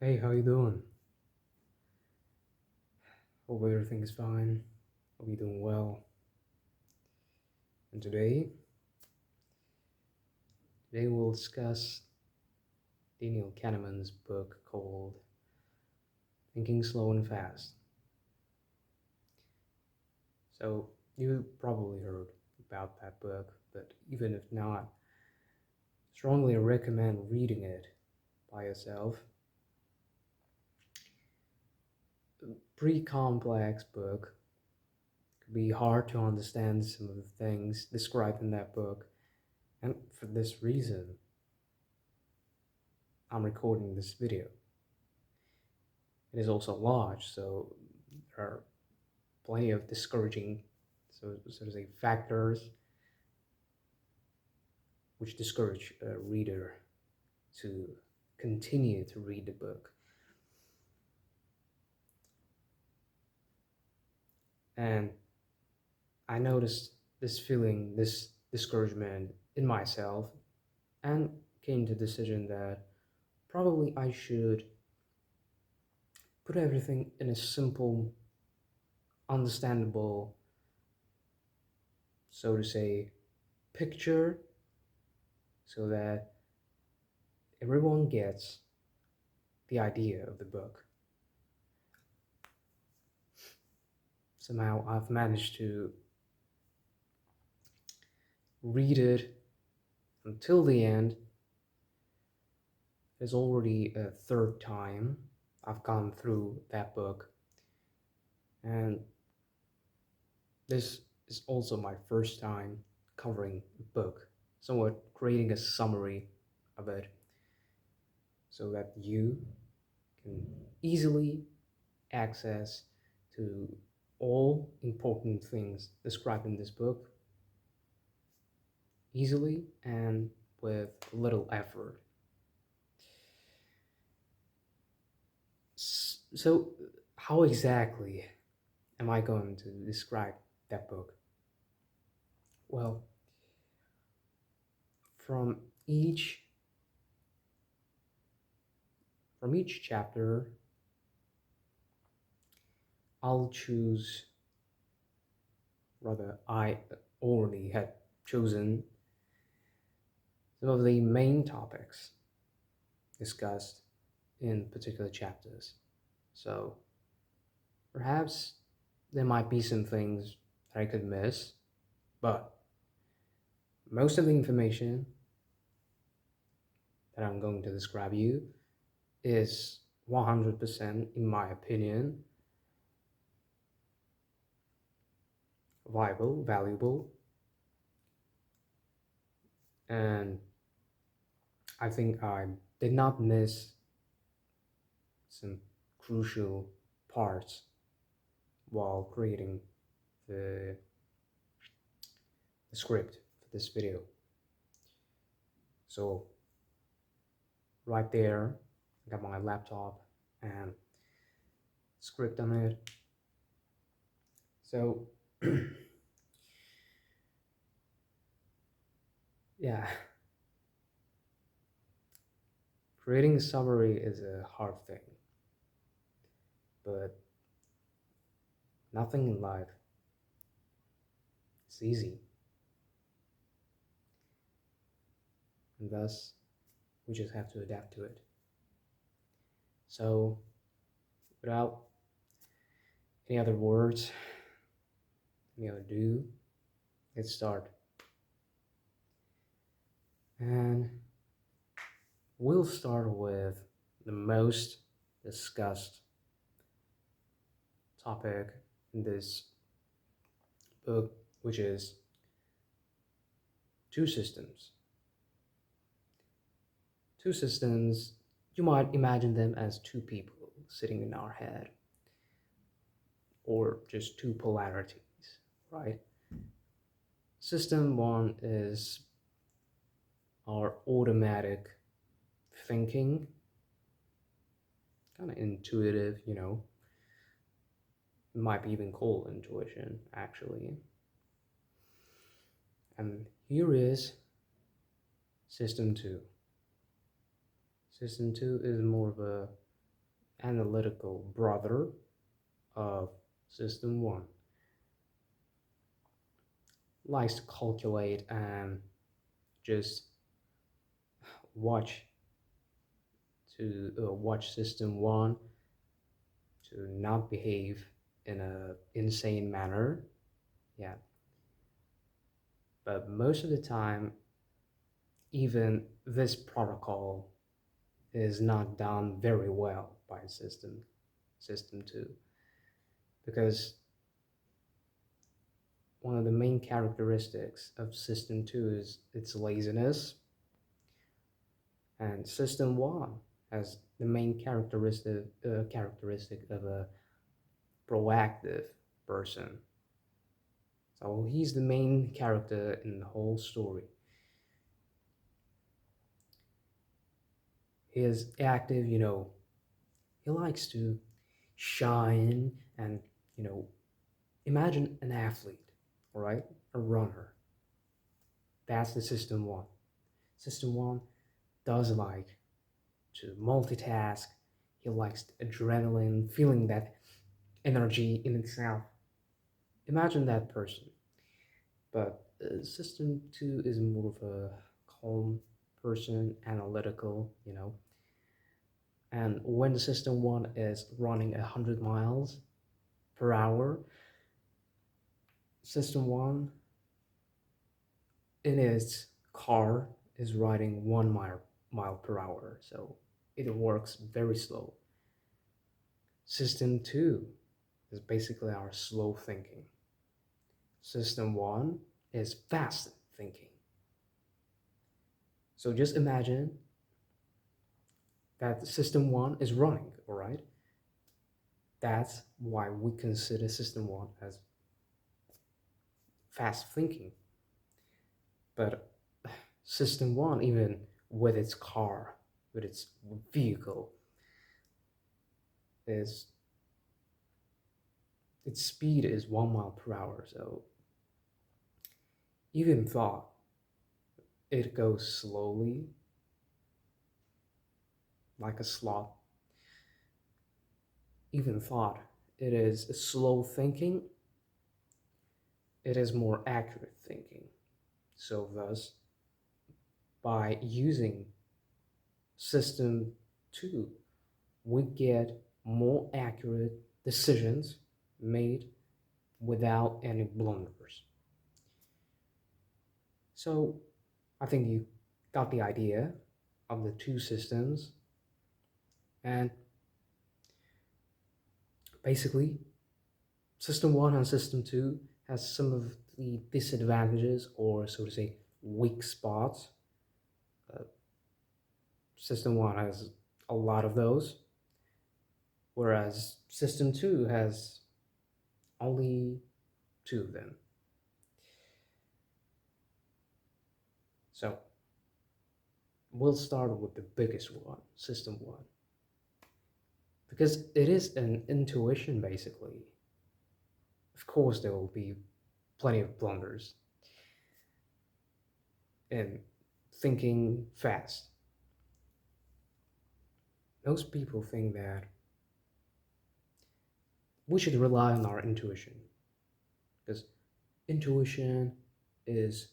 Hey, how you doing? Hope everything is fine. Hope you're doing well. And today we'll discuss Daniel Kahneman's book called Thinking Slow and Fast. So you probably heard about that book, but even if not, strongly recommend reading it by yourself. Pretty complex book. Could be hard to understand some of the things described in that book, and for this reason, I'm recording this video. It is also large, so there are plenty of discouraging, so to say, factors which discourage a reader to continue to read the book. And I noticed this feeling, this discouragement in myself, and came to the decision that probably I should put everything in a simple, understandable, so to say, picture so that everyone gets the idea of the book. Somehow I've managed to read it until the end. It's already a third time I've gone through that book, and this is also my first time covering a book, somewhat creating a summary of it so that you can easily access to all important things described in this book easily and with little effort. So, how exactly am I going to describe that book? Well, from each from each chapter, I'll choose, rather, I already had chosen some of the main topics discussed in particular chapters. So perhaps there might be some things that I could miss, but most of the information that I'm going to describe you is 100%, in my opinion, viable, valuable, and I think I did not miss some crucial parts while creating the, the script for this video. So right there, I got my laptop and script on it. So yeah, creating a summary is a hard thing, but nothing in life is easy. And thus, we just have to adapt to it. So, without any other words, any other ado, let's start. And we'll start with the most discussed topic in this book, which is two systems. Two systems, you might imagine them as two people sitting in our head, or just two polarities, right? System one is our automatic thinking, kind of intuitive, might be even called intuition, actually. And here is system two. System two is more of a analytical brother of System 1, likes to calculate and just watch watch System 1 to not behave in a insane manner. Yeah, but most of the time, even this protocol is not done very well by System 2, because one of the main characteristics of System 2 is its laziness, and System 1 has the main characteristic of a proactive person. So he's the main character in the whole story. He is active, he likes to shine and, imagine an athlete, all right? A runner. That's the System 1. System 1 does like to multitask. He likes adrenaline, feeling that energy in itself. Imagine that person. But System 2 is more of a calm person, analytical, And when the System 1 is running 100 miles per hour, System 1 in its car is riding 1 mile per hour, so it works very slow. System 2 is basically our slow thinking. System 1 is fast thinking. So just imagine that System 1 is running, all right? That's why we consider System 1 as fast thinking. But System 1, even with its car, with its vehicle, its speed is 1 mile per hour. So even thought it goes slowly, like a sloth. Even thought it is slow thinking, it is more accurate thinking. So thus, by using System 2, we get more accurate decisions made without any blunders. So I think you got the idea of the two systems, and basically System 1 and System 2 has some of the disadvantages, or so to say weak spots. System 1 has a lot of those, whereas System 2 has only 2 of them. So we'll start with the biggest one, System 1, because it is an intuition basically. Of course there will be plenty of blunders in thinking fast. Most people think that we should rely on our intuition, because intuition is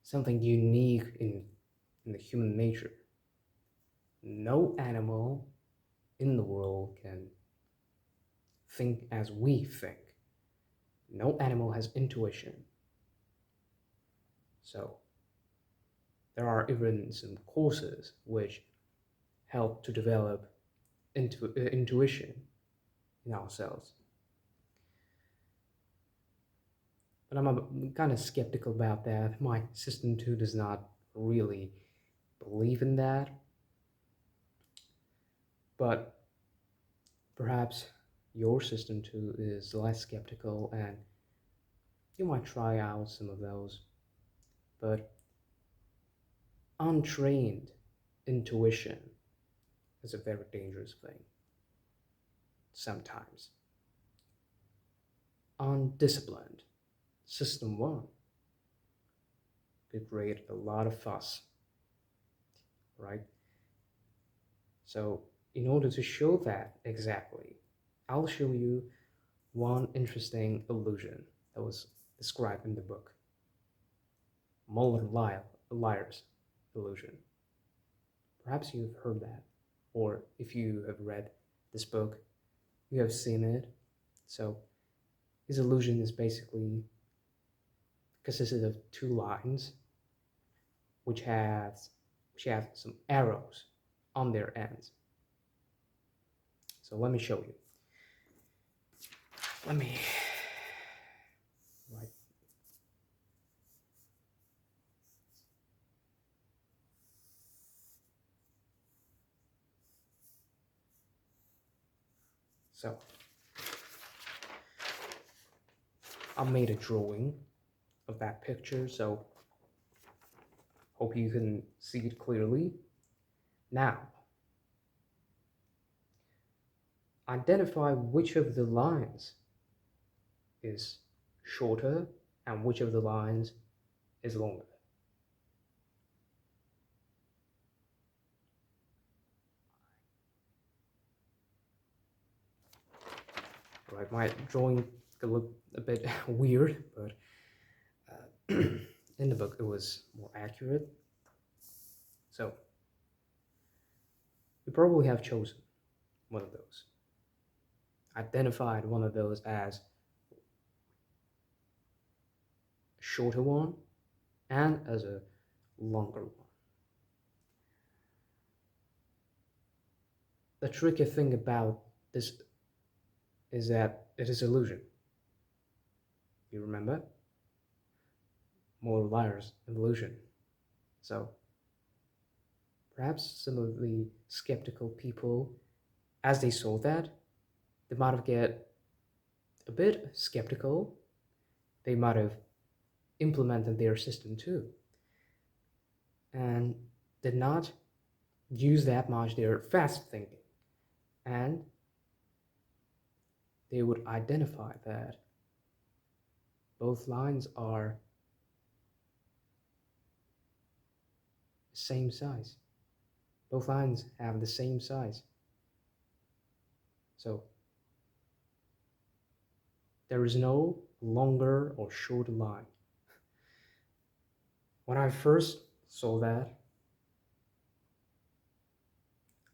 something unique in the human nature. No animal in the world can think as we think. No animal has intuition. So there are even some courses which help to develop intuition in ourselves. But I'm kind of skeptical about that. My System 2 does not really believe in that. But perhaps your System 2 is less skeptical and you might try out some of those. But untrained intuition is a very dangerous thing. Sometimes. Undisciplined System 1 could create a lot of fuss, right? So in order to show that exactly, I'll show you one interesting illusion that was described in the book, Liar's illusion. Perhaps you've heard that, or if you have read this book, you have seen it. So his illusion is basically consisted of two lines which have some arrows on their ends. So let me show you. Let me write. So I made a drawing of that picture, so hope you can see it clearly. Now, identify which of the lines is shorter and which of the lines is longer. Right, my drawing could look a bit weird, but in the book it was more accurate. So you probably have chosen one of those, identified one of those as a shorter one and as a longer one. The tricky thing about this is that it is illusion. You remember? More liars, illusion. So perhaps some of the skeptical people, as they saw that, they might have get a bit skeptical. They might have implemented their system too, and did not use that much their fast thinking. And they would identify that both lines are the same size. Both lines have the same size. So there is no longer or shorter line. When I first saw that,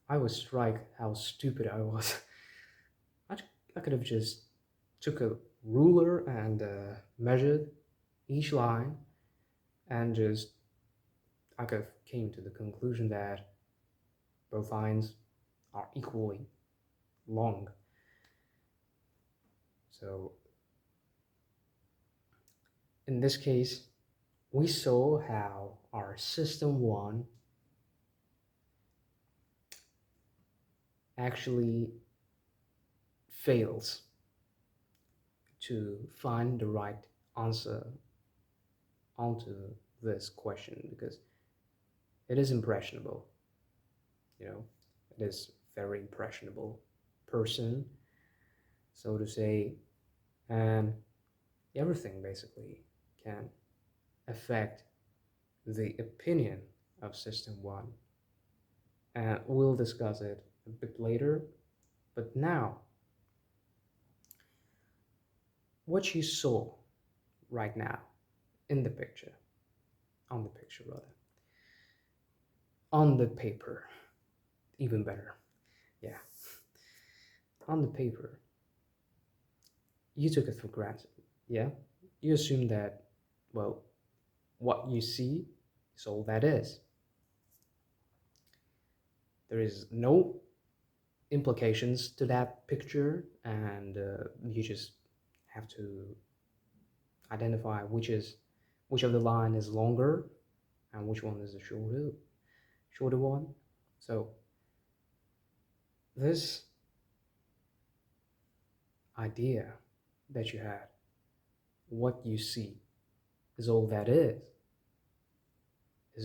I was struck how stupid I was. I could have just took a ruler and measured each line, and just I could have came to the conclusion that both lines are equally long. So in this case, we saw how our system one actually fails to find the right answer onto this question, because it is impressionable. It is very impressionable person, so to say, and everything basically can affect the opinion of system one. And we'll discuss it a bit later. But now, what you saw right now in the picture, on the picture rather, on the paper, even better, yeah, on the paper, you took it for granted, yeah? You assume that, well, what you see is all that is. There is no implications to that picture, and you just have to identify which of the line is longer and which one is the shorter one. So this idea that you had, what you see is all that is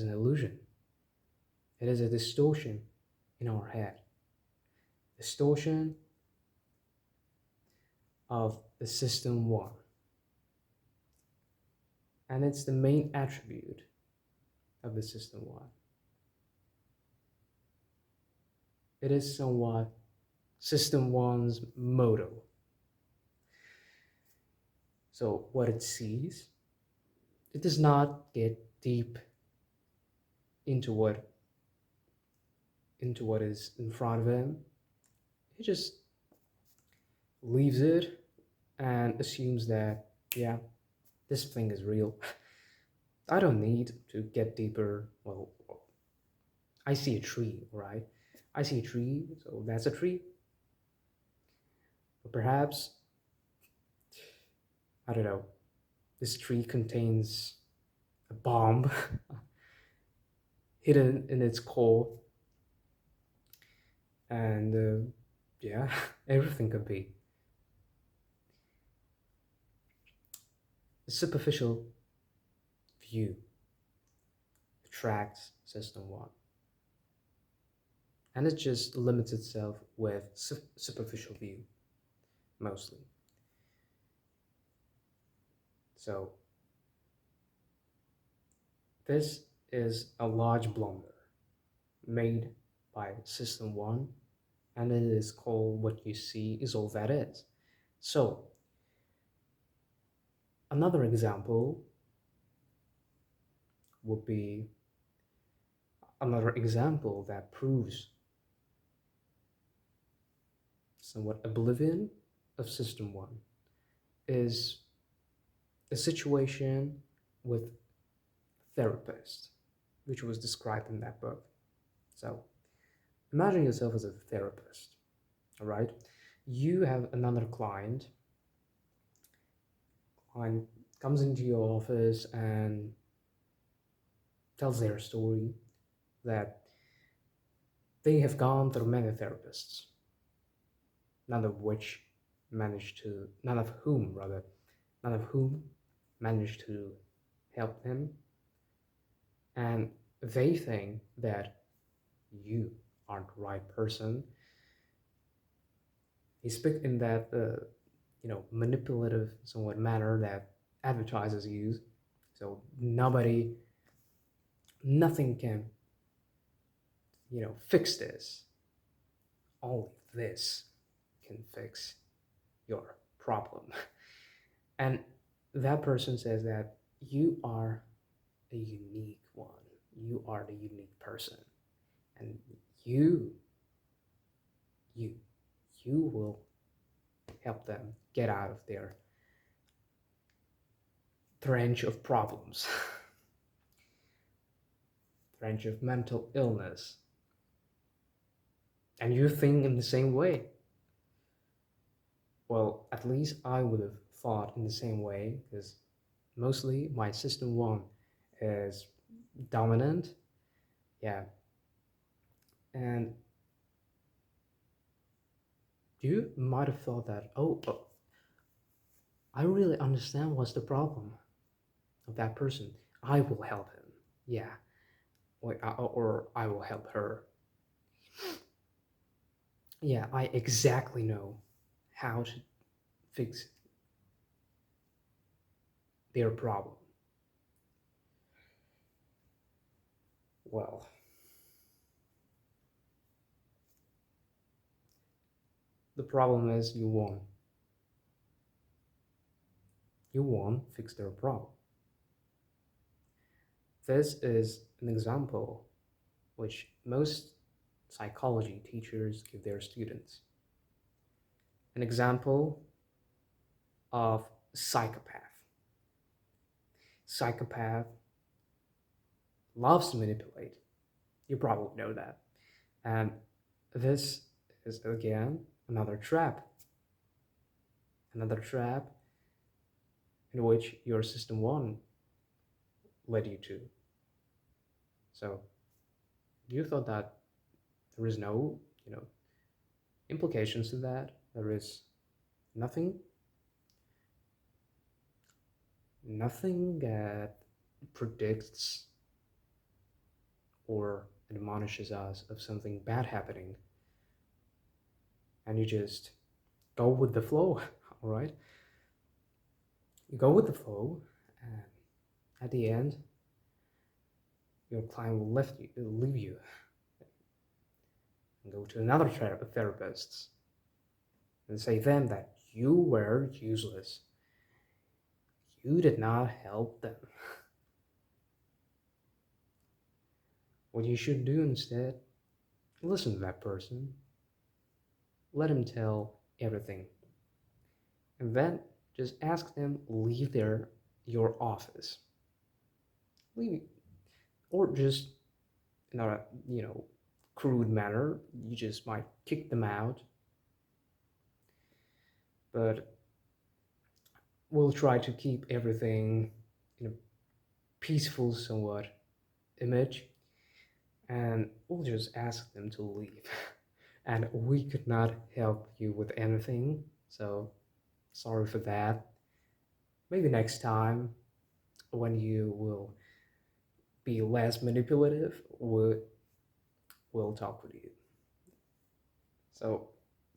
an illusion. It is a distortion in our head. Distortion of the system one. And it's the main attribute of the system one. it is somewhat System One's motto. So what it sees, it does not get deep into what is in front of him. It just leaves it and assumes that, yeah, this thing is real. I don't need to get deeper. Well, I see a tree, right? I see a tree, so that's a tree. Or perhaps, I don't know, this tree contains a bomb hidden in its core, and yeah, everything could be. The superficial view attracts System 1, and it just limits itself with superficial view, mostly. So, this is a large blunder made by System 1, and it is called what you see is all that is. So, another example would be another example that proves somewhat oblivion of System 1 is a situation with therapist, which was described in that book. So imagine yourself as a therapist, all right? You have another client comes into your office and tells their story that they have gone through many therapists, none of which none of whom managed to help them, and they think that you aren't the right person. He speaks in that manipulative, somewhat manner that advertisers use. So nothing can fix this. Only this can fix your problem. And that person says that you are a unique one. You are the unique person, and you you you will help them get out of their trench of problems, trench of mental illness. And you think in the same way. Well, at least I would have thought in the same way, because mostly my System 1 is dominant. Yeah. And you might have thought that, oh, I really understand what's the problem of that person. I will help him. Yeah. Or I will help her. Yeah, I exactly know how to fix their problem. Well, the problem is you won. You won't fix their problem. This is an example which most psychology teachers give their students. An example of psychopath. Psychopath loves to manipulate. You probably know that. And this is again another trap. Another trap in which your System 1 led you to. So you thought that there is no, implications to that. There is nothing that predicts or admonishes us of something bad happening, and you just go with the flow. All right, you go with the flow, and at the end your client will leave you and go to another therapist and say them that you were useless. You did not help them. What you should do instead, listen to that person, let him tell everything, and then just ask them leave your office. Leave, or just in a crude manner, you just might kick them out. But we'll try to keep everything in a peaceful, somewhat image, and we'll just ask them to leave. And we could not help you with anything, so sorry for that. Maybe next time, when you will be less manipulative, we'll talk with you. So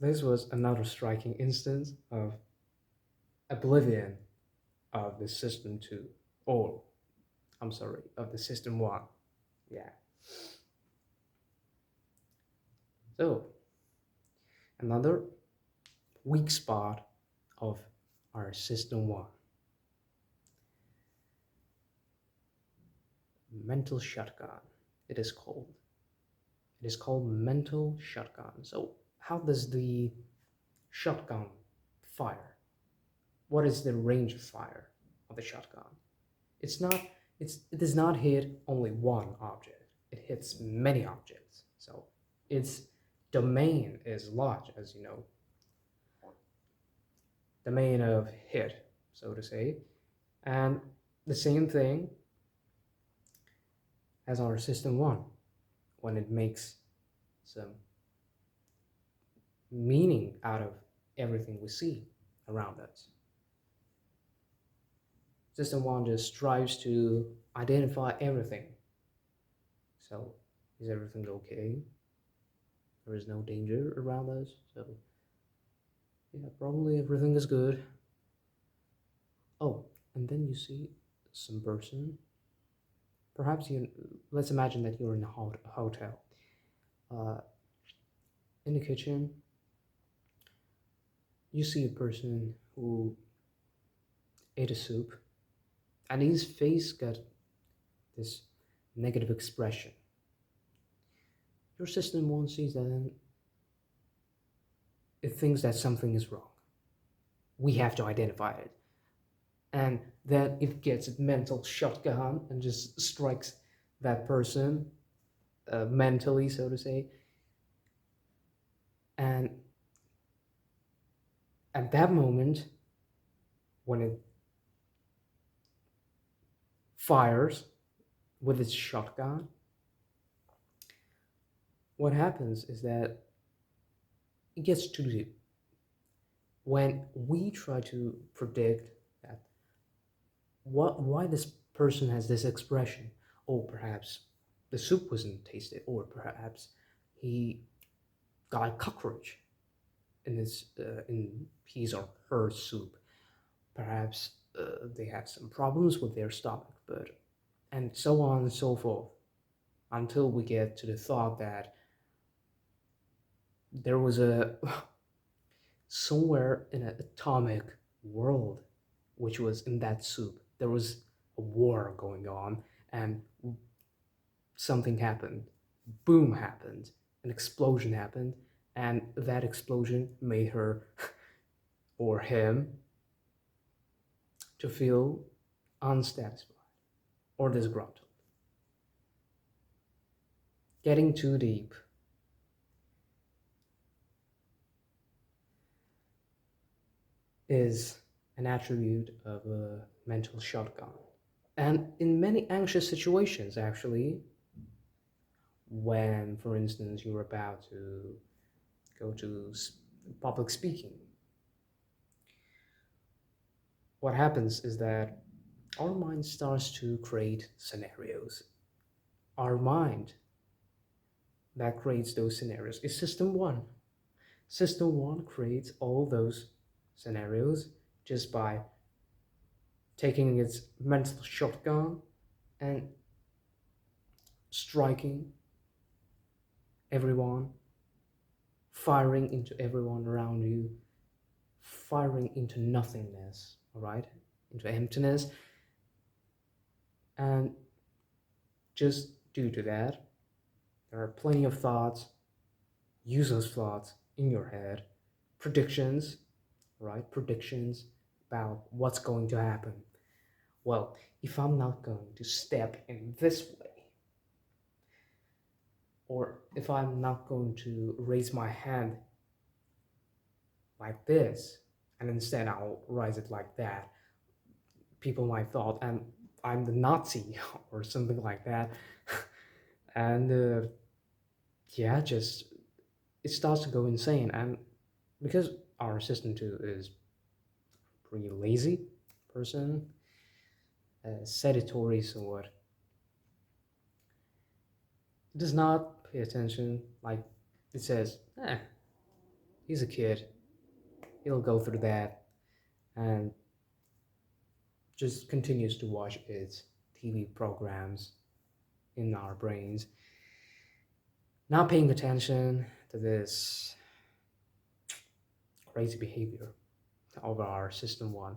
this was another striking instance of oblivion of the system 2, or I'm sorry, of the system 1. Yeah. So another weak spot of our system 1, mental shotgun. It is called. It is called mental shotgun. So how does the shotgun fire? What is the range of fire of the shotgun? It's not. It does not hit only one object. It hits many objects. So its domain is large, as you know. Domain of hit, so to say, and the same thing as our system 1 when it makes some meaning out of everything we see around us. System 1 just strives to identify everything. So, is everything okay? There is no danger around us. So, yeah, probably everything is good. Oh, and then you see some person. Perhaps let's imagine that you're in a hotel. In the kitchen, you see a person who ate a soup, and his face got this negative expression. Your system 1 sees that and it thinks that something is wrong. We have to identify it. And then it gets a mental shotgun and just strikes that person mentally, so to say. And at that moment, when it fires with its shotgun, what happens is that it gets too deep. When we try to predict that why this person has this expression, or perhaps the soup wasn't tasted, or perhaps he got a cockroach in his or her soup, perhaps they had some problems with their stomach, and so on and so forth, until we get to the thought that there was a somewhere in an atomic world, which was in that soup. There was a war going on, and something happened. Boom happened. An explosion happened, and that explosion made her or him to feel unsatisfied or disgruntled. Getting too deep is an attribute of a mental shotgun. And in many anxious situations, actually, when, for instance, you're about to go to public speaking, what happens is that our mind starts to create scenarios. Our mind that creates those scenarios is system 1. System 1 creates all those scenarios just by taking its mental shotgun and striking everyone firing into everyone around you, firing into nothingness, all right, into emptiness. And just due to that, there are plenty of thoughts, useless thoughts in your head, predictions, right? Predictions about what's going to happen. Well, if I'm not going to step in this way, or if I'm not going to raise my hand like this, and instead I'll raise it like that, people might thought I'm the Nazi or something like that. And yeah, just it starts to go insane. And because our assistant too is pretty lazy person, sedentary somewhat, does not pay attention. Like it says, he's a kid, he'll go through that, and just continues to watch its TV programs in our brains, not paying attention to this crazy behavior of our system one.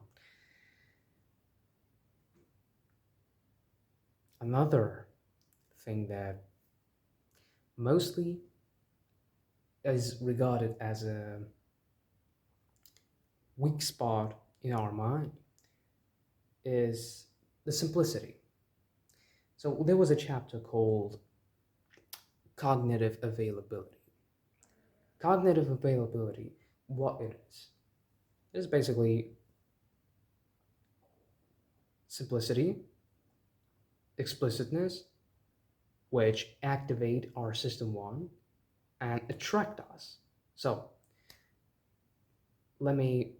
Another thing that mostly is regarded as a weak spot in our mind is the simplicity. So there was a chapter called cognitive availability. Cognitive availability, what it is basically simplicity, explicitness, which activate our system one and attract us. So let me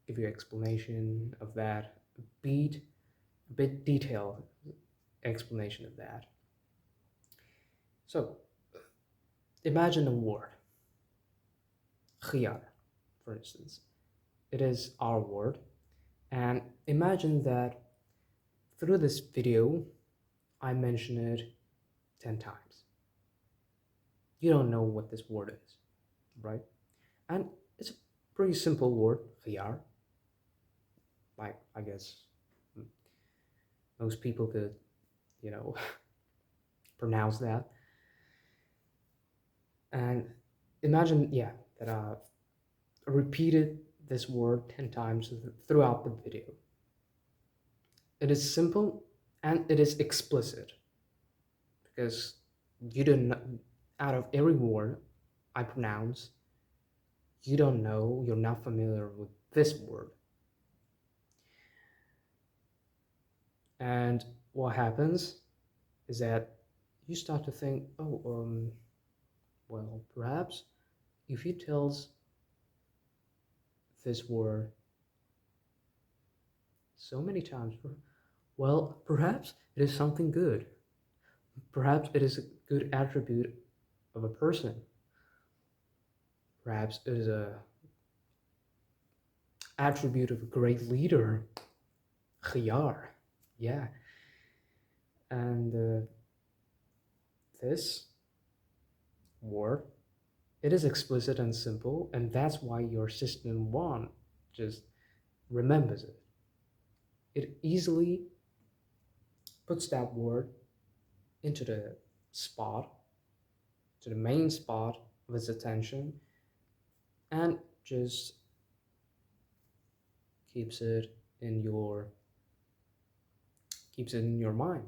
give you an explanation of that, a bit detailed explanation of that. So imagine a word, khiyar, for instance. It is our word, and imagine that through this video, I mention it 10 times. You don't know what this word is, right? And it's a pretty simple word, khiyar. Like, I guess most people could, you know, pronounce that. And imagine, yeah, that I've repeated this word 10 times throughout the video. It is simple and it is explicit because you don't, out of every word I pronounce, you don't know, you're not familiar with this word. And what happens is that you start to think, well, perhaps if he tells this word so many times, well, perhaps it is something good. Perhaps it is a good attribute of a person. Perhaps it is a attribute of a great leader. Khiyar, yeah. And this word, it is explicit and simple, and that's why your system one just remembers it. It easily puts that word into the spot, to the main spot of its attention, and just keeps it in your mind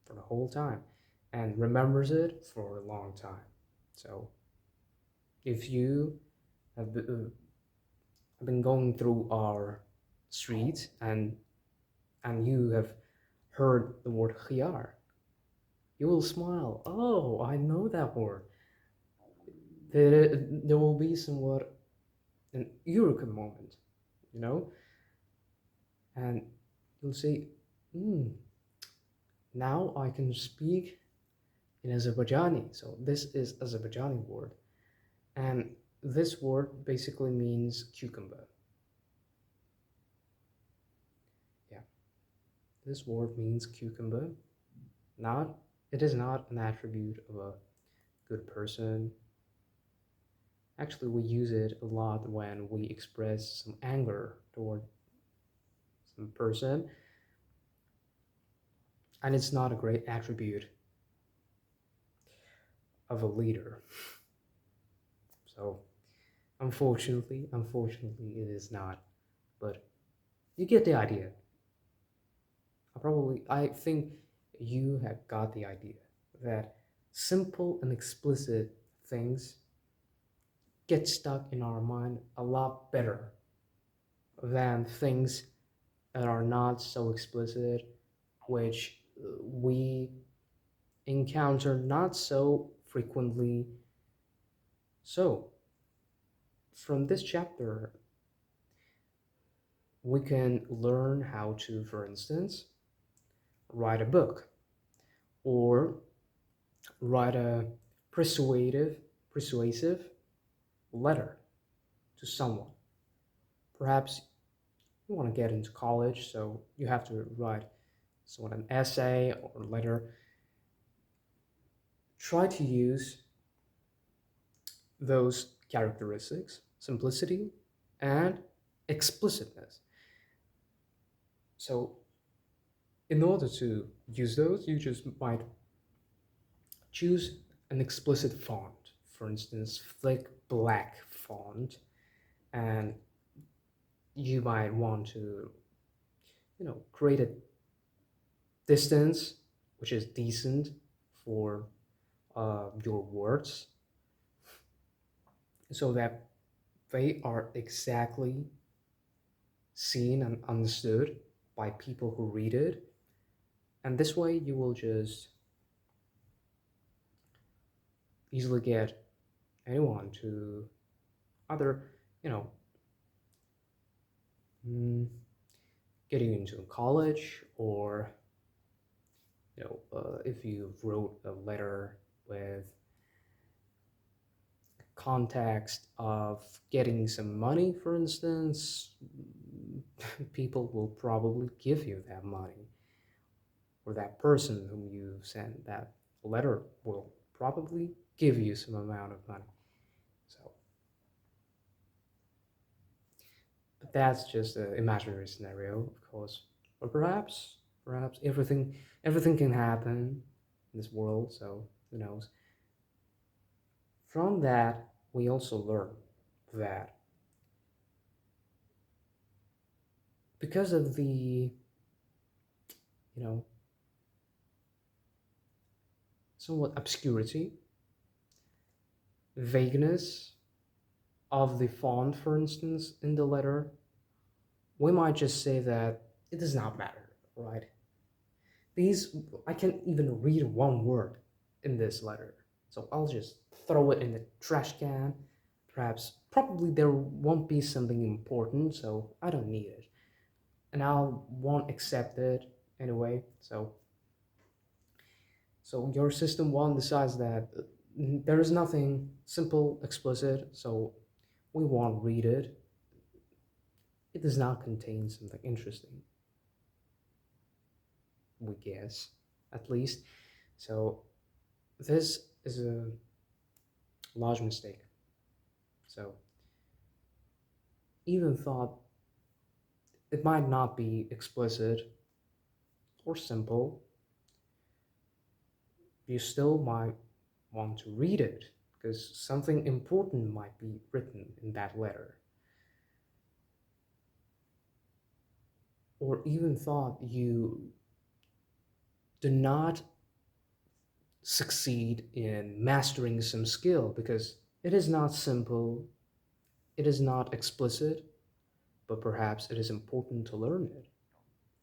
for the whole time and remembers it for a long time. So if you have been going through our streets and you have heard the word khiyar, you will smile. Oh, I know that word. There will be somewhat an eureka moment, you know, and you'll say, now I can speak in Azerbaijani. So this is Azerbaijani word, and this word basically means cucumber. Yeah, this word means cucumber. It is not an attribute of a good person. Actually, we use it a lot when we express some anger toward some person, and it's not a great attribute of a leader. So, unfortunately, it is not. But you get the idea. I think you have got the idea that simple and explicit things get stuck in our mind a lot better than things that are not so explicit, which we encounter not so frequently. So, from this chapter, we can learn how to, for instance, write a book or write a persuasive letter to someone. Perhaps you want to get into college, so you have to write sort of an essay or letter. Try to use those characteristics, simplicity and explicitness. So, in order to use those, you just might choose an explicit font, for instance, thick black font, and you might want to, create a distance which is decent for your words so that they are exactly seen and understood by people who read it. And this way, you will just easily get anyone to either, you know, mm, getting into college, or if you wrote a letter with context of getting some money, for instance, people will probably give you that money, or that person whom you sent that letter will probably give you some amount of money. So, but that's just an imaginary scenario, of course. But perhaps everything can happen in this world. So who knows? From that, we also learn that because of the, you know, somewhat obscurity, vagueness of the font, for instance, in the letter, we might just say that it does not matter, right? These, I can't even read one word in this letter, so I'll just throw it in the trash can. Probably there won't be something important, so I don't need it. And I won't accept it anyway, so your system one decides that there is nothing simple, explicit, so we won't read it. It does not contain something interesting, we guess, at least. So this is a large mistake. So even thought it might not be explicit or simple, you still might want to read it because something important might be written in that letter. Or even thought you do not succeed in mastering some skill because it is not simple, it is not explicit, but perhaps it is important to learn it.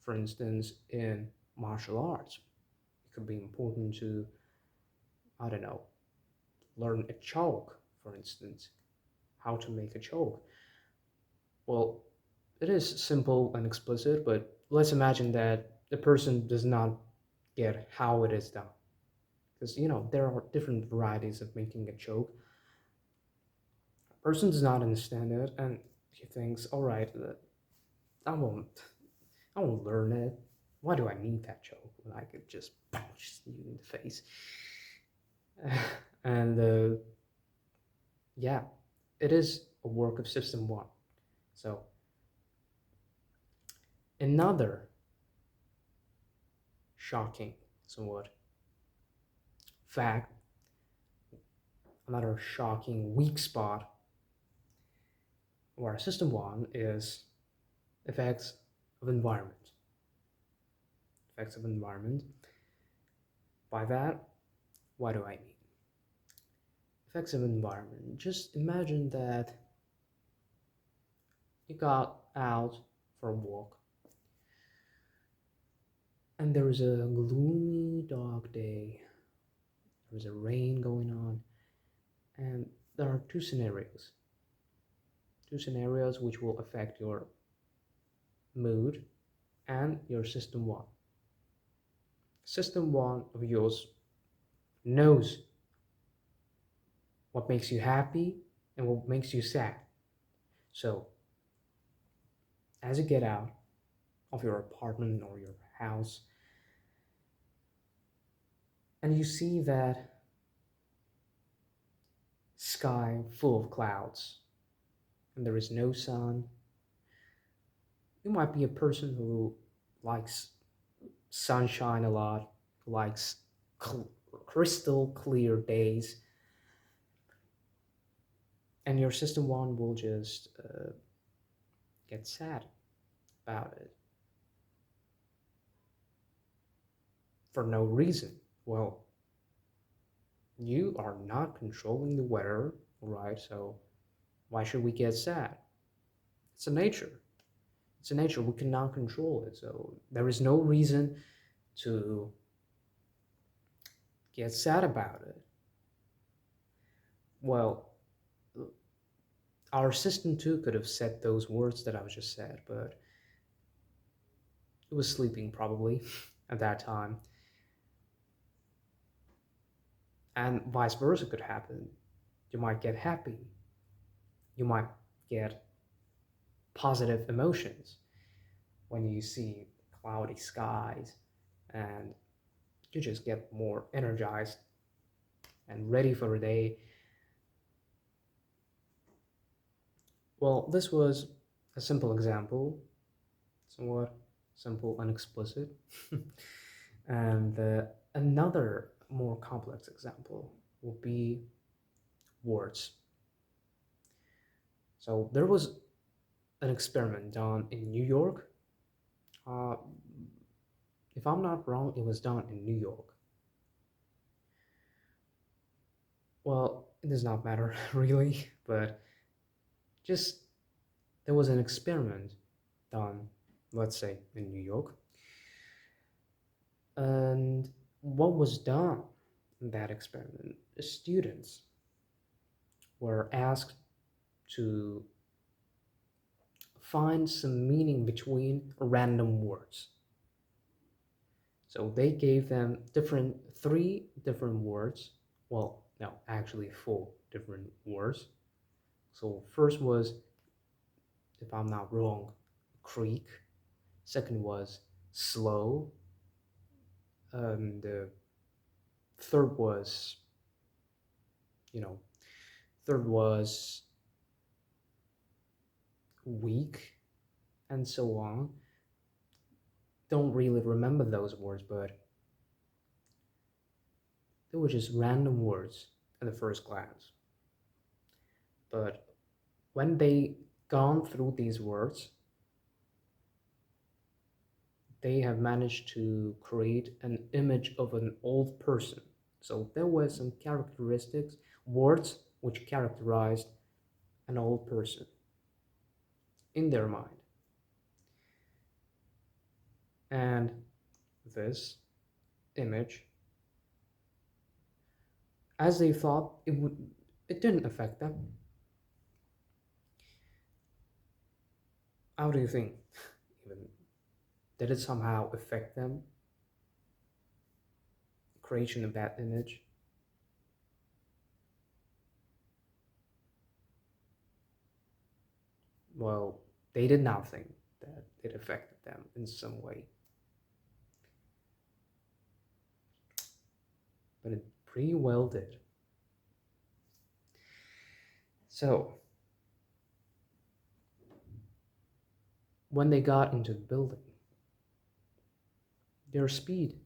For instance, in martial arts, it could be important to, I don't know, learn a choke, for instance, how to make a choke. Well, it is simple and explicit, but let's imagine that the person does not get how it is done. Because, there are different varieties of making a choke. A person does not understand it, and he thinks, all right, I won't, I won't learn it. Why do I need that choke when I could just punch you in the face? And yeah, it is a work of system one. So another shocking, somewhat fact, another shocking weak spot where system one is effects of environment. Effects of environment. By that, what do I mean? Effects of environment. Just imagine that you got out for a walk and there was a gloomy, dark day. There was a rain going on, and there are two scenarios. Two scenarios which will affect your mood and your system one. System one of yours knows what makes you happy and what makes you sad. So, as you get out of your apartment or your house, and you see that sky full of clouds and there is no sun, you might be a person who likes sunshine a lot, likes crystal clear days, and your system one will just get sad about it for no reason. Well, you are not controlling the weather, right? So why should we get sad? It's a nature. It's a nature. We cannot control it. So there is no reason to get sad about it. Well, our system too could have said those words that I was just said, but it was sleeping probably at that time. And vice versa could happen. You might get happy. You might get positive emotions when you see cloudy skies, and you just get more energized and ready for the day. Well, this was a simple example, somewhat simple and explicit. And another more complex example will be words. So there was an experiment done in New York. Uh, if I'm not wrong, it was done in New York. Well, it does not matter really, but just there was an experiment done, let's say, in New York. And what was done in that experiment? The students were asked to find some meaning between random words. So they gave them three different words. Well, no, actually four different words. So first was, if I'm not wrong, creek. Second was slow. The third was, you know, third was weak, and so on. Don't really remember those words, but they were just random words at the first glance. But when they gone through these words, they have managed to create an image of an old person. So there were some characteristics, words which characterized an old person in their mind. And this image, as they thought it didn't affect them. How do you think? Even did it somehow affect them? Creation of that image? Well, they did not think that it affected them in some way. But it pretty well did. So, when they got into the building, their speed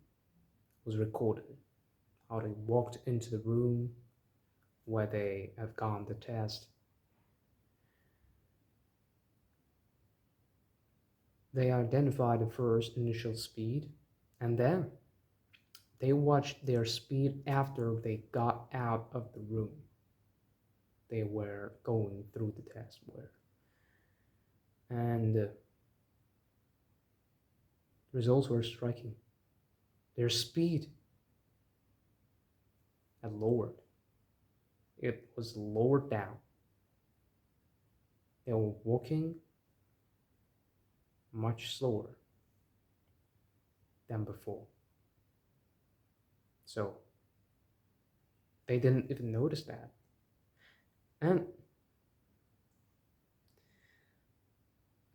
was recorded, how they walked into the room, where they have gone the test. They identified the first initial speed, and then they watched their speed after they got out of the room they were going through the test with. And the results were striking. Their speed had lowered. It was lowered down. They were walking much slower than before. So they didn't even notice that. And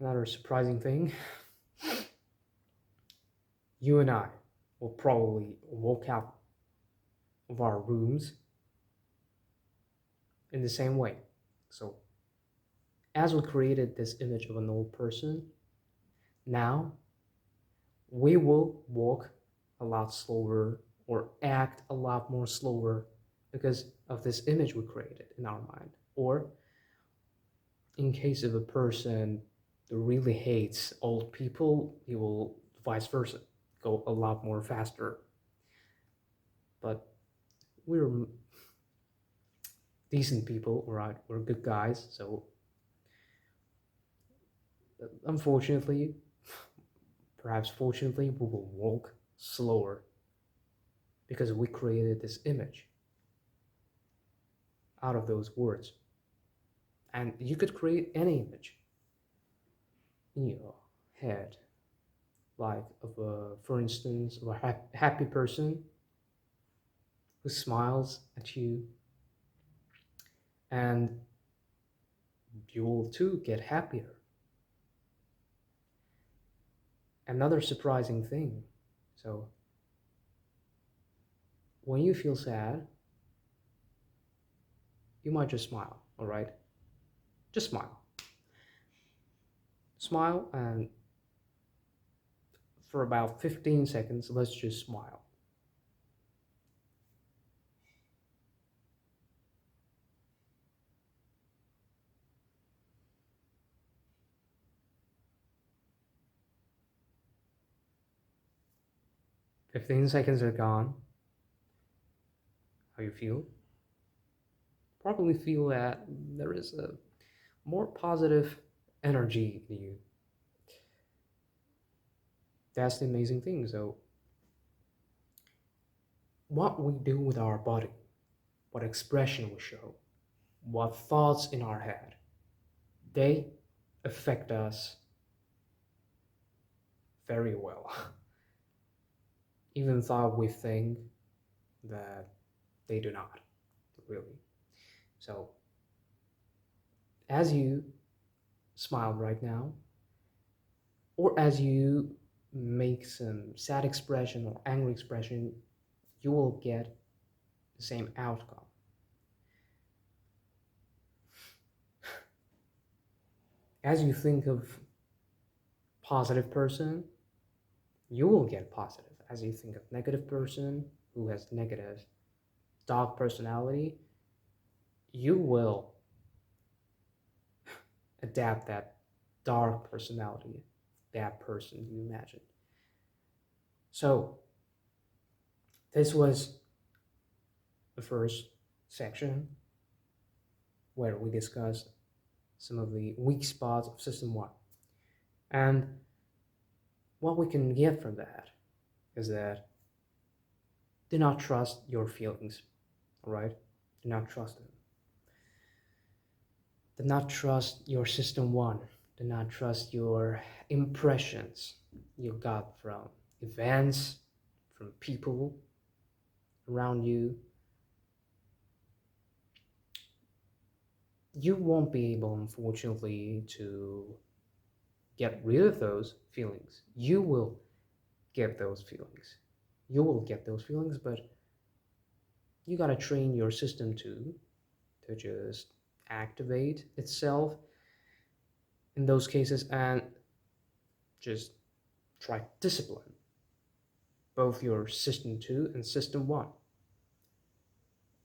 another surprising thing, you and I will probably walk out of our rooms in the same way. So as we created this image of an old person, now we will walk a lot slower or act a lot more slower because of this image we created in our mind. Or in case of a person who really hates old people, he will vice versa, go a lot more faster. But we're decent people, right? We're good guys, so unfortunately, perhaps fortunately, we will walk slower because we created this image out of those words. And you could create any image in your head, like of a, for instance, of a happy person who smiles at you, and you will too get happier. Another surprising thing, so when you feel sad, you might just smile, all right? Just smile. Smile, and for about 15 seconds, let's just smile. "15 seconds are gone. How you feel?" Probably feel that there is a more positive energy in you. That's the amazing thing. So what we do with our body, what expression we show, what thoughts in our head, they affect us very well. Even though we think that they do not, really. So as you smile right now, or as you make some sad expression or angry expression, you will get the same outcome. As you think of positive person, you will get positive. As you think of negative person who has negative, dark personality, you will adapt that dark personality, that person you imagine. So this was the first section where we discussed some of the weak spots of System 1. And what we can get from that is that do not trust your feelings, all right? Do not trust them. Do not trust your System 1. Do not trust your impressions you got from events, from people around you. You won't be able, unfortunately, to get rid of those feelings. You will get those feelings. You will get those feelings, but you gotta train your system to just activate itself in those cases and just try discipline, both your system 2 and system 1.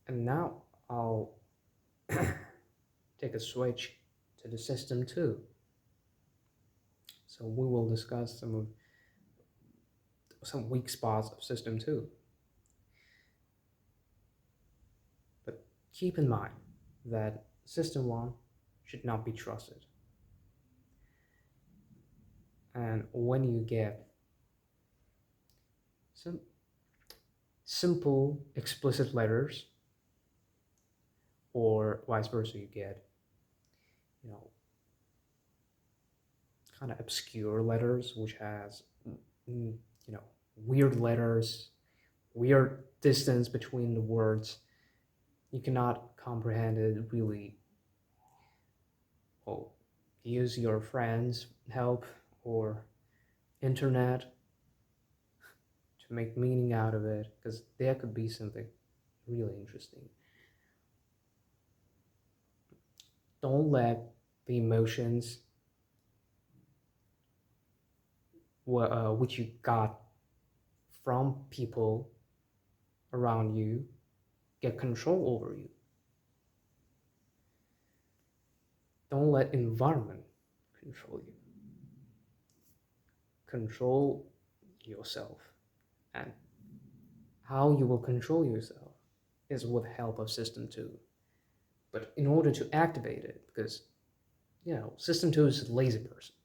And now I'll take a switch to the system 2. So we will discuss some weak spots of system 2. But keep in mind that system 1 should not be trusted. And when you get some simple explicit letters, or vice versa, you get kind of obscure letters which has weird letters, weird distance between the words, you cannot comprehend it really. Well, use your friends' help or internet to make meaning out of it, because there could be something really interesting. Don't let the emotions which you got from people around you get control over you. Don't let environment control you. Control yourself. And how you will control yourself is with the help of system 2. But in order to activate it, because system 2 is a lazy person,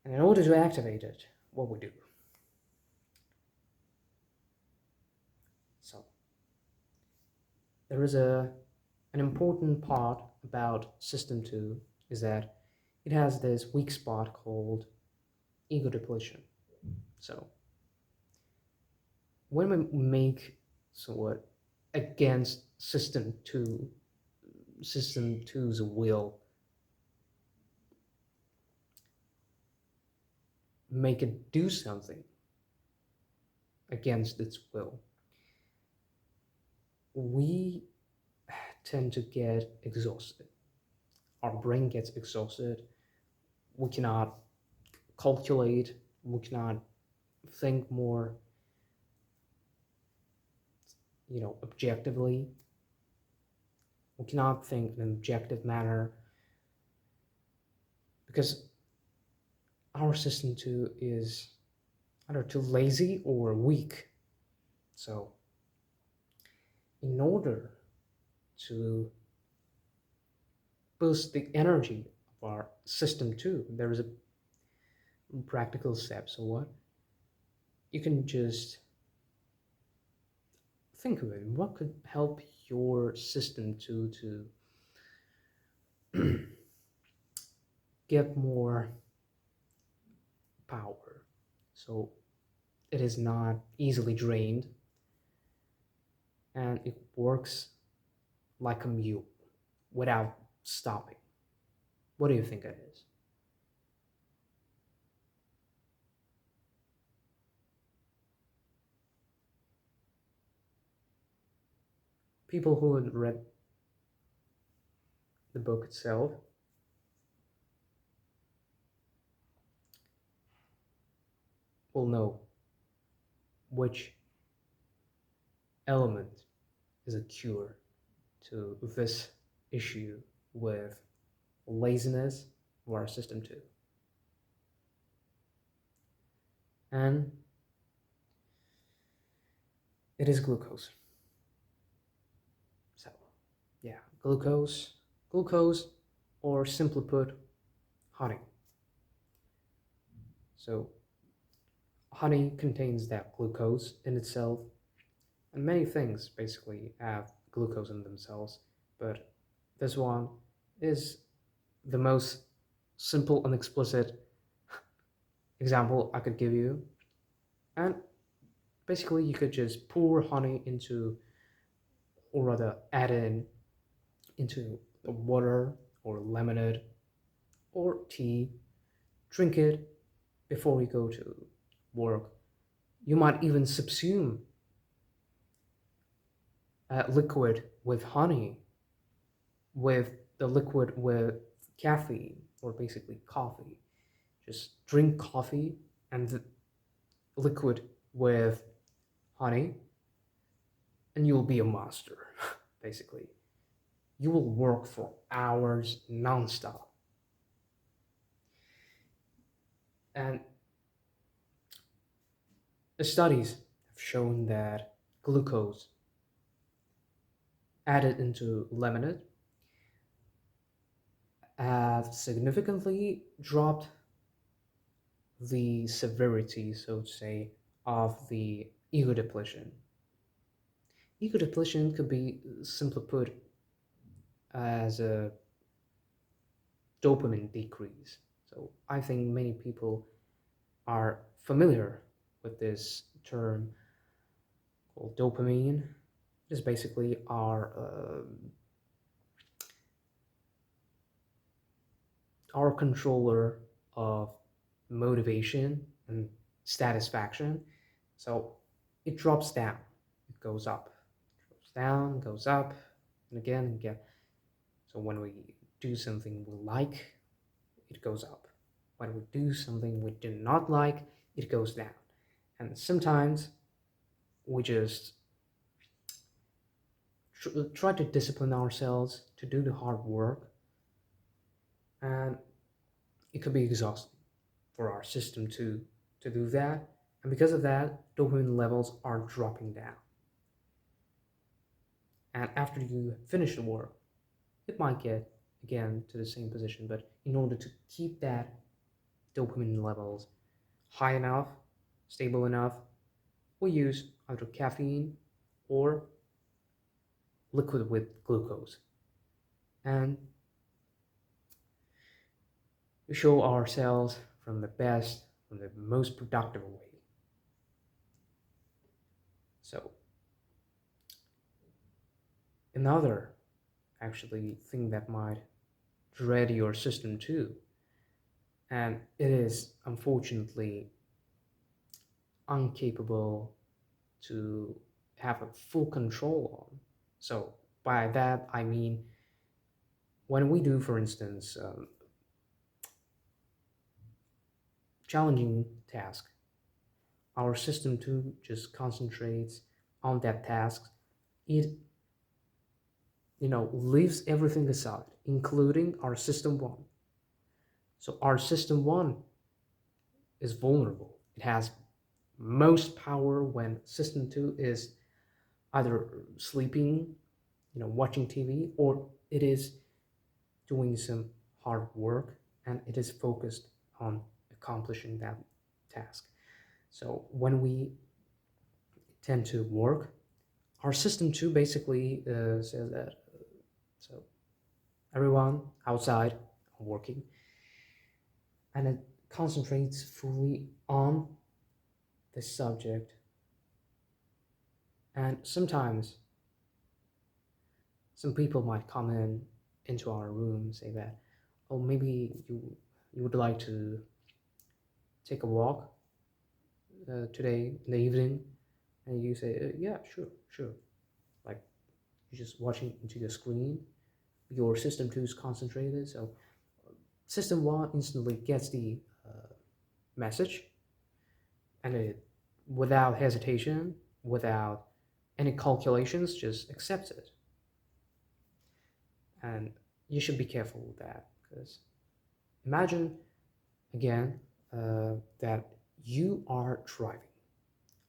and in order to activate it, what we do? So there is an important part about system 2 is that it has this weak spot called ego depletion. So when we make against system 2's will, make it do something against its will, we tend to get exhausted. Our brain gets exhausted. We cannot calculate. We cannot think more, objectively. We cannot think in an objective manner because our system 2 is either too lazy or weak. So in order to boost the energy of our system 2, there is a practical step. So what? You can just think of it. What could help your system 2 to get more power, so it is not easily drained and it works like a mule without stopping? What do you think it is? People who had read the book itself will know which element is a cure to this issue with laziness of our system 2. And it is glucose. So, yeah, glucose, or simply put, honey. So, honey contains that glucose in itself, and many things basically have glucose in themselves, but this one is the most simple and explicit example I could give you. And basically you could just pour honey into, or rather add into the water or lemonade or tea, drink it before you go to work. You might even subsume a liquid with honey with the liquid with caffeine, or basically coffee, Just drink coffee and the liquid with honey, and you'll be a monster, basically. You will work for hours nonstop. And the studies have shown that glucose added into lemonade have significantly dropped the severity, so to say, of the ego depletion. Ego depletion could be simply put as a dopamine decrease. So I think many people are familiar with this term called dopamine. It is basically our controller of motivation and satisfaction. So it drops down, it goes up, drops down, goes up, and again and again. So when we do something we like, it goes up. When we do something we do not like, it goes down. And sometimes we just try to discipline ourselves to do the hard work, and it could be exhausting for our system to do that. And because of that, dopamine levels are dropping down. And after you finish the work, it might get again to the same position, but in order to keep that dopamine levels high enough, stable enough, we use either caffeine or liquid with glucose. And we show ourselves from the best, from the most productive way. So another actually thing that might dread your system too, and it is unfortunately incapable to have a full control on. So by that I mean when we do, for instance, challenging task, our system 2 just concentrates on that task. It leaves everything aside, including our system 1. So our system 1 is vulnerable. It has most power when system 2 is either sleeping, watching TV, or it is doing some hard work and it is focused on accomplishing that task. So when we tend to work, our system 2 basically says that, so everyone outside working, and it concentrates fully on the subject. And sometimes some people might come into our room and say that, oh, maybe you would like to take a walk today in the evening, and you say, yeah, sure. Like you're just watching into the screen. Your system 2 is concentrated, so system 1 instantly gets the message, and it, without hesitation, without any calculations, just accepts it. And you should be careful with that, because imagine again that you are driving.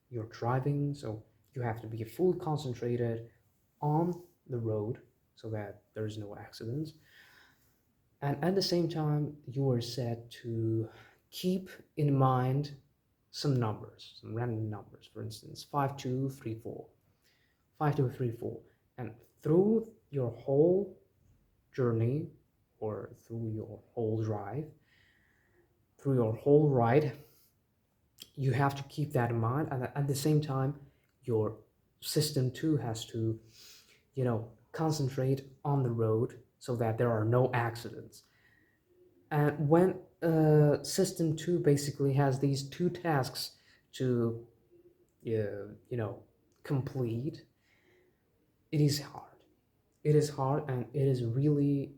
You're driving, so you have to be fully concentrated on the road so that there's no accidents. And at the same time, you are set to keep in mind some numbers, some random numbers, for instance, 5234, 5234. And through your whole journey, or through your whole drive, through your whole ride, you have to keep that in mind. And at the same time, your system 2 has to, concentrate on the road so that there are no accidents. And when system 2 basically has these two tasks to, complete, it is hard. It is hard, and it is really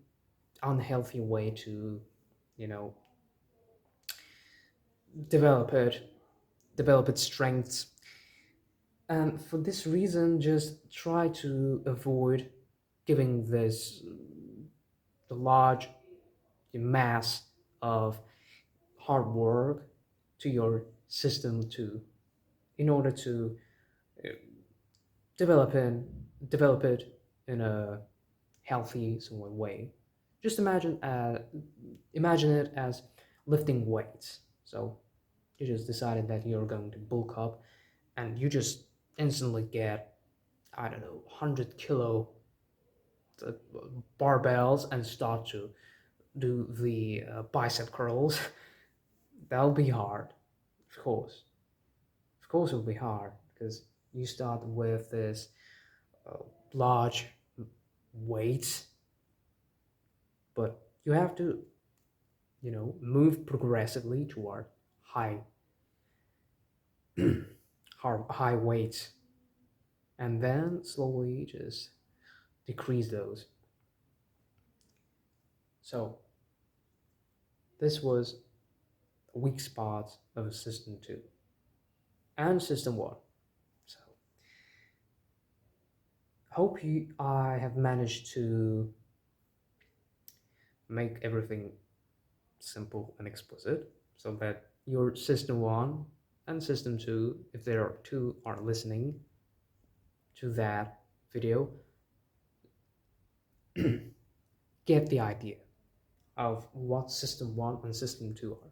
unhealthy way to, you know, develop it, develop its strengths. And for this reason, just try to avoid giving this the large mass of hard work to your system to in order to uh, develop in develop it in a healthy sort of way. Just imagine it as lifting weights. So you just decided that you're going to bulk up, and you just instantly get, I don't know, 100 kilo uh, barbells and start to do the bicep curls. That'll be hard, of course. Of course, it'll be hard because you start with this uh, large weight, but you have to, move progressively toward high, high weights, and then slowly just decrease those. So this was a weak spot of system two and system one. So hope I have managed to make everything simple and explicit so that your system one and system two, if there are two, are listening to that video, get the idea of what system one and system two are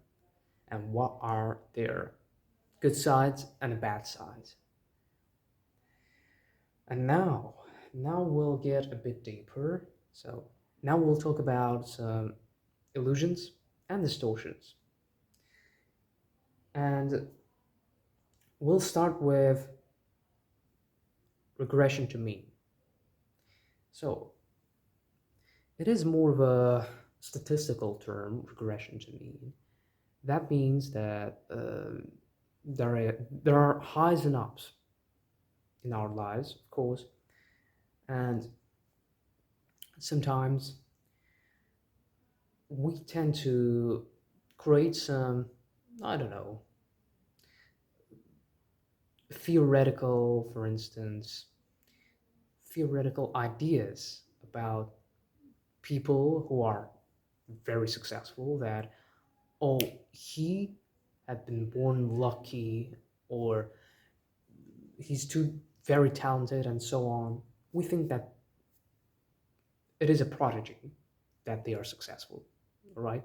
and what are their good sides and bad sides. And now we'll get a bit deeper. So now we'll talk about some illusions and distortions. And we'll start with regression to mean. So it is more of a statistical term, regression to mean. That means that there are highs and ups in our lives, of course, and sometimes we tend to create some, I don't know, theoretical, for instance, theoretical ideas about people who are very successful that, oh, he had been born lucky, or he's too very talented, and so on. We think that it is a prodigy that they are successful, right?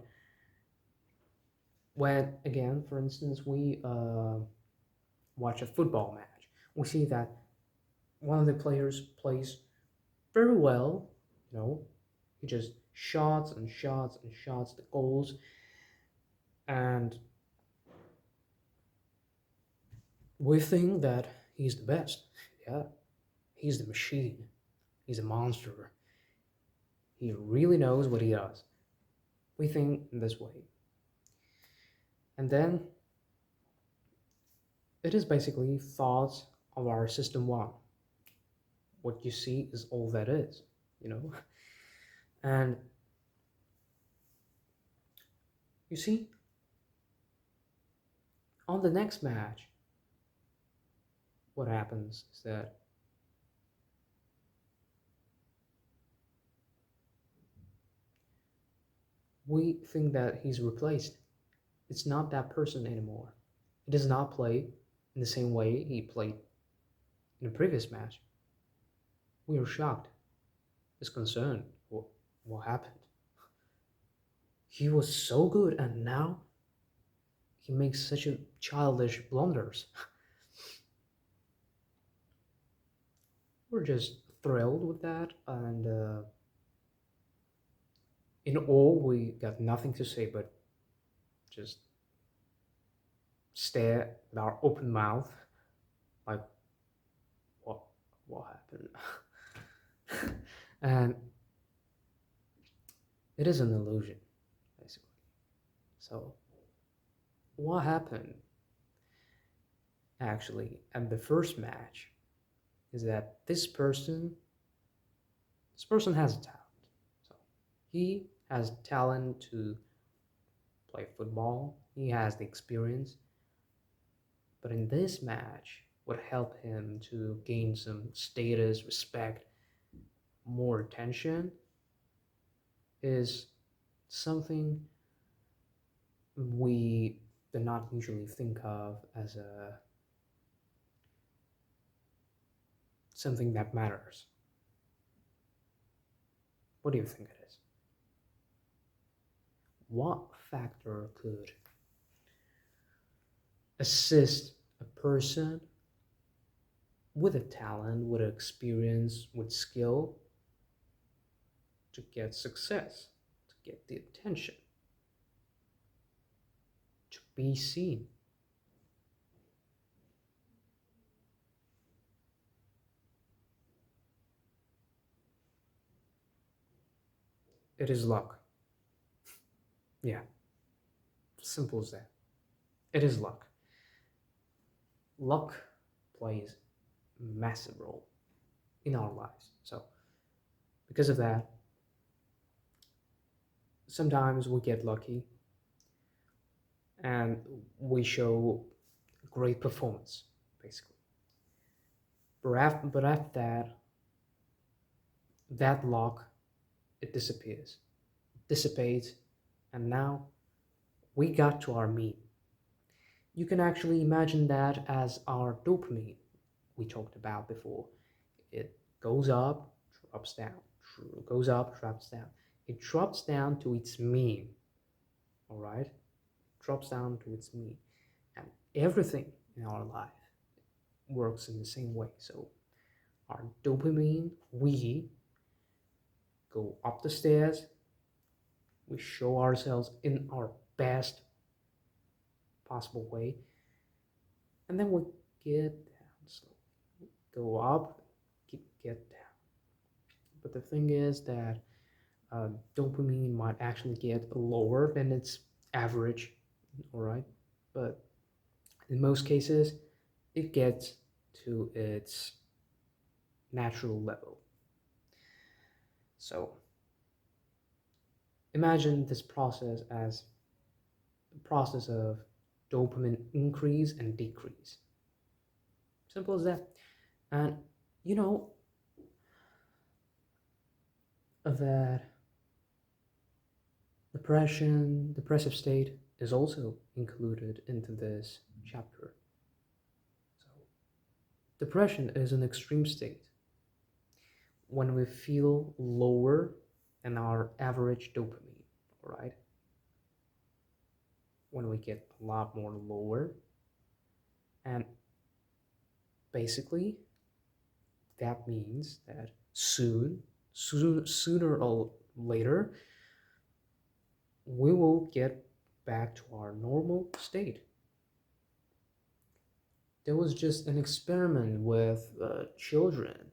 When, again, for instance, we watch a football match, we see that one of the players plays very well, he just shots and shots and shots the goals, and we think that he's the best. Yeah, he's the machine. He's a monster. He really knows what he does. We think in this way. And then it is basically thoughts of our system one. What you see is all that is, you know? And you see, on the next match, what happens is that we think that he's replaced. It's not that person anymore. He does not play in the same way he played in the previous match. We are shocked, disconcerted. What happened? He was so good, and now he makes such a childish blunders. We're just thrilled with that, and in all, we got nothing to say but just stare with our open mouth, like, what what happened? And it is an illusion, basically. So what happened actually at the first match is that this person has a talent. So he has talent to play football, he has the experience. But in this match, what helped him to gain some status, respect, more attention is something we do not usually think of as a something that matters. What do you think it is? What factor could assist a person with a talent, with experience, with skill to get success, to get the attention, to be seen? It is luck. Yeah, simple as that. It is luck. Luck plays a massive role in our lives. So, because of that, sometimes we get lucky and we show great performance, basically. But after that, that luck, it disappears, dissipates, and now we got to our mean. You can actually imagine that as our dopamine we talked about before. It goes up, drops down, goes up, drops down. It drops down to its mean, all right? Drops down to its mean. And everything in our life works in the same way. So our dopamine, we go up the stairs, we show ourselves in our best possible way, and then we get down slowly. Go up, get down. But the thing is that dopamine might actually get lower than its average, all right? But in most cases, it gets to its natural level. So imagine this process as a process of dopamine increase and decrease. Simple as that. And you know that depressive state is also included into this chapter. So depression is an extreme state when we feel lower than our average dopamine, all right? When we get a lot more lower, and basically that means that sooner or later, we will get back to our normal state. There was just an experiment with children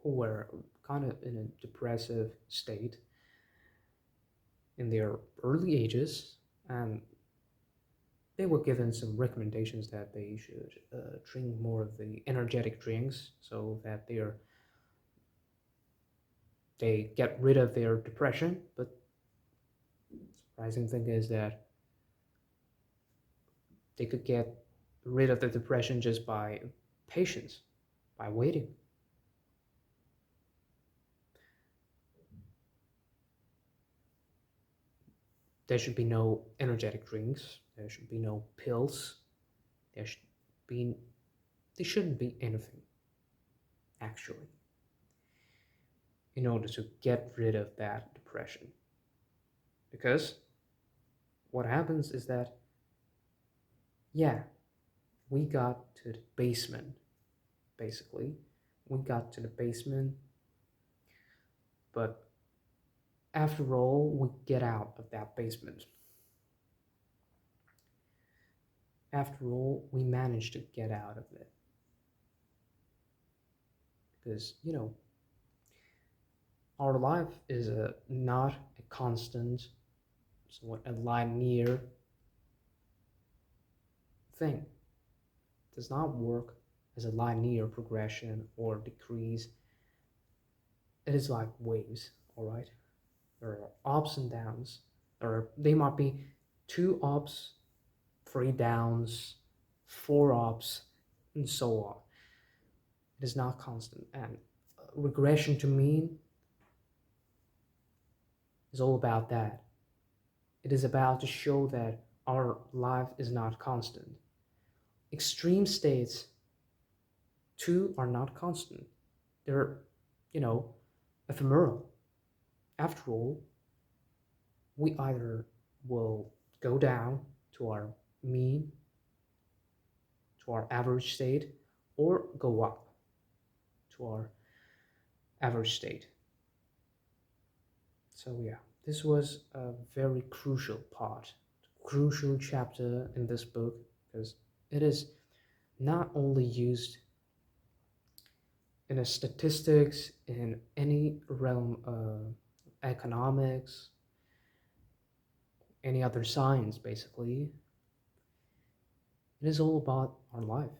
who were kind of in a depressive state in their early ages, and they were given some recommendations that they should drink more of the energetic drinks so that they get rid of their depression. But the surprising thing is that they could get rid of the depression just by patience, by waiting. There should be no energetic drinks. There should be no pills. There should be there shouldn't be anything, actually, in order to get rid of that depression. Because what happens is that, yeah, we got to the basement, basically. We got to the basement, but after all, we get out of that basement. After all, we managed to get out of it. Because, our life is not a constant, somewhat a linear thing. It does not work as a linear progression or decrease. It is like waves, all right? There are ups and downs, or they might be 2 ups, 3 downs, 4 ups, and so on. It is not constant. And regression to me is all about that. It is about to show that our life is not constant. Extreme states too are not constant. They're, you know, ephemeral. After all, we either will go down to our mean, to our average state, or go up to our average state. So yeah, this was a very crucial part, crucial chapter in this book, because it is not only used in a statistics, in any realm of economics, any other science basically. It is all about our life.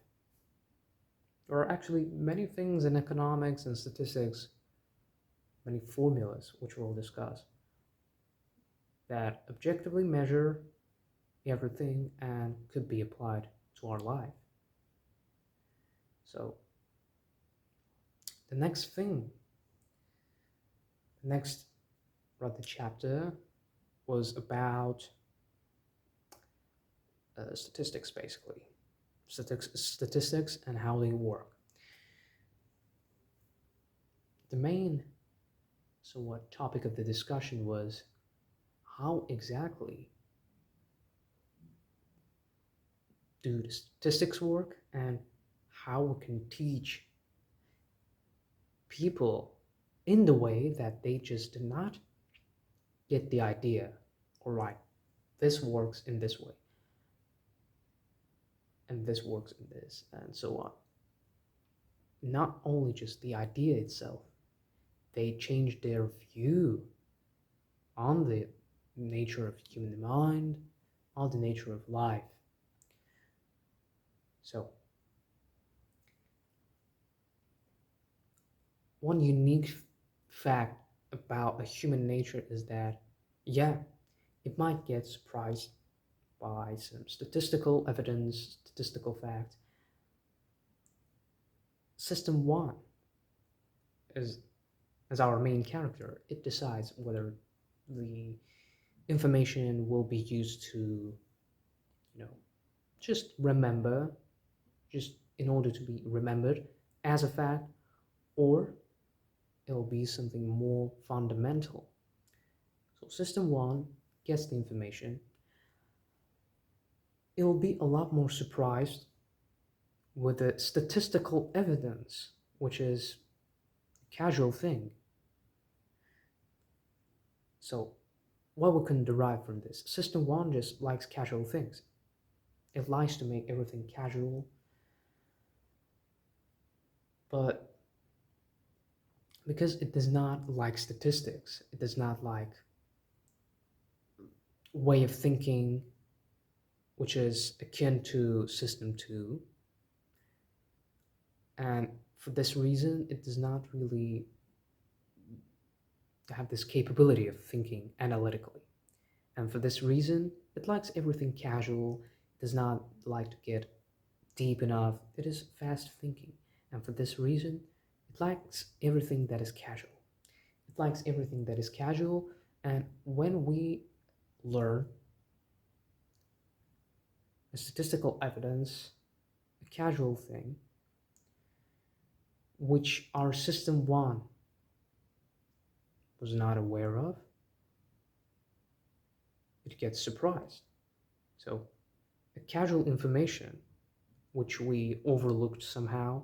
There are actually many things in economics and statistics, many formulas which we'll discuss, that objectively measure everything and could be applied to our life. So the next thing, the next rather chapter was about statistics basically. Statistics and how they work. The main somewhat topic of the discussion was how exactly do the statistics work and how we can teach people in the way that they just do not get the idea, all right, this works in this way and this works in this and so on. Not only just the idea itself, they change their view on the nature of human mind, on the nature of life. So one unique fact about a human nature is that, yeah, it might get surprised by some statistical evidence, statistical facts. System one is as our main character. It decides whether the information will be used to, just remember, just in order to be remembered as a fact, or it'll be something more fundamental. So system one gets the information. It'll be a lot more surprised with the statistical evidence, which is a casual thing. So what we can derive from this? System one just likes casual things. It likes to make everything casual, but because it does not like statistics, it does not like way of thinking, which is akin to system two. And for this reason, it does not really have this capability of thinking analytically. And for this reason, it likes everything casual, does not like to get deep enough. It is fast thinking. And for this reason, it likes everything that is casual. It likes everything that is casual. And when we learn a statistical evidence, a casual thing, which our system one was not aware of, it gets surprised. So a casual information which we overlooked somehow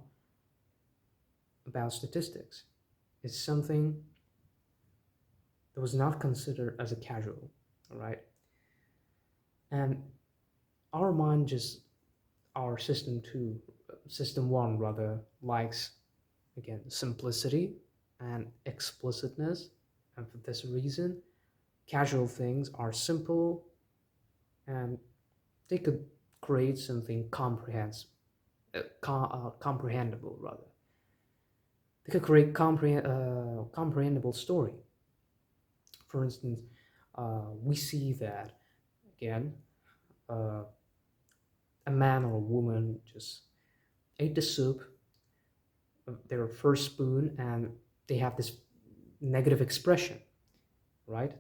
about statistics is something that was not considered as a casual, all right? And our mind just, our system one rather, likes, again, simplicity and explicitness. And for this reason, casual things are simple and they could create something comprehensible rather. They could create comprehensible story. For instance, We see that again, uh, a man or a woman just ate the soup, their first spoon, and they have this negative expression, right?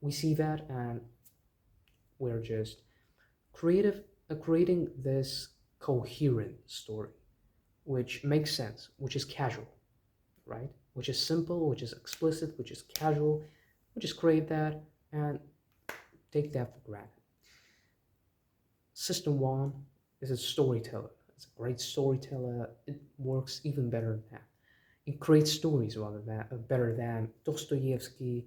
We see that, and we're just creating this coherent story, which makes sense, which is casual, right? Which is simple, which is explicit, which is casual. We just create that and take that for granted. System one is a storyteller. It's a great storyteller. It works even better than that. It creates stories rather than better than Dostoevsky.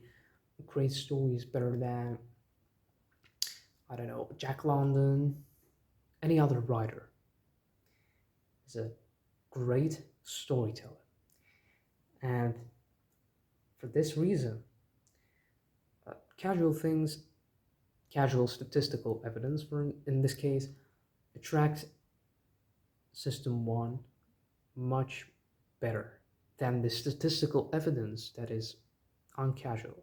It creates stories better than, I don't know, Jack London, any other writer. Is a great storyteller, and for this reason, casual things, casual statistical evidence, for in this case, attracts system one much better than the statistical evidence that is uncasual.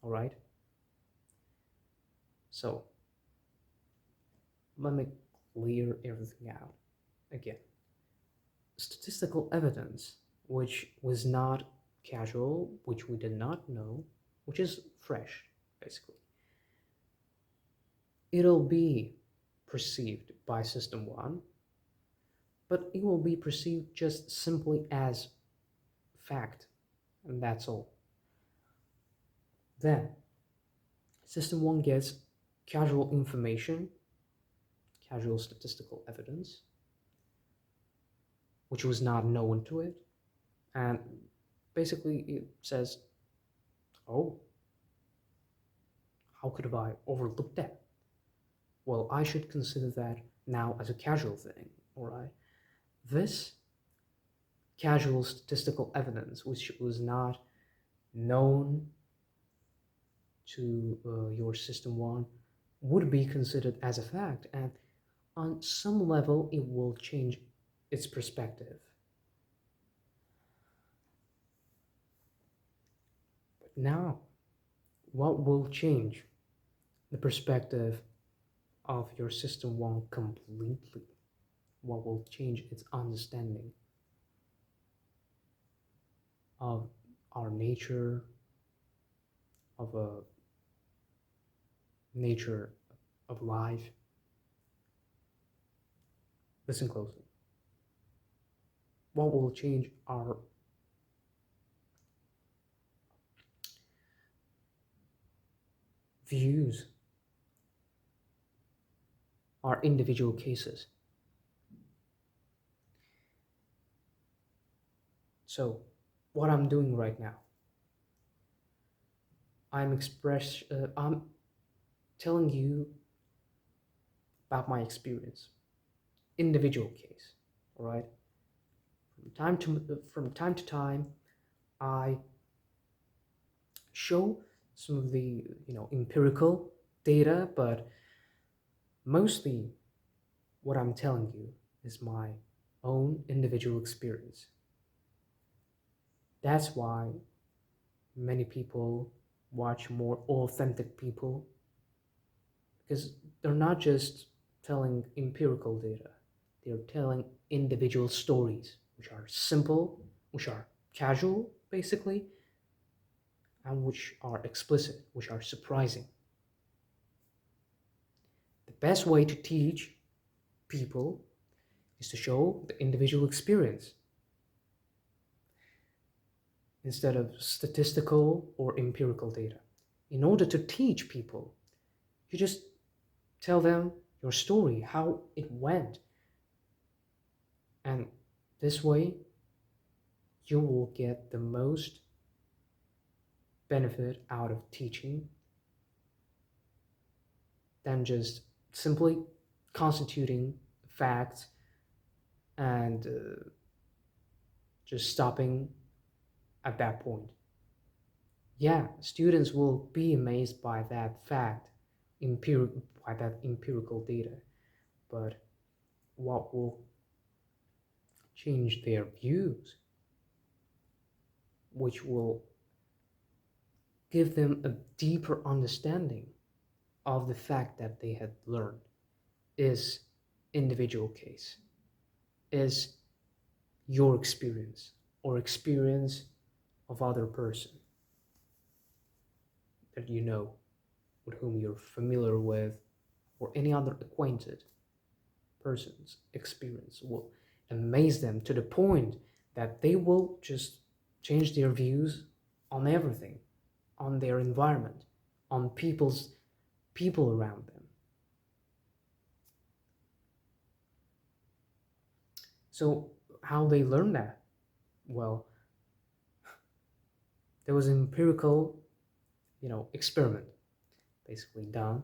All right. So let me clear everything out again. Statistical evidence, which was not casual, which we did not know, which is fresh, basically, it'll be perceived by system one, but it will be perceived just simply as fact, and that's all. Then system one gets casual information, casual statistical evidence, which was not known to it, and basically it says, oh, how could I overlook that? Well, I should consider that now as a casual thing, all right? This casual statistical evidence, which was not known to your system one, would be considered as a fact, and on some level, it will change its perspective. But now, what will change the perspective of your system one completely? What will change its understanding of our nature, of a nature of life? Listen closely. What will change our views, our individual cases? So, what I'm doing right now, I'm telling you about my experience, individual case, all right? From time to time, I show some of the empirical data, but mostly what I'm telling you is my own individual experience. That's why many people watch more authentic people, because they're not just telling empirical data, they're telling individual stories, which are simple, which are casual, basically, and which are explicit, which are surprising. The best way to teach people is to show the individual experience instead of statistical or empirical data. In order to teach people, you just tell them your story, how it went. And this way, you will get the most benefit out of teaching than just simply constituting facts and just stopping at that point. Yeah, students will be amazed by that fact, by that empirical data, but what will change their views, which will give them a deeper understanding of the fact that they had learned is individual case, is your experience or experience of other person that you know, with whom you're familiar with, or any other acquainted person's experience will amaze them to the point that they will just change their views on everything, on their environment, on people around them. So how they learn that? Well, there was an empirical, experiment basically done,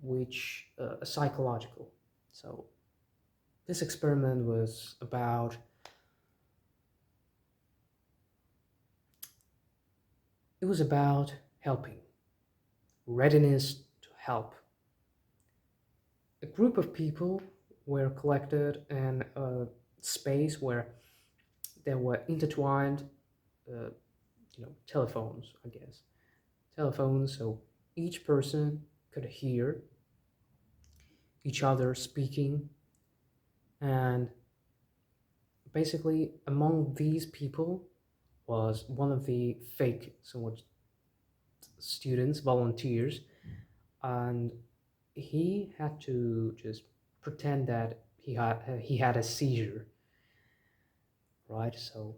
which psychological. So this experiment was about helping, readiness to help. A group of people were collected in a space where there were intertwined, uh, telephones, I guess, telephones. So each person could hear each other speaking, and basically among these people was one of the fake somewhat students, volunteers, and he had to just pretend that he had a seizure, right? So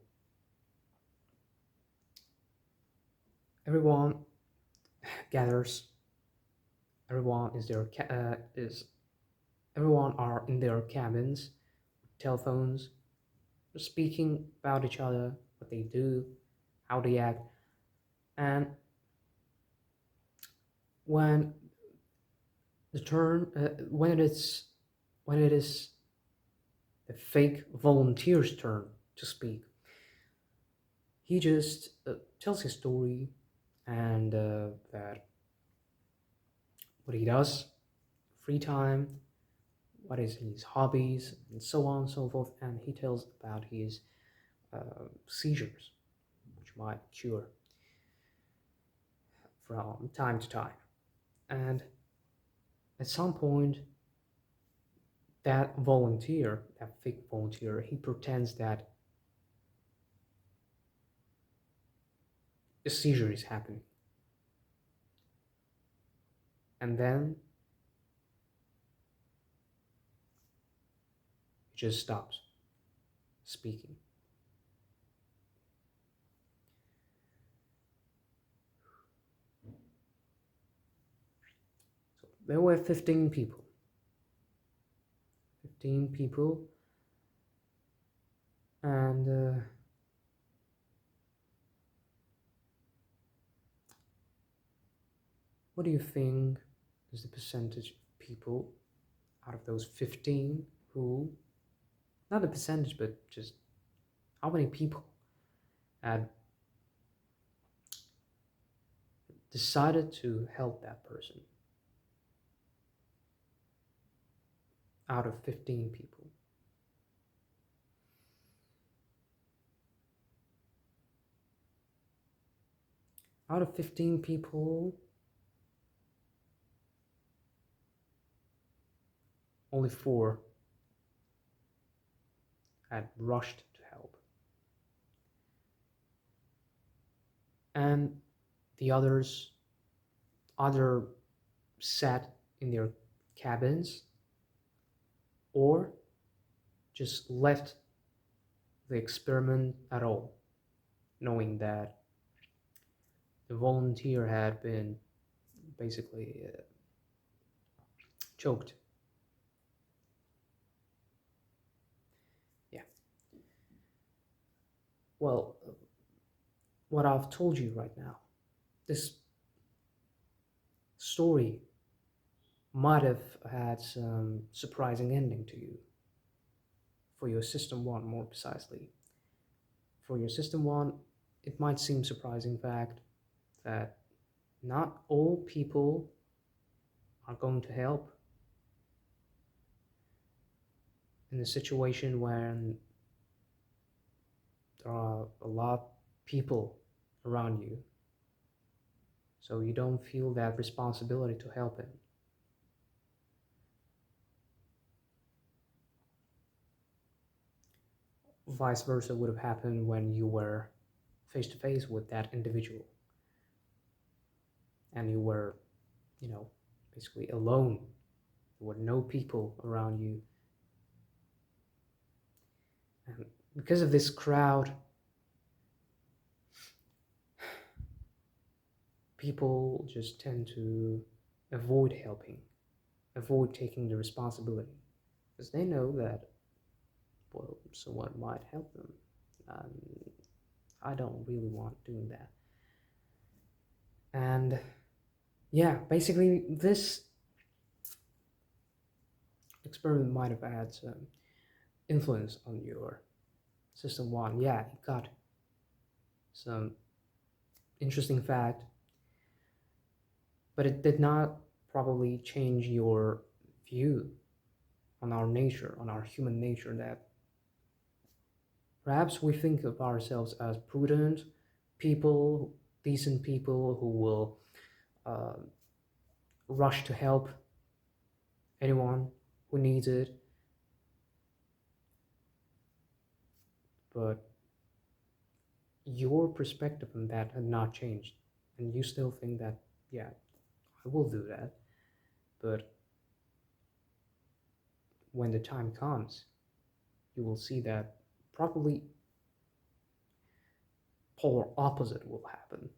everyone gathers, everyone is everyone are in their cabins, telephones, speaking about each other, what they do, how they act, and when the turn when it is the fake volunteer's turn to speak, he just tells his story, and that what he does, free time, what is his hobbies, and so on and so forth. And he tells about his seizures, which might cure from time to time. And at some point, that volunteer, that fake volunteer, he pretends that a seizure is happening. And then he just stops speaking. So there were 15 people. 15 people. And what do you think is the percentage of people out of those 15 who, not the percentage, but just how many people had decided to help that person out of 15 people? Out of 15 people, only 4 had rushed to help. And the others either sat in their cabins or just left the experiment at all, knowing that the volunteer had been basically choked. Yeah. Well, what I've told you right now, this story might have had some surprising ending to you. For your system one, more precisely. For your system one, it might seem surprising fact that not all people are going to help in a situation when there are a lot of people around you so you don't feel that responsibility to help him. Vice versa would have happened when you were face to face with that individual and you were, basically alone. There were no people around you. And because of this crowd, people just tend to avoid helping, avoid taking the responsibility, because they know that, well, someone might help them. I don't really want doing that. And yeah, basically this experiment might have had some influence on your system one. Yeah, it got some interesting fact, but it did not probably change your view on our nature, on our human nature, that perhaps we think of ourselves as prudent people, decent people who will uh, rush to help anyone who needs it. But your perspective on that had not changed. And you still think that, yeah, I will do that. But when the time comes, you will see that probably polar opposite will happen.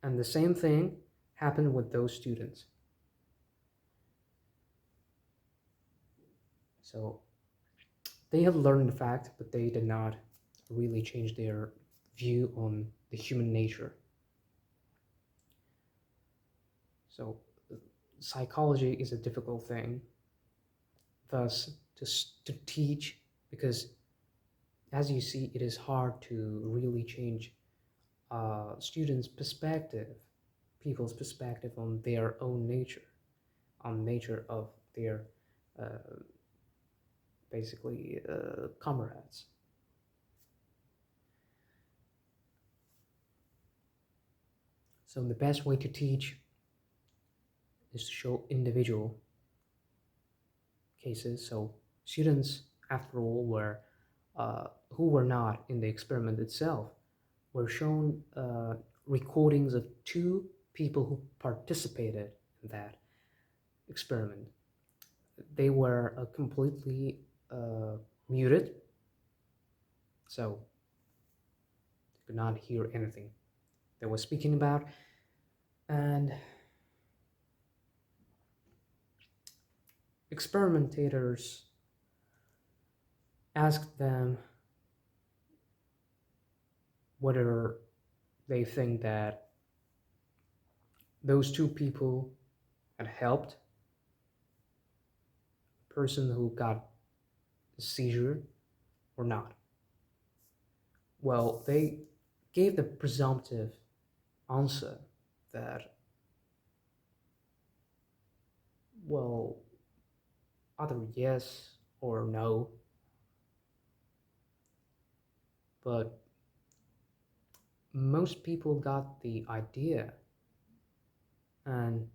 And the same thing happened with those students. So they have learned the fact, but they did not really change their view on the human nature. So psychology is a difficult thing, thus to teach, because as you see, it is hard to really change students' perspective, people's perspective on their own nature, on nature of their uh, basically comrades. So the best way to teach is to show individual cases. So students, after all, who were not in the experiment itself, were shown recordings of two people who participated in that experiment. They were completely muted, so they could not hear anything they were speaking about. And experimentators asked them whether they think that those two people had helped a person who got a seizure or not. Well, they gave the presumptive answer that, well, either yes or no, but most people got the idea and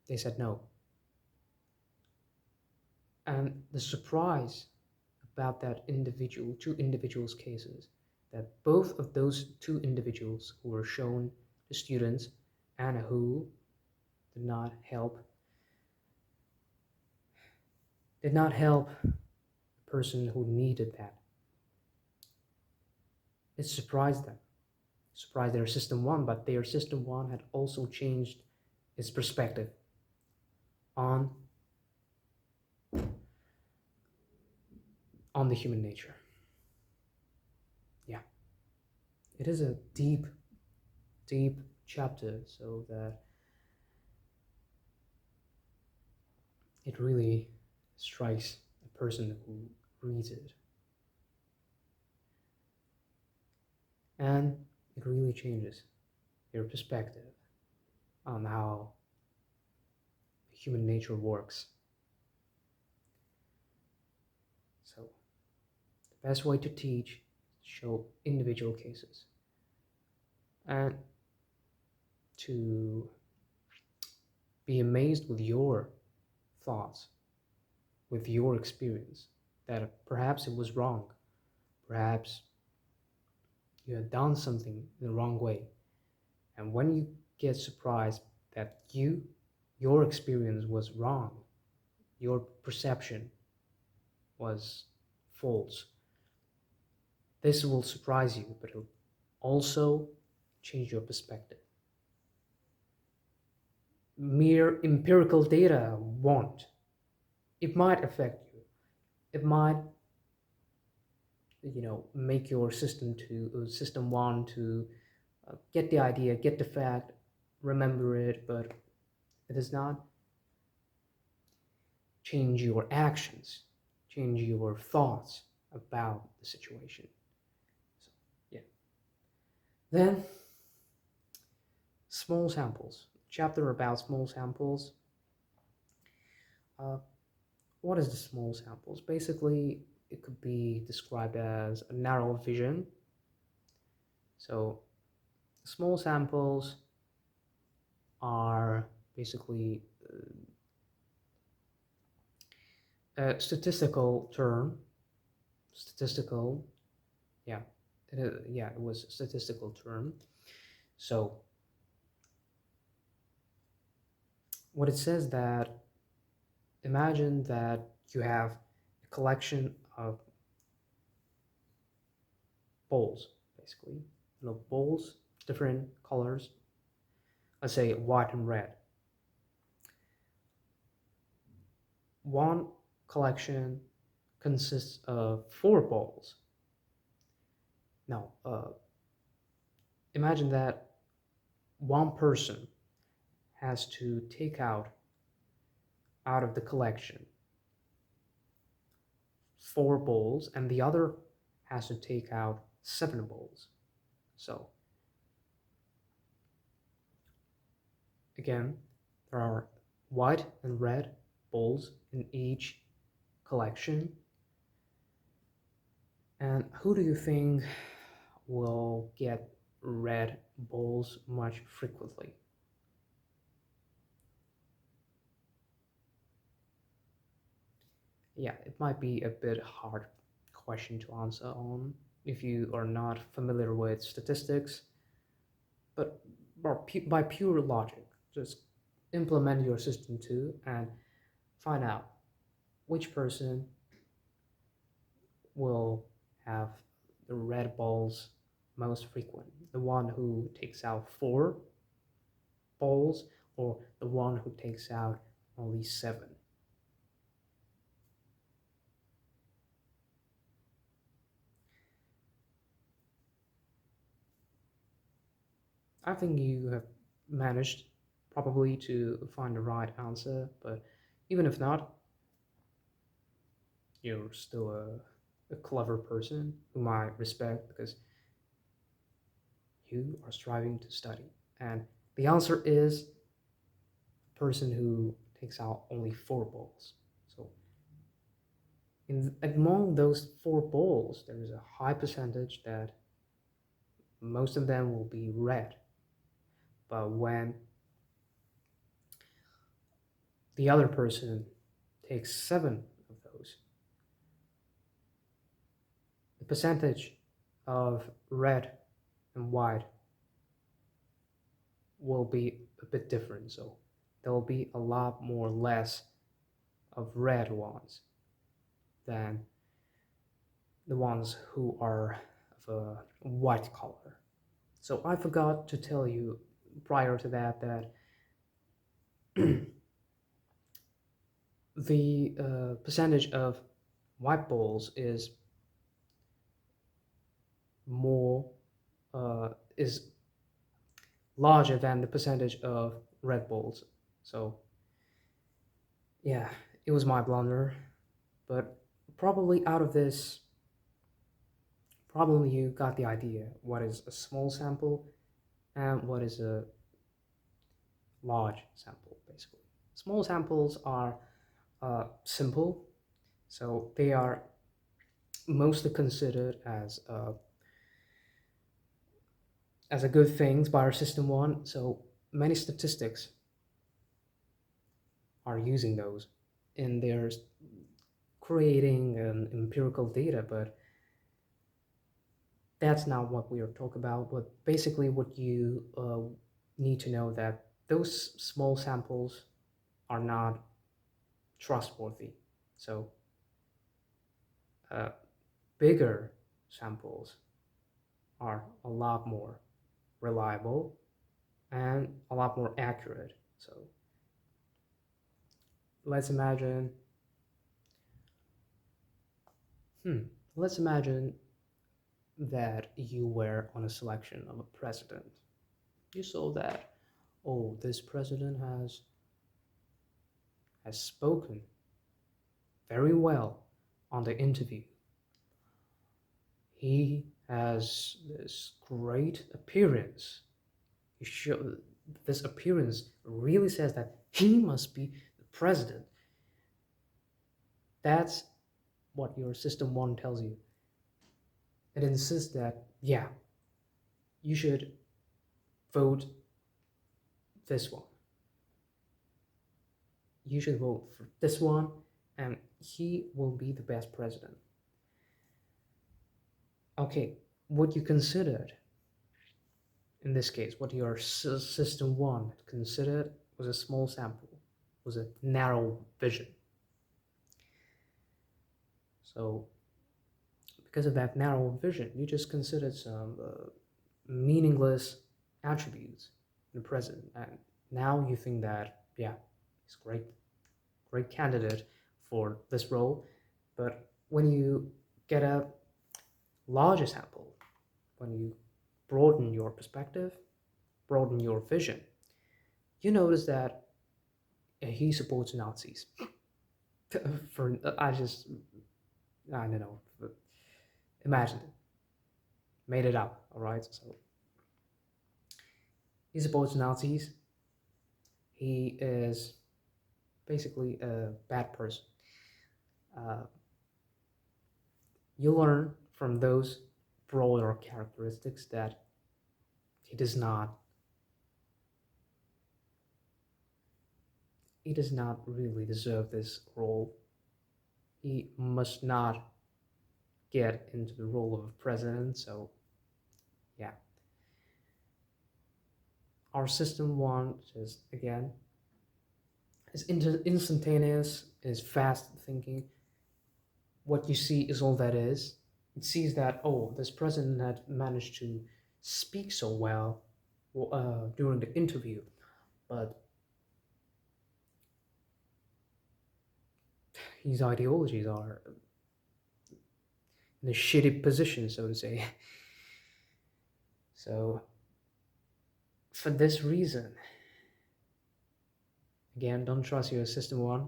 they said no. And the surprise about that two individuals' cases, that both of those two individuals who were shown the students and who did not help the person who needed that. It surprised them. Surprised their system one, but their system one had also changed its perspective on the human nature. Yeah. It is a deep, deep chapter, so that it really strikes a person who reads it. And it really changes your perspective on how human nature works. So the best way to teach is to show individual cases. and to be amazed with your thoughts, with your experience, that perhaps it was wrong, perhaps you had done something in the wrong way. And when you get surprised that your experience was wrong, your perception was false, this will surprise you, but it'll also change your perspective. Mere empirical data won't. It might affect you. It might, make your system one to get the idea, get the fact, remember it, but it does not change your actions, change your thoughts about the situation. So, yeah. Then, small samples. Chapter about small samples. Uh, what is the small samples? Basically, it could be described as a narrow vision. So, small samples are basically a statistical term. Statistical, yeah, it was a statistical term. So, what it says that imagine that you have a collection of balls, basically, balls, different colors. Let's say white and red. One collection consists of 4 balls. Now, imagine that one person has to take out of the collection 4 balls, and the other has to take out 7 balls. So, again, there are white and red balls in each collection. And who do you think will get red balls much frequently? Yeah, it might be a bit hard question to answer on if you are not familiar with statistics, but by pure logic, just implement your system too and find out which person will have the red balls most frequent. The one who takes out 4 balls or the one who takes out only 7. I think you have managed probably to find the right answer, but even if not, you're still a clever person whom I respect because you are striving to study. And the answer is a person who takes out only 4 balls. So among those 4 balls, there is a high percentage that most of them will be red. But when the other person takes 7 of those, the percentage of red and white will be a bit different. So there will be a lot more less of red ones than the ones who are of a white color. So I forgot to tell you prior to that the percentage of white balls is more is larger than the percentage of red balls. So yeah, it was my blunder, but probably out of this, probably you got the idea what is a small sample and what is a large sample, basically. Small samples are simple, so they are mostly considered as as a good thing by our system one. So many statistics are using those in their creating an empirical data, but that's not what we are talking about. But basically, what you need to know that those small samples are not trustworthy. So uh, bigger samples are a lot more reliable and a lot more accurate. So let's imagine, hmm, let's imagine that you were on a selection of a president. You saw that, oh, this president has spoken very well on the interview. He has this great appearance. He show, this appearance really says that he must be the president. That's what your system one tells you. It insists that, yeah, you should vote this one. You should vote for this one, and he will be the best president. Okay, what you considered in this case, what your system one considered was a small sample, was a narrow vision. So because of that narrow vision, you just considered some meaningless attributes in the president, and now you think that, yeah, he's great candidate for this role. But when you get a larger sample, when you broaden your perspective, broaden your vision, you notice that he supports Nazis. For I don't know, imagine it, made it up, all right? So he supports Nazis. He is basically a bad person. Uh, you learn from those broader characteristics that he does not really deserve this role. He must not get into the role of a president. So yeah, our system one is, again, is instantaneous, is fast thinking. What you see is all that is. It sees that, oh, this president had managed to speak so well during the interview, but his ideologies are in a shitty position, so to say. So for this reason, again, don't trust your system one.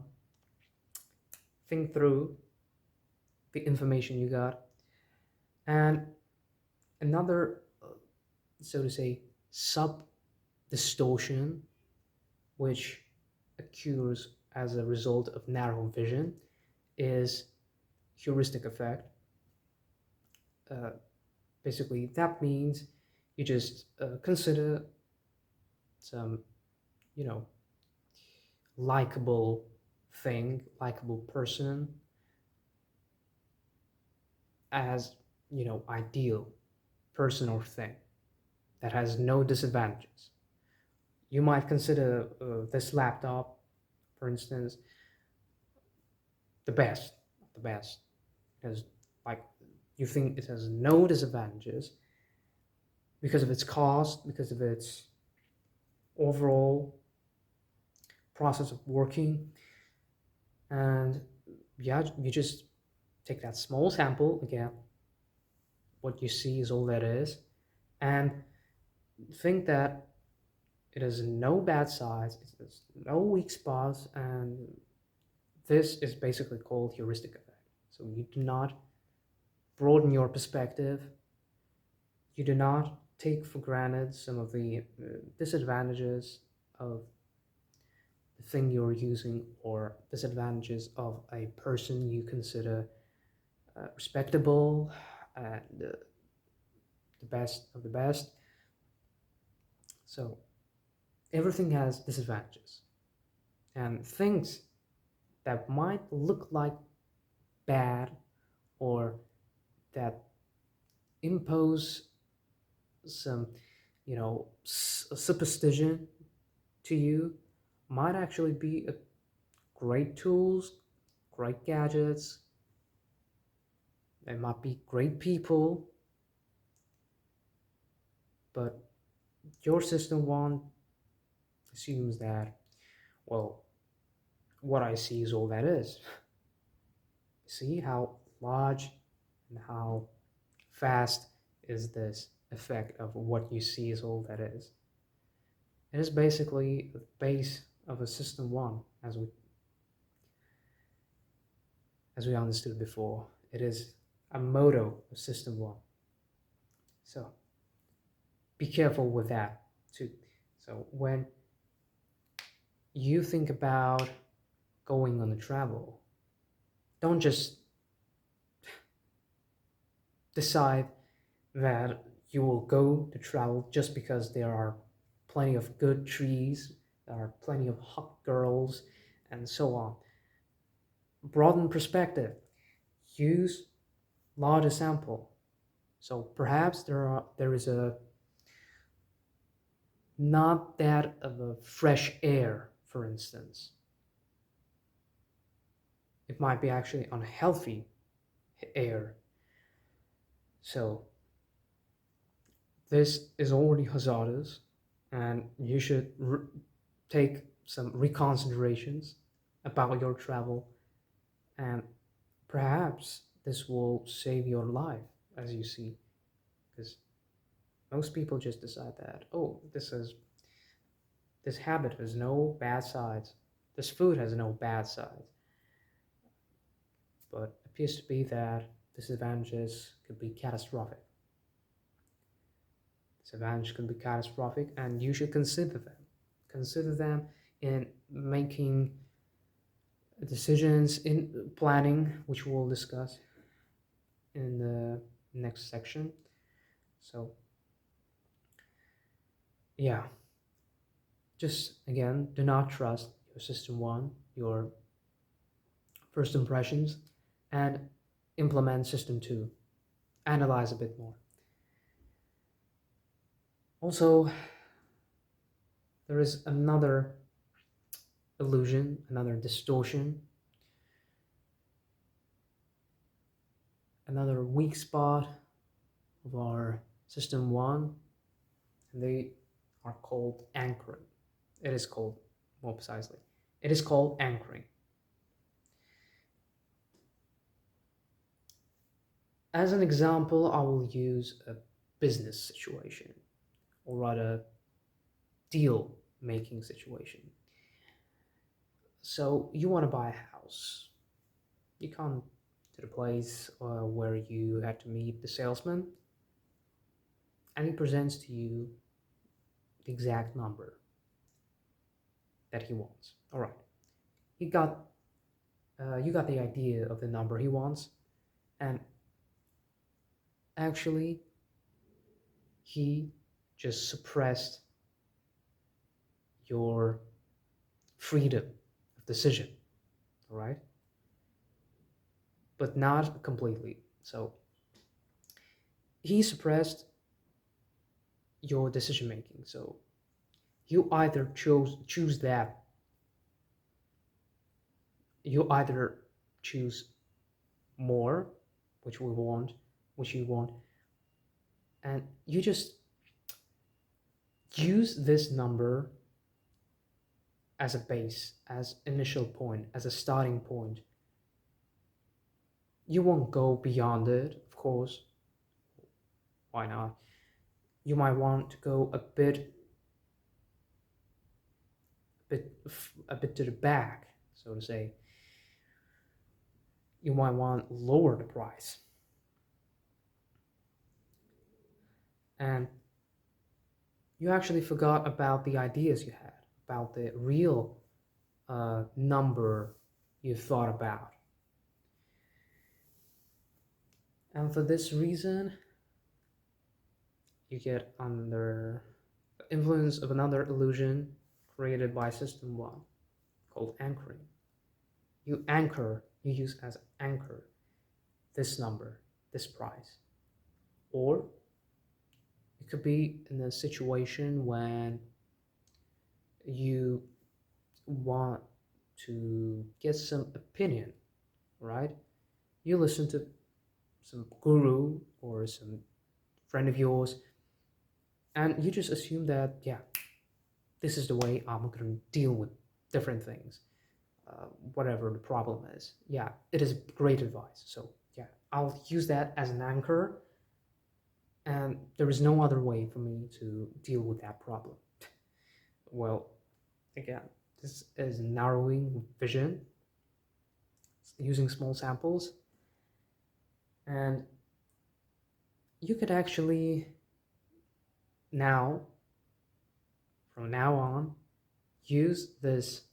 Think through the information you got. And another, so to say, sub distortion, which occurs as a result of narrow vision, is heuristic effect. Uh, Basically, that means you just consider some, you know, likable thing, likable person as, you know, ideal person or thing that has no disadvantages. You might consider this laptop, for instance, the best, because like you think it has no disadvantages because of its cost, because of its overall process of working, and yeah, you just take that small sample again. What you see is all that is, and think that it has no bad sides, it has no weak spots, and this is basically called heuristic effect. So you do not broaden your perspective. You do not take for granted some of the disadvantages of the thing you're using or disadvantages of a person you consider respectable and the best of the best. So everything has disadvantages, and things that might look like bad or that impose some, superstition to you might actually be a great tools, great gadgets. They might be great people, but your system one assumes that, well, what I see is all that is. See how large and how fast is this effect of what you see is all that is. It is basically the base of a system one, as we understood before. It is a motto of system one. So be careful with that too. So when you think about going on a travel, don't just decide that you will go to travel just because there are plenty of good trees, there are plenty of hot girls, and so on. Broaden perspective. Use larger sample. So perhaps there is a not that of a fresh air, for instance. It might be actually unhealthy air. So this is already hazardous, and you should take some reconsiderations about your travel, and perhaps this will save your life, as you see, because most people just decide that, oh, this habit has no bad sides, this food has no bad sides, but it appears to be that disadvantages could be catastrophic. Disadvantages could be catastrophic, and you should consider them. Consider them in making decisions, in planning, which we'll discuss in the next section. So yeah, just again, do not trust your system one, your first impressions, and implement system two. Analyze a bit more. Also, there is another illusion, another distortion, another weak spot of our system one, and they are called anchoring. It is called, more precisely, it is called anchoring. As an example, I will use a business situation, or rather deal making situation. So you want to buy a house. You come to the place where you had to meet the salesman, and he presents to you the exact number that he wants. All right, he got you got the idea of the number he wants, and actually he just suppressed your freedom of decision. All right, but not completely. So he suppressed your decision making. So you either choose that, you either choose more, which we want, which you want, and you just use this number as a base, as initial point, as a starting point. You won't go beyond it, of course. Why not? You might want to go a bit to the back, so to say. You might want to lower the price. And you actually forgot about the ideas you had, about the real number you thought about. And for this reason, you get under influence of another illusion created by system one called anchoring. You use as anchor this number, this price. Or it could be in a situation when you want to get some opinion, right? You listen to some guru or some friend of yours, and you just assume that, yeah, this is the way I'm going to deal with different things, whatever the problem is. Yeah, it is great advice. So, yeah, I'll use that as an anchor, and there is no other way for me to deal with that problem. Well, again, this is narrowing vision using small samples, and you could actually now, from now on, use this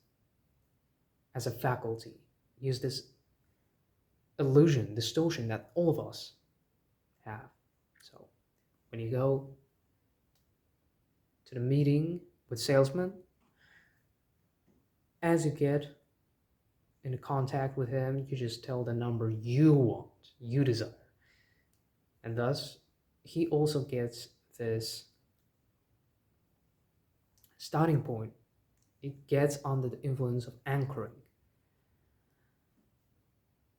as a faculty, use this illusion, distortion that all of us have. So when you go to the meeting with salesman, as you get in contact with him, you just tell the number you want, you desire. And thus, he also gets this starting point. It gets under the influence of anchoring.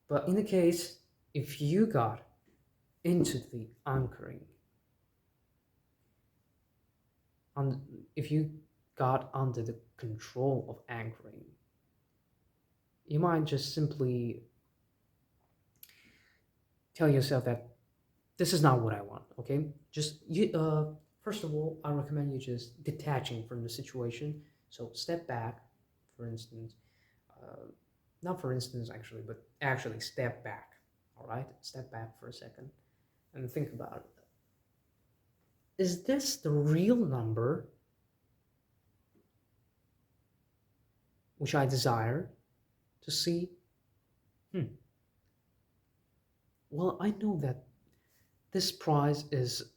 But in the case, if you got into the anchoring, if you got under the control of anchoring, you might just simply tell yourself that this is not what I want, okay? Just first of all, I recommend you just detaching from the situation. So step back, for instance, uh, not for instance actually, but actually step back, all right? Step back for a second and think about it. Is this the real number which I desire to see? Well, I know that this price is,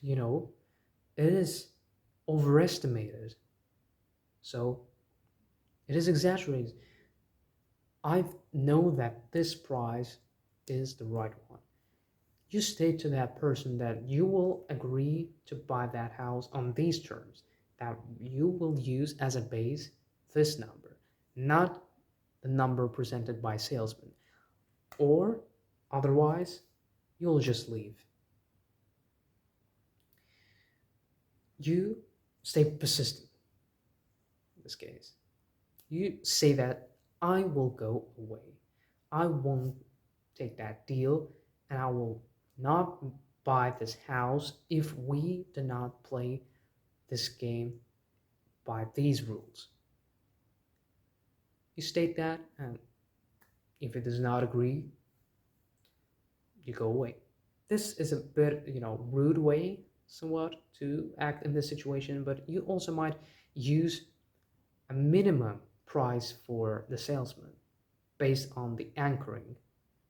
you know, it is overestimated. So it is exaggerated. I know that this price is the right one. You state to that person that you will agree to buy that house on these terms, that you will use as a base this number, not the number presented by salesman, or otherwise you'll just leave. You stay persistent in this case. You say that I will go away. I won't take that deal, and I will not buy this house if we do not play this game by these rules. You state that, and if it does not agree, you go away. This is a bit, rude way somewhat to act in this situation, but you also might use a minimum price for the salesman based on the anchoring.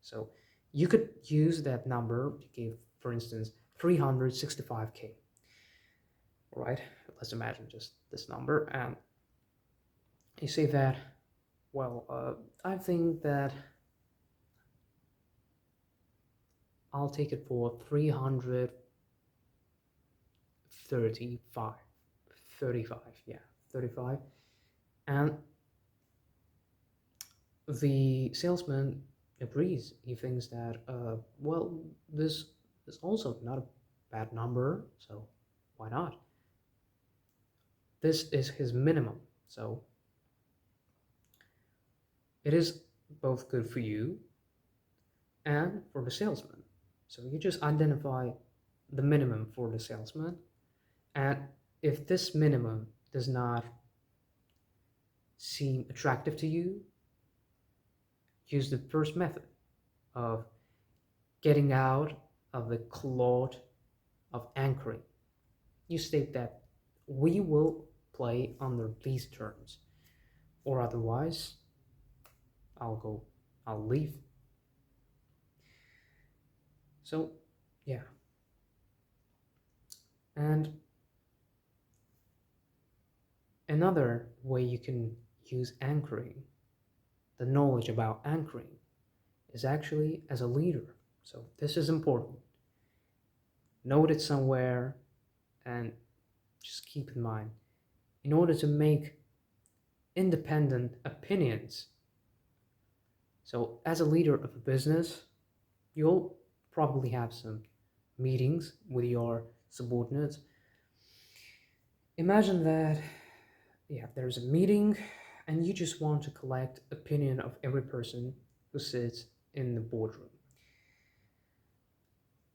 So you could use that number you gave, for instance, 365K. All right, let's imagine just this number, and you say that, well, I think that I'll take it for 335, 35, yeah, 35. And the salesman agrees. He thinks that, well, this is also not a bad number, so why not? This is his minimum, so it is both good for you and for the salesman. So you just identify the minimum for the salesman, and if this minimum does not seem attractive to you, use the first method of getting out of the cloud of anchoring. You state that we will play under these terms, or otherwise I'll leave. So yeah, and Another way you can use anchoring, the knowledge about anchoring, is actually as a leader. So this is important. Note it somewhere and just keep in mind. In order to make independent opinions, so as a leader of a business, you'll probably have some meetings with your subordinates. Imagine that, yeah, there's a meeting and you just want to collect opinion of every person who sits in the boardroom.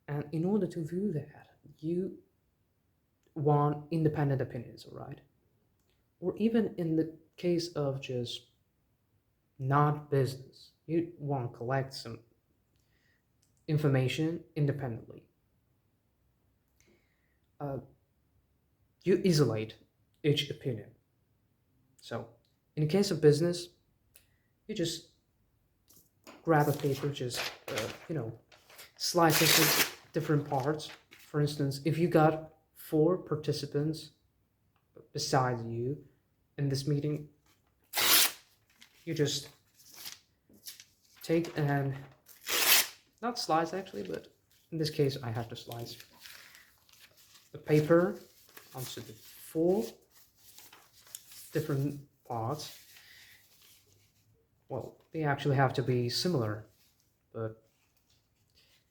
And in order to do that, you want independent opinions, all right? Or even in the case of just not business, you want to collect some information independently. You isolate each opinion. So, in the case of business, you just grab a paper, just slice it into different parts. For instance, if you got 4 participants besides you in this meeting, you just take and not slice actually, but in this case I have to slice the paper onto the 4 different parts. Well, they actually have to be similar, but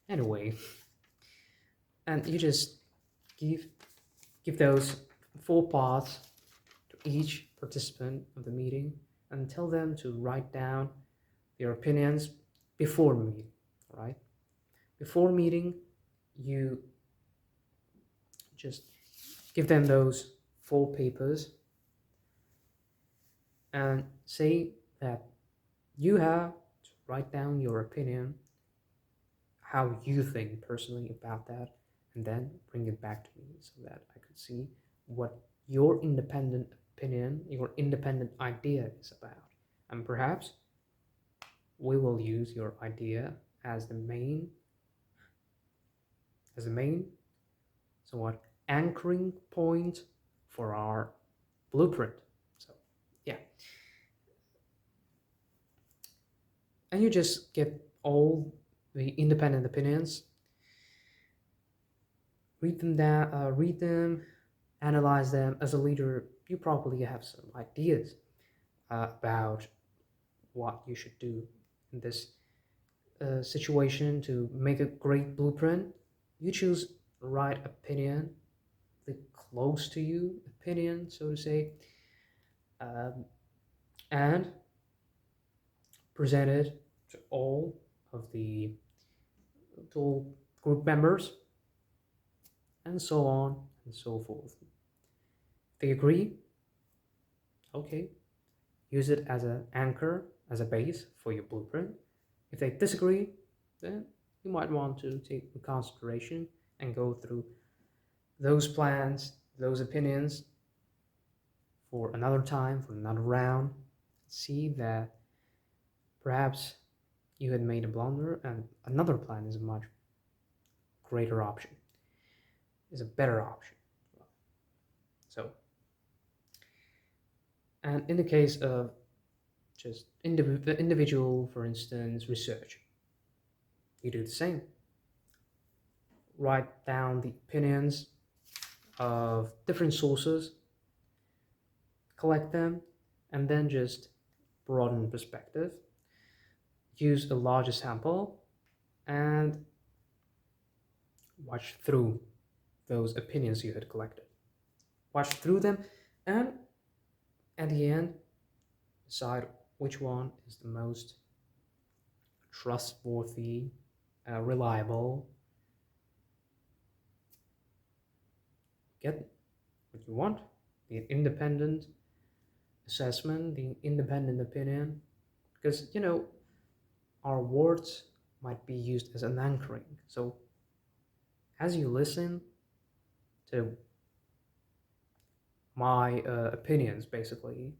anyway. And you just give those 4 parts to each participant of the meeting and tell them to write down their opinions before meeting, right? Before meeting, you just give them those 4 papers and say that you have to write down your opinion, how you think personally about that, and then bring it back to me so that I could see what your independent opinion, your independent idea is about. And perhaps we will use your idea as the main somewhat anchoring point for our blueprint. So yeah. And you just get all the independent opinions, read them, analyze them. As a leader, you probably have some ideas about what you should do in this situation to make a great blueprint. You choose the right opinion, the close to you opinion, so to say, and present it to all group members, and so on and so forth. If they agree, okay, use it as an anchor, as a base for your blueprint. If they disagree, then you might want to take into consideration and go through those plans, those opinions for another time, for another round. See that perhaps you had made a blunder and another plan is a much greater option, is a better option. So, and in the case of just individual, for instance, research, you do the same. Write down the opinions of different sources, collect them, and then just broaden perspective. Use a larger sample and watch through those opinions you had collected. Watch through them and at the end, decide which one is the most trustworthy, reliable. Get what you want, the independent assessment, the independent opinion, because our words might be used as an anchoring. So as you listen to my opinions, basically,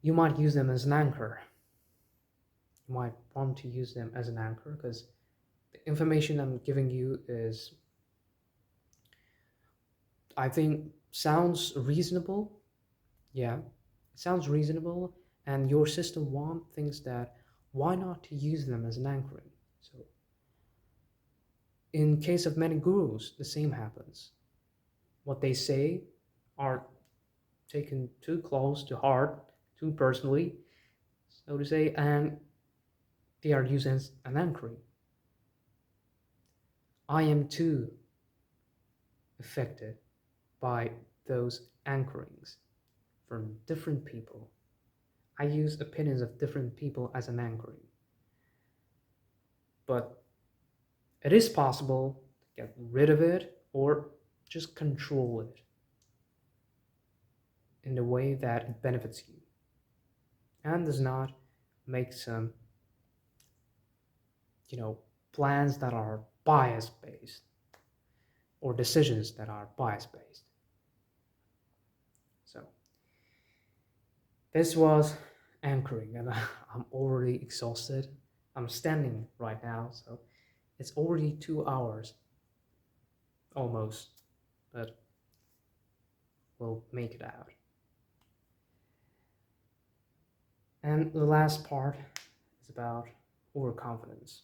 you might use them as an anchor. You might want to use them as an anchor because the information I'm giving you is, I think, sounds reasonable, Yeah, it sounds reasonable, and your system one thinks that why not to use them as an anchoring? So, in case of many gurus, the same happens. What they say are taken too close to heart, too personally, so to say, and they are used as an anchoring. I am too affected by those anchorings from different people. I use opinions of different people as an anchoring. But it is possible to get rid of it or just control it in the way that it benefits you and does not make some, you know, plans that are bias based or decisions that are bias based. So this was anchoring, and I'm already exhausted. I'm standing right now, so it's already 2 hours almost, but we'll make it out. And the last part is about overconfidence.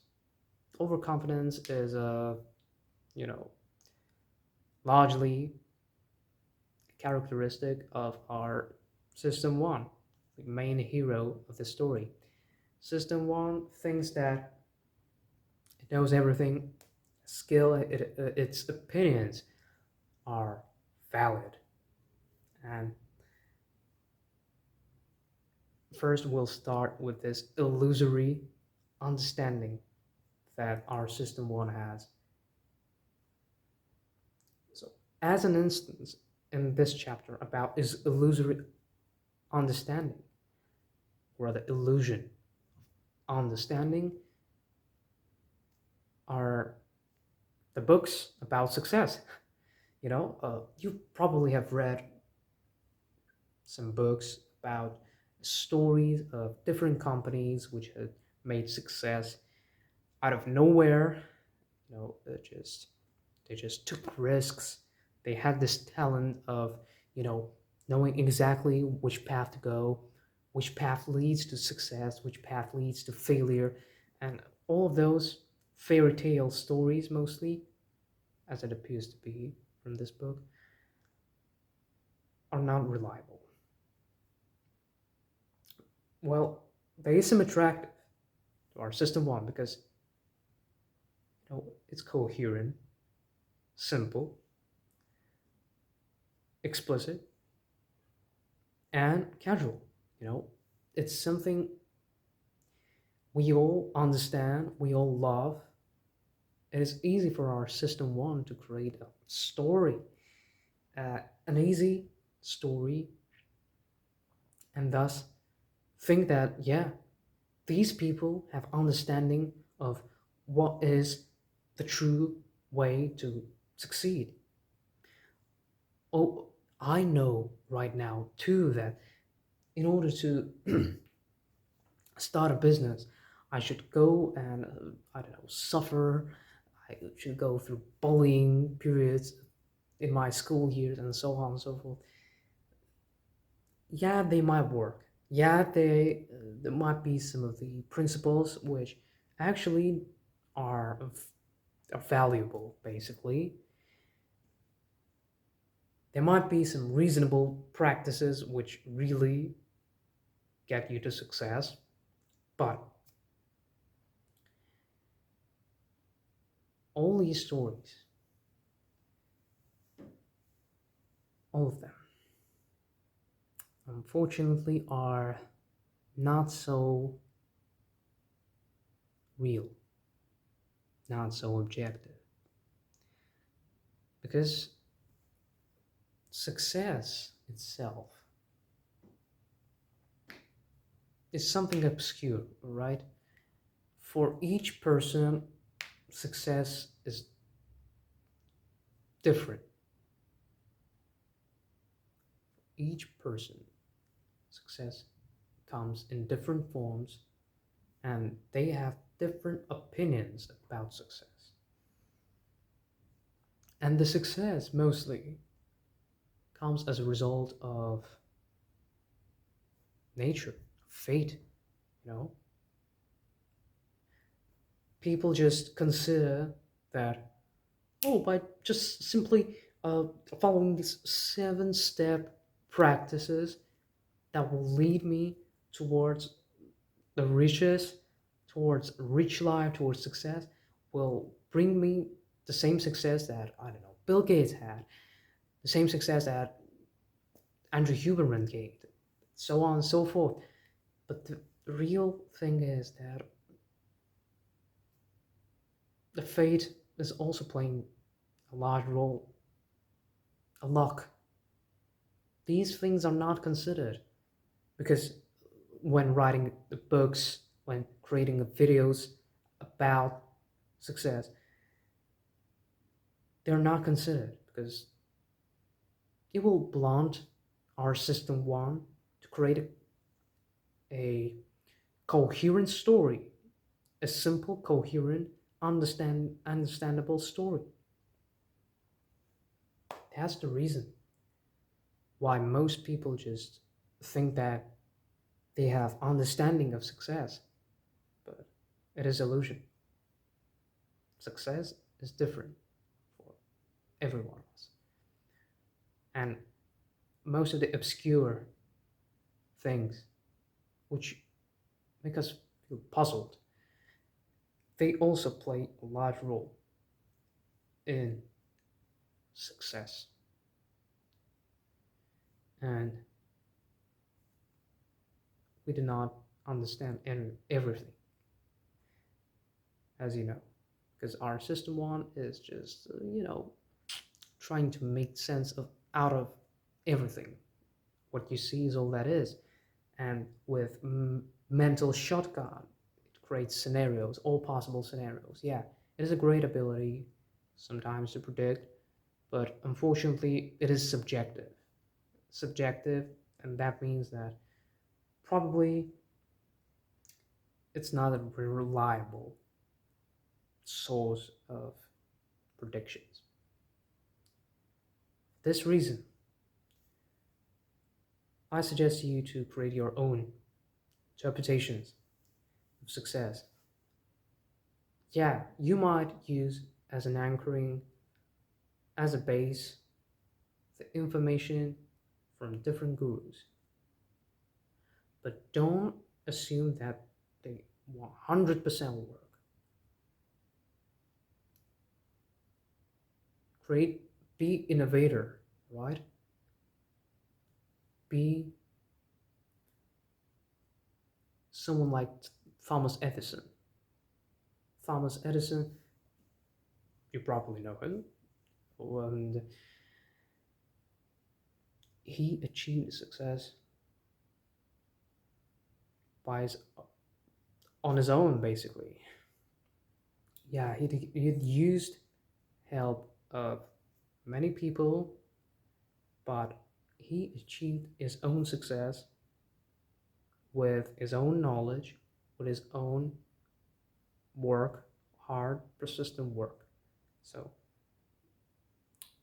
Overconfidence is a, you know, largely characteristic of our system one, the main hero of the story. System one thinks that it knows everything, its opinions are valid. And first, we'll start with this illusory understanding that our system one has. So, as an instance in this chapter about is illusory understanding, or the illusion of understanding, are the books about success. You probably have read some books about stories of different companies which had made success out of nowhere. They just took risks. They had this talent of, you know, knowing exactly which path to go, which path leads to success, which path leads to failure, and all of those fairy tale stories, mostly, as it appears to be from this book, are not reliable. Well, they seem attractive to our system one because it's coherent, simple, explicit, and casual. You know, it's something we all understand, we all love. It is easy for our system one to create a story, an easy story, and thus think that, yeah, these people have understanding of what is the true way to succeed. Oh, I know right now too that in order to start a business, I should go and, I don't know, suffer. I should go through bullying periods in my school years and so on and so forth. Yeah, they might work. Yeah, there might be some of the principles which actually are valuable, basically. There might be some reasonable practices which really get you to success, but all these stories, all of them, unfortunately, are not so real, not so objective. Because success itself is something obscure, right? For each person, success is different. Each person, success comes in different forms and they have different opinions about success. And the success mostly comes as a result of nature, fate, you know. People just consider that, oh, by just simply uh, following these 7-step practices that will lead me towards the riches, towards rich life, towards success, will bring me the same success that, I don't know, Bill Gates had, the same success that Andrew Huberman gained, so on and so forth. But the real thing is that the fate is also playing a large role, a luck. These things are not considered because when writing the books, when creating the videos about success, they're not considered because it will blunt our system one to create a coherent story, a simple, coherent, understandable story. That's the reason why most people just think that they have understanding of success, but it is illusion. Success is different for every one of us. And most of the obscure things which make us feel puzzled, they also play a large role in success. And we do not understand everything, as you know, because our system one is just, trying to make sense of out of everything. What you see is all that is. And with mental shotgun, it creates scenarios, all possible scenarios. Yeah, it is a great ability sometimes to predict, but unfortunately, it is subjective. Subjective, and that means that probably it's not a reliable source of predictions. For this reason, I suggest you to create your own interpretations of success. Yeah, you might use as an anchoring, as a base, the information from different gurus, but don't assume that they 100% work. Create, be innovator, right? Be someone like Thomas Edison. Thomas Edison, you probably know him, and he achieved success by on his own, basically. Yeah, he used help of many people, but he achieved his own success with his own knowledge, with his own work, hard, persistent work. So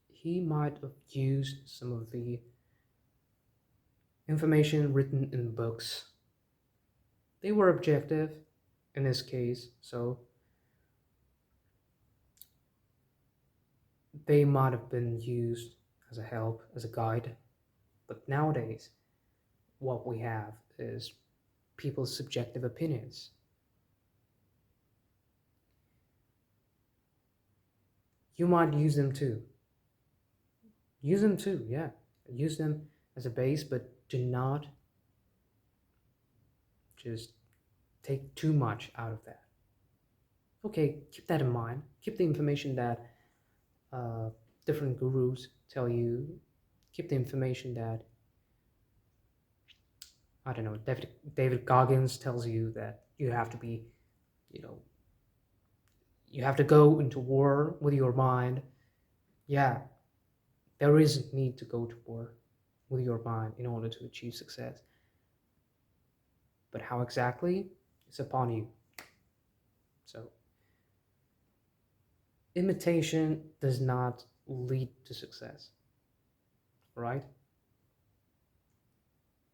he might have used some of the information written in books. They were objective in this case, so they might have been used as a help, as a guide. But nowadays, what we have is people's subjective opinions. You might use them too. Use them too, yeah. Use them as a base, but do not just take too much out of that. Okay, keep that in mind. Keep the information that uh, different gurus tell you. Keep the information that, I don't know, David Goggins tells you that you have to be, you know, you have to go into war with your mind. Yeah, there is a need to go to war with your mind in order to achieve success. But how exactly is upon you. So, imitation does not lead to success, right?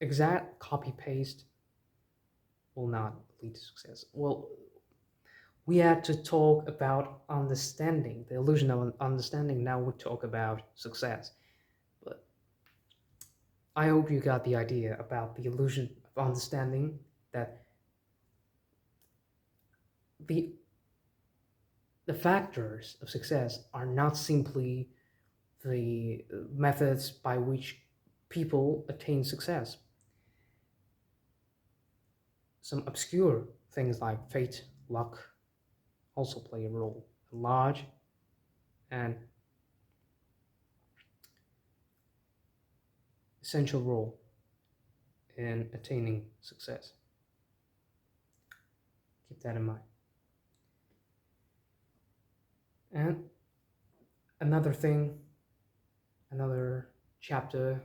exact copy paste will not lead to success. Well, we had to talk about understanding, the illusion of understanding. Now we talk about success. But I hope you got the idea about the illusion of understanding, that the the factors of success are not simply the methods by which people attain success. Some obscure things like fate, luck also play a role, a large and essential role in attaining success. Keep that in mind. And another thing, another chapter,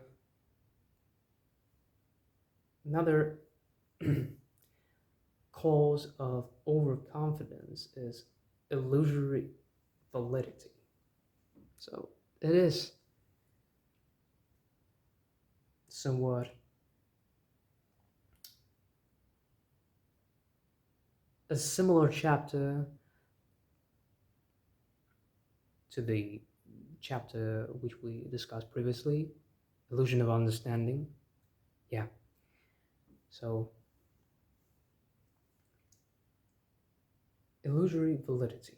another cause of overconfidence is illusory validity. So it is somewhat a similar chapter to the chapter which we discussed previously, illusion of understanding. Yeah. So illusory validity.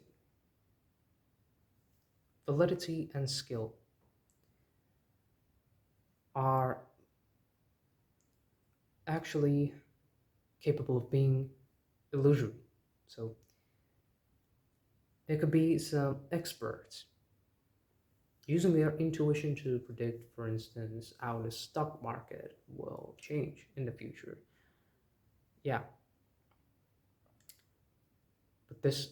Validity and skill are actually capable of being illusory. So there could be some experts using their intuition to predict, for instance, how the stock market will change in the future. Yeah, but this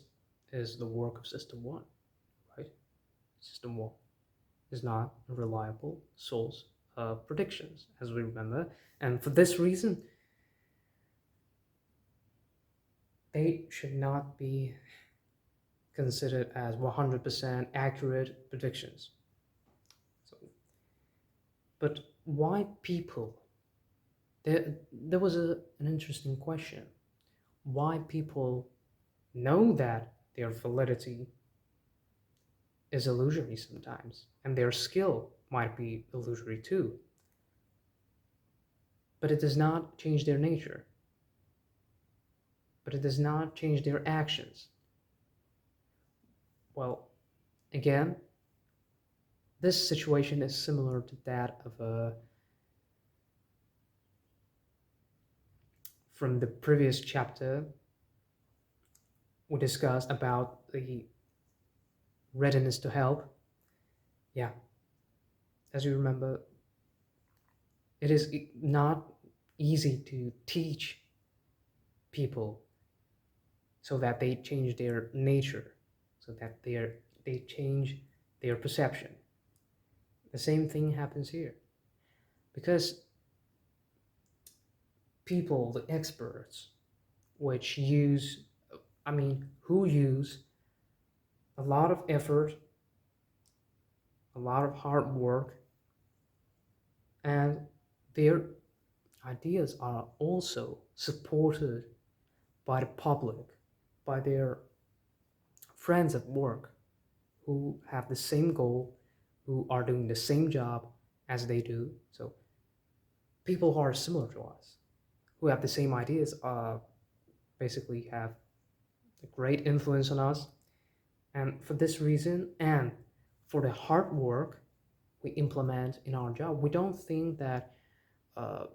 is the work of System 1, right? System 1 is not a reliable source of predictions, as we remember. And for this reason, they should not be considered as 100% accurate predictions. So, but why people? There was an interesting question. Why people know that their validity is illusory sometimes, and their skill might be illusory too, but it does not change their nature, but it does not change their actions. Well, again, this situation is similar to that of from the previous chapter we discussed about the readiness to help. Yeah, as you remember, it is not easy to teach people so that they change their nature, so that they change their perception. The same thing happens here, because people, the experts, which use, who use a lot of effort, a lot of hard work, and their ideas are also supported by the public, by their friends at work who have the same goal, who are doing the same job as they do. So people who are similar to us, who have the same ideas, basically have a great influence on us. And for this reason, and for the hard work we implement in our job, we don't think that uh,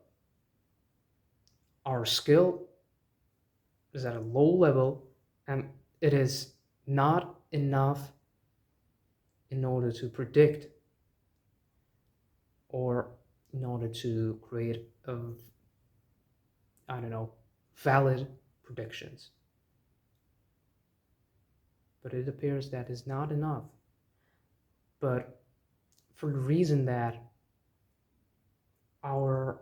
our skill is at a low level and it is not enough in order to predict or in order to create valid predictions. But it appears that is not enough. But for the reason that our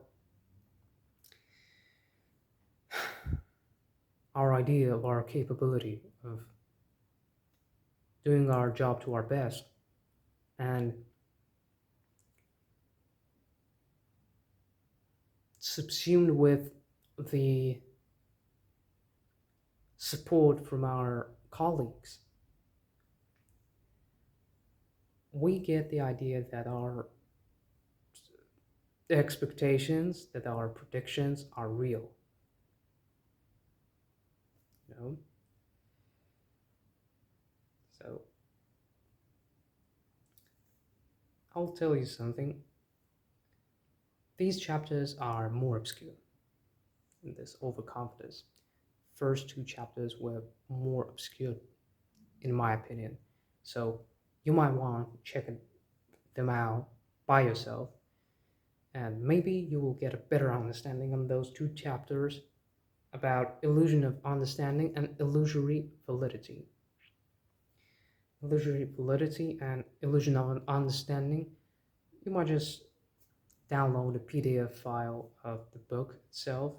idea of our capability of doing our job to our best and subsumed with the support from our colleagues, we get the idea that our expectations, that our predictions are real. You know? So I'll tell you something. These chapters are more obscure in this overconfidence. First two chapters were more obscure, in my opinion. So you might want to check them out by yourself, and maybe you will get a better understanding on those two chapters about illusion of understanding and illusory validity. Illusory validity and illusion of an understanding. You might just download a PDF file of the book itself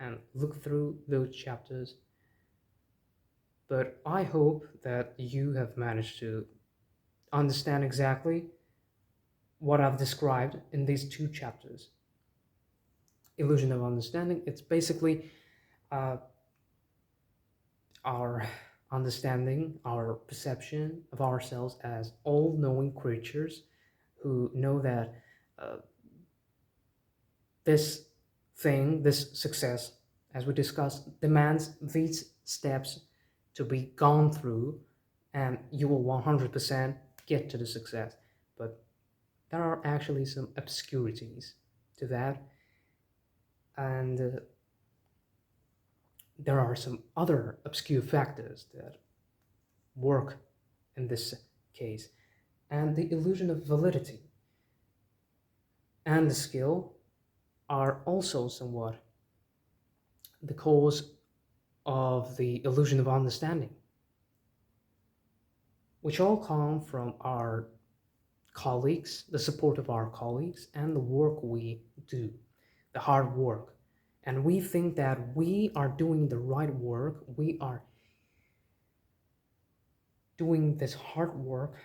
and look through those chapters. But I hope that you have managed to understand exactly what I've described in these two chapters. Illusion of understanding, it's basically uh, our understanding, our perception of ourselves as all-knowing creatures who know that uh, this thing, this success, as we discussed, demands these steps to be gone through, and you will 100% get to the success. But there are actually some obscurities to that, and there are some other obscure factors that work in this case, and the illusion of validity and the skill are also somewhat the cause of the illusion of understanding, which all come from our colleagues, the support of our colleagues, and the work we do, the hard work. And we think that we are doing the right work, we are doing this hard work,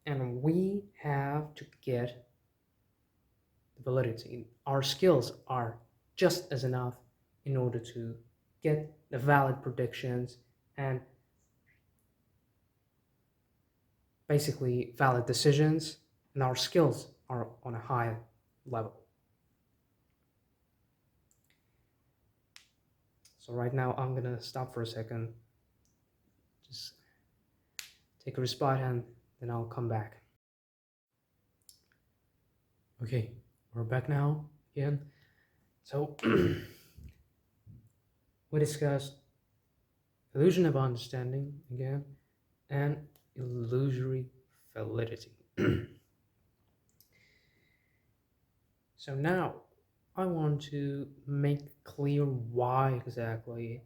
and we have to get the validity. Our skills are just as enough in order to get the valid predictions and basically valid decisions, and our skills are on a high level. So right now I'm gonna stop for a second, just take a respite, and then I'll come back. Okay, we're back now again. So we discussed illusion of understanding again and illusory validity. So now I want to make clear why exactly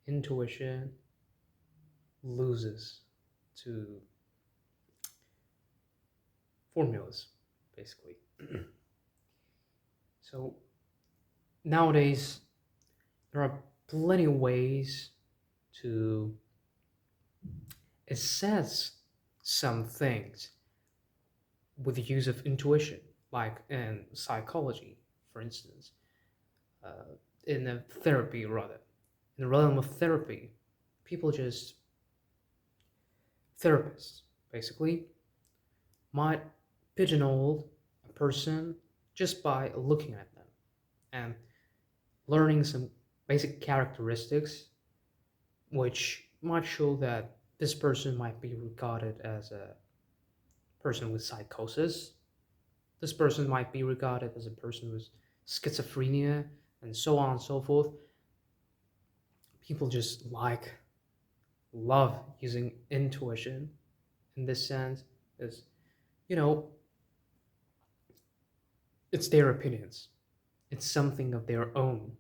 intuition loses to formulas, basically. So nowadays, there are plenty of ways to assess some things with the use of intuition, like in psychology, for instance, in a therapy rather. In the realm of therapy, people just, therapists basically, might pigeonhole a person just by looking at them and learning some basic characteristics which might show that this person might be regarded as a person with psychosis. This person might be regarded as a person with schizophrenia, and so on and so forth. People just love using intuition in this sense, is, you know, it's their opinions. It's something of their own.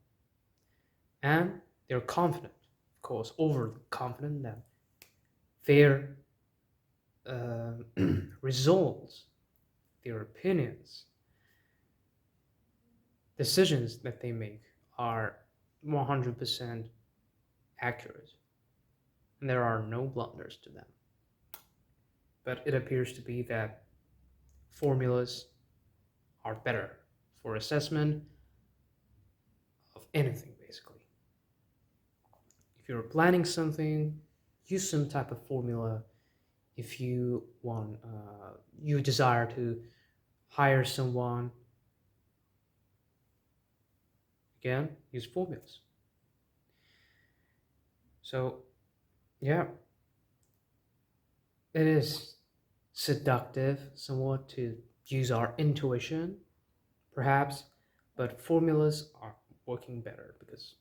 And they're confident, of course, overly confident that their uh, results, their opinions, decisions that they make are 100% accurate. And there are no blunders to them. But it appears to be that formulas are better for assessment, anything basically. If you're planning something, use some type of formula. If you desire to hire someone, again, use formulas. So, yeah, it is seductive somewhat to use our intuition, perhaps, but formulas are working better because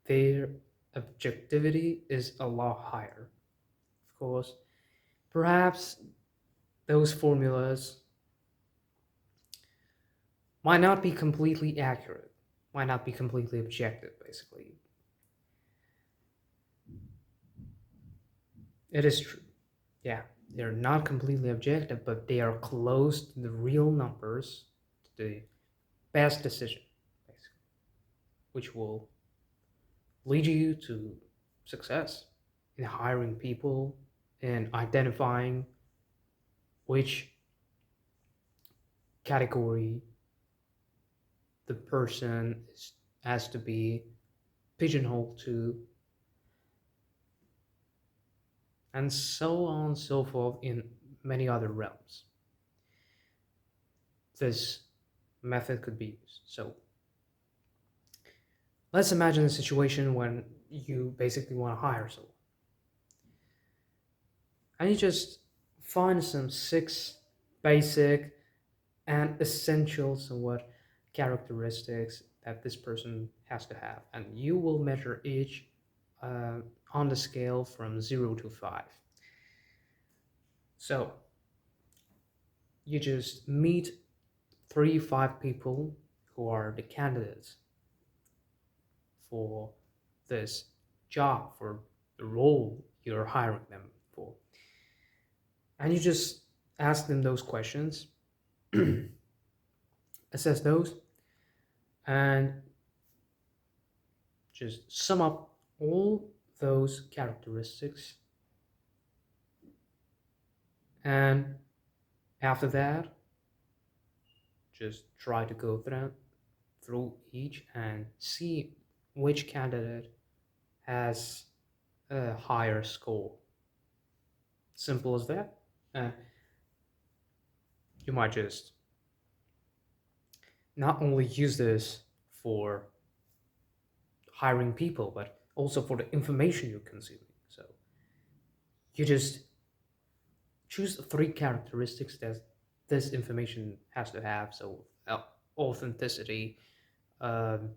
their objectivity is a lot higher. Of course, perhaps those formulas might not be completely accurate, might not be completely objective, basically. It is true. Yeah, they're not completely objective, but they are close to the real numbers, to the best decision, basically, which will lead you to success in hiring people and identifying which category the person has to be pigeonholed to, and so on and so forth in many other realms. This method could be used. So let's imagine a situation when you basically want to hire someone. And you just find some 6 basic and essential somewhat characteristics that this person has to have. And you will measure each uh, on the scale from 0 to 5. So you just meet 3-5 people who are the candidates for this job, for the role you're hiring them for. And you just ask them those questions, assess those, and just sum up all those characteristics. And after that, just try to go through each and see which candidate has a higher score. Simple as that. And you might just not only use this for hiring people, but also for the information you're consuming. So you just choose 3 characteristics that this information has to have. So authenticity, um,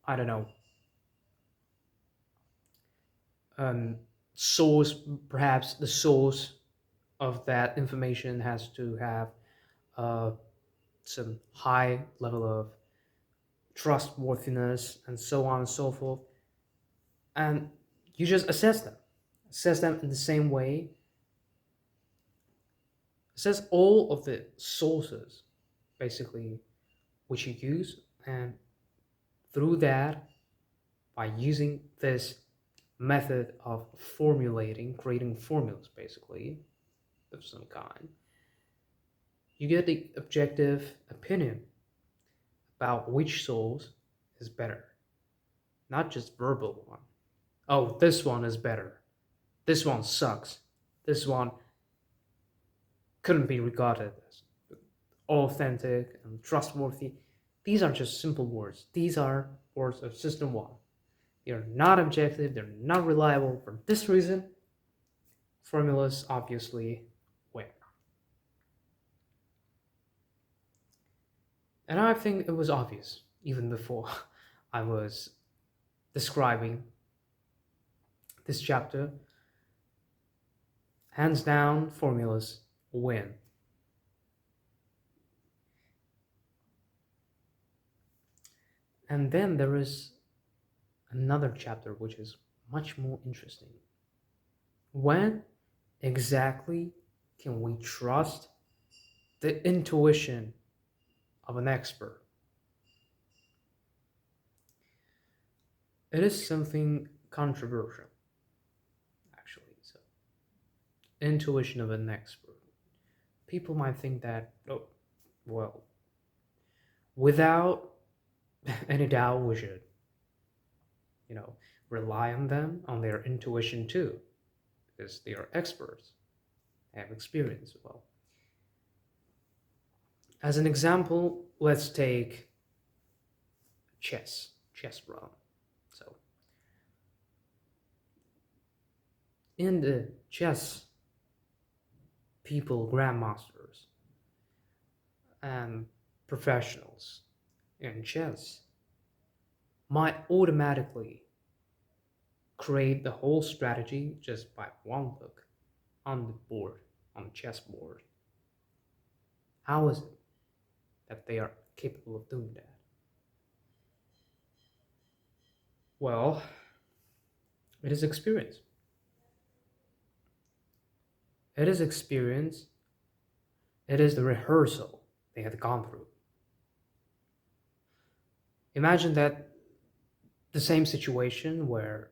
I don't know, source, perhaps the source of that information has to have uh, some high level of trustworthiness and so on and so forth. And you just assess them in the same way, assess all of the sources basically which you use, and through that, by using this method of formulating, creating formulas basically of some kind, you get the objective opinion about which source is better, not just verbal one. Oh, this one is better. This one sucks. This one couldn't be regarded as authentic and trustworthy. These are just simple words. These are words of system one. They're not objective, they're not reliable. For this reason, formulas obviously win. And I think it was obvious even before I was describing this chapter. Hands down, formulas win. And then there is another chapter which is much more interesting. When exactly can we trust the intuition of an expert? It is something controversial, actually. So, intuition of an expert. People might think that, oh, well, without any doubt, we should, you know, rely on them, on their intuition too, because they are experts, they have experience. Well, as an example, let's take chess round. So, in the chess, people, grandmasters, and professionals in chess might automatically create the whole strategy just by one look on the board, on the chessboard. How is it that they are capable of doing that? Well, it is experience. It is experience. It is the rehearsal they had gone through. Imagine that the same situation where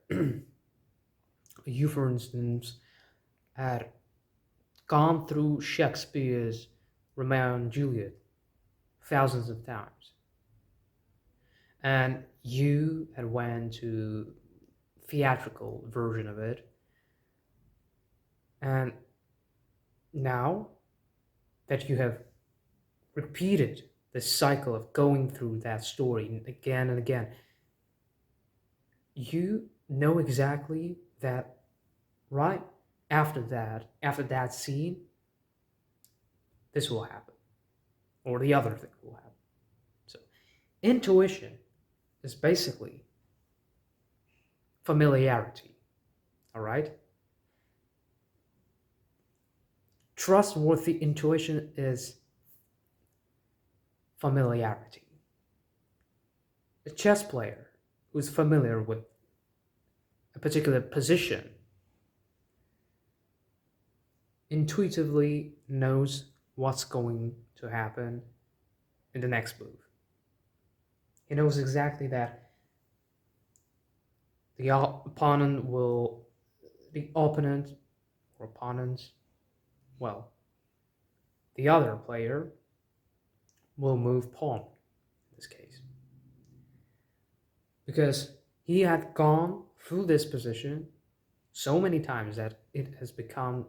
you, for instance, had gone through Shakespeare's Romeo and Juliet thousands of times, and you had went to theatrical version of it, and now that you have repeated the cycle of going through that story again and again, you know exactly that right after that scene, this will happen, or the other thing will happen. So, intuition is basically familiarity, all right? Trustworthy intuition is familiarity. A chess player who's familiar with a particular position intuitively knows what's going to happen in the next move. He knows exactly that the opponent will, the opponent or opponents, well, the other player will move pawn in this case. Because he had gone through this position so many times that it has become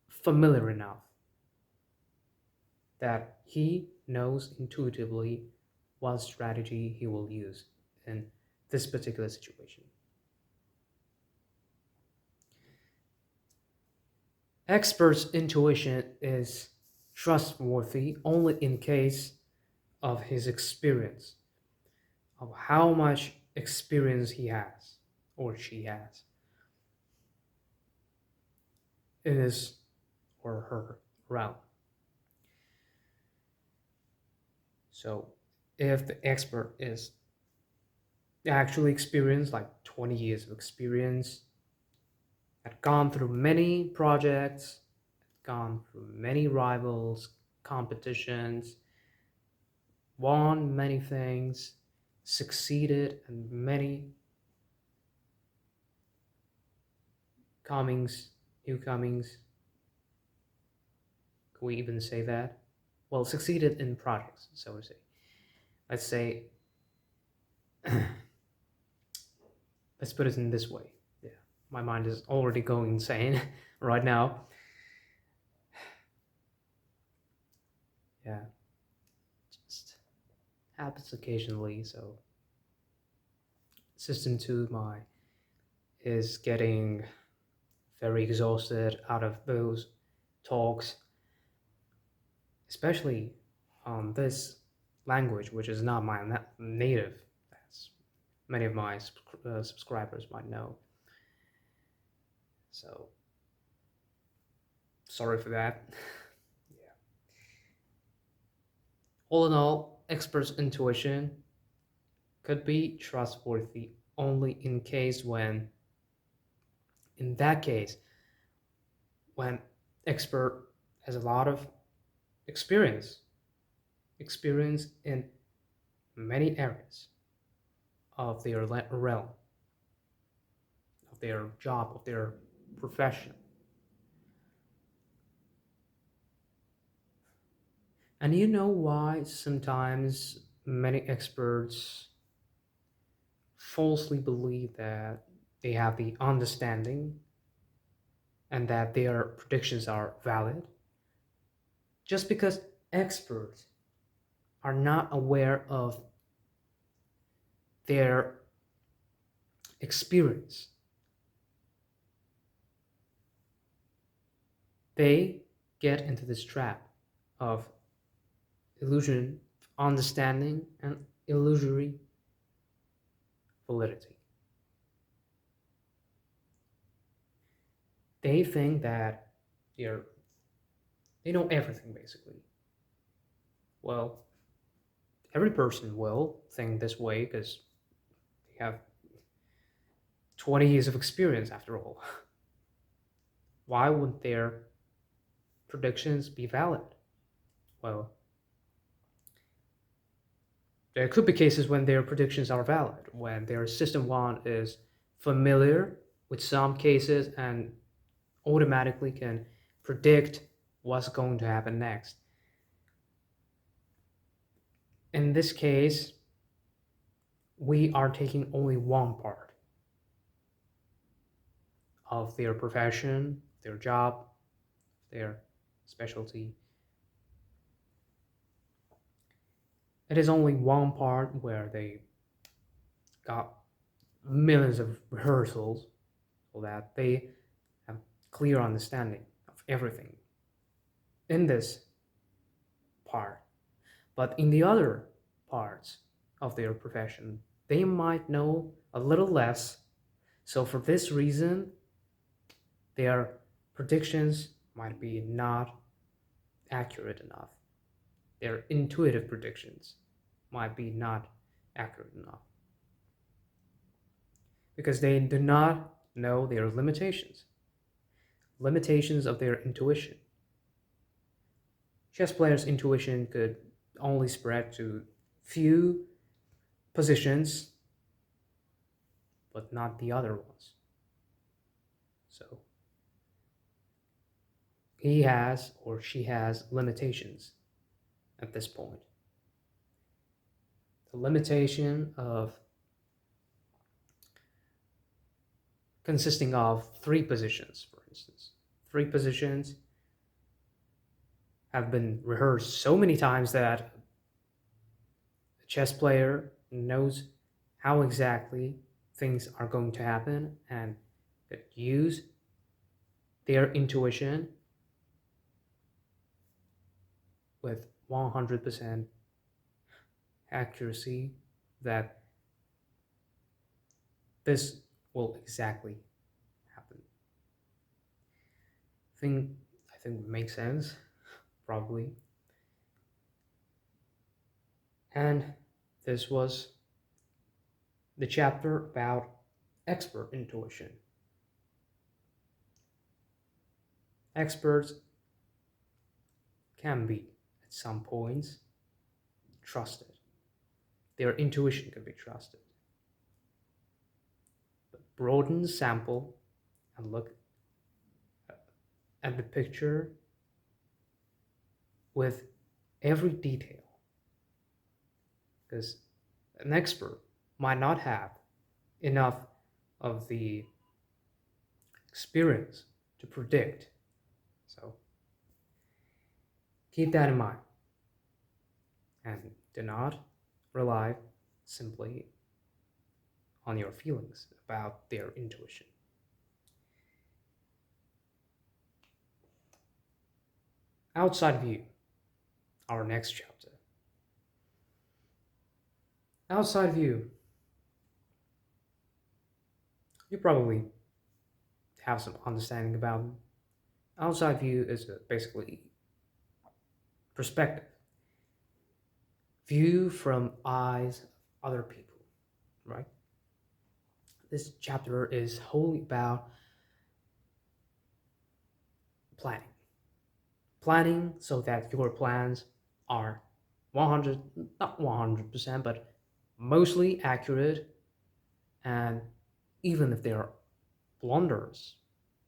familiar enough that he knows intuitively what strategy he will use in this particular situation. Expert's intuition is trustworthy only in case of his experience, of how much experience he has or she has in his or her realm. So if the expert is actually experienced, like 20 years of experience, had gone through many projects, gone through many rivals, competitions, won many things, succeeded in many comings, new comings. Can we even say that? Well, succeeded in projects, so to say. Let's say, let's put it in this way. Yeah, my mind is already going insane right now. Yeah, just happens occasionally. So, System 2 is getting very exhausted out of those talks, especially on this language, which is not my native, as many of my subscribers might know. So, sorry for that. Yeah. All in all, experts' intuition could be trustworthy only in that case, when expert has a lot of experience in many areas of their realm, of their job, of their profession. And you know why sometimes many experts falsely believe that they have the understanding and that their predictions are valid just because experts are not aware of their experience. They get into this trap of illusion, understanding, and illusory validity. They think that they're they know everything basically. Well, every person will think this way because they have 20 years of experience after all. Why would their predictions be valid? Well, there could be cases when their predictions are valid, when their system one is familiar with some cases and automatically can predict what's going to happen next. In this case, we are taking only one part of their profession, their job, their specialty. It is only one part where they got millions of rehearsals so that they have clear understanding of everything in this part. But in the other parts of their profession, they might know a little less. So for this reason, their predictions might be not accurate enough. Their intuitive predictions might be not accurate enough because they do not know their limitations of their intuition. Chess players' intuition could only spread to few positions, but not the other ones. So he has or she has limitations at this point. The limitation of consisting of three positions, for instance. Three positions have been rehearsed so many times that a chess player knows how exactly things are going to happen and could use their intuition with 100% accuracy that this will exactly happen. I think it makes sense, probably. And this was the chapter about expert intuition. Experts can be, at some points, trusted. Their intuition can be trusted. But broaden the sample and look at the picture with every detail. Because an expert might not have enough of the experience to predict. So keep that in mind. And do not rely simply on your feelings about their intuition. Outside view, our next chapter. Outside view. You probably have some understanding about them. Outside view is basically perspective, view from eyes of other people, right? This chapter is wholly about planning. Planning so that your plans are 100, not 100%, but mostly accurate. And even if there are blunders,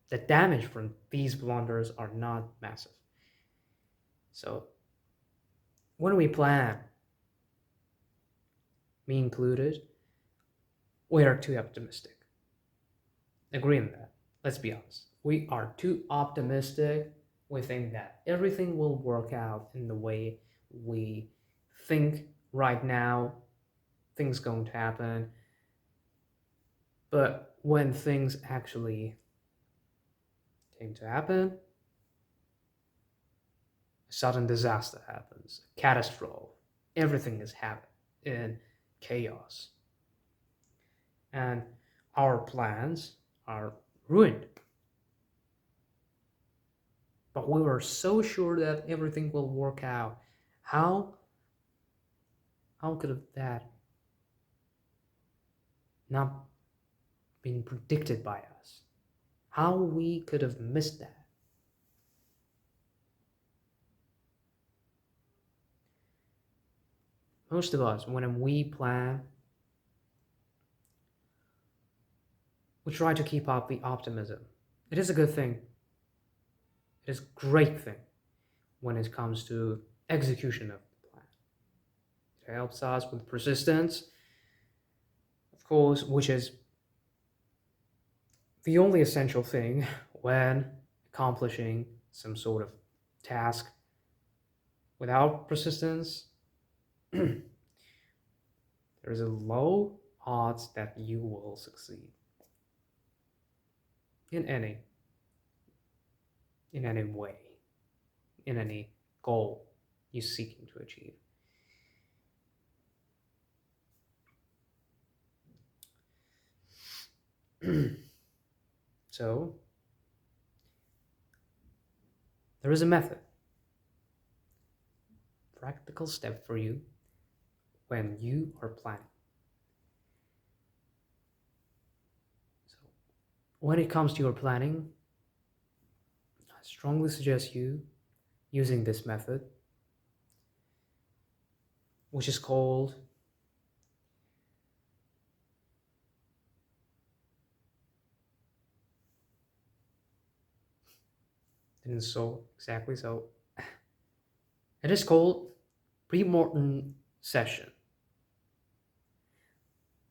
the damage from these blunders are not massive. So when we plan, me included, we are too optimistic. Agree on that. Let's be honest. We are too optimistic. We think that everything will work out in the way we think right now, things going to happen. But when things actually came to happen, a sudden disaster happens, a catastrophe. Everything is happening in chaos. And our plans are ruined. But we were so sure that everything will work out. How could that not been predicted by us? How we could have missed that? Most of us, when we plan, we try to keep up the optimism. It is a good thing. It is a great thing when it comes to execution of the plan. It helps us with persistence, of course, which is the only essential thing when accomplishing some sort of task. Without persistence, there is a low odds that you will succeed in any way, in any goal you're seeking to achieve. So there is a method, practical step for you when you are planning. So when it comes to your planning, I strongly suggest you using this method, which is called didn't so exactly so it is called pre-mortem session.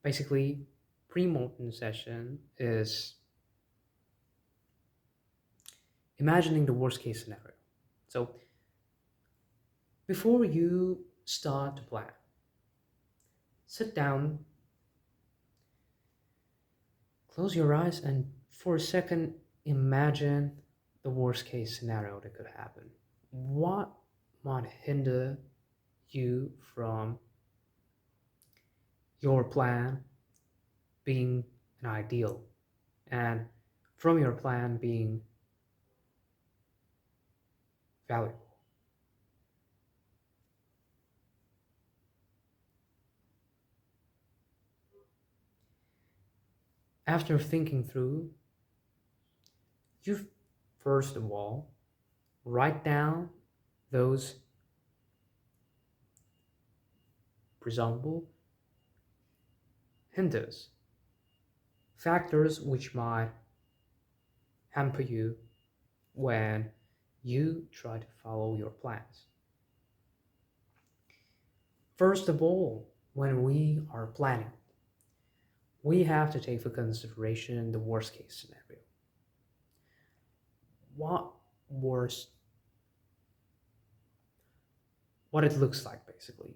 Basically, pre-mortem session is imagining the worst case scenario. So before you start to plan, sit down, close your eyes, and for a second imagine the worst case scenario that could happen. What might hinder you from your plan being an ideal and from your plan being valuable? After thinking through, you first of all write down those presumable hinders, factors which might hamper you when you try to follow your plans. First of all, when we are planning, we have to take into consideration the worst case scenario. What worst, what it looks like basically.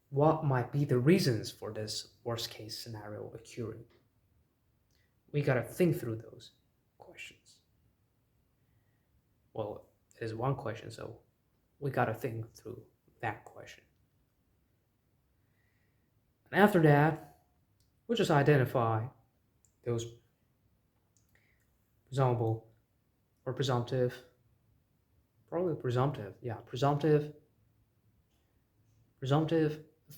What might be the reasons for this worst case scenario occurring? We gotta think through those questions. Well, it is one question, so we gotta think through that question. And after that, we'll just identify those presumable or presumptive, probably presumptive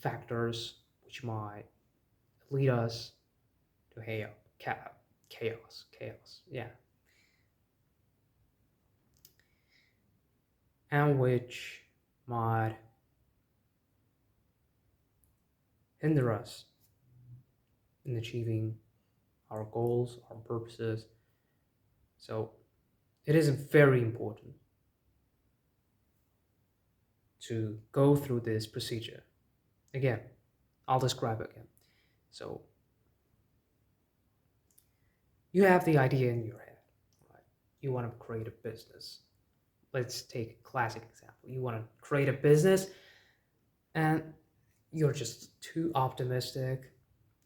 factors which might lead us to chaos, yeah, and which might hinder us in achieving our goals, our purposes. So it is very important to go through this procedure. Again, I'll describe it again. So you have the idea in your head, right? You want to create a business. Let's take a classic example. You want to create a business and you're just too optimistic.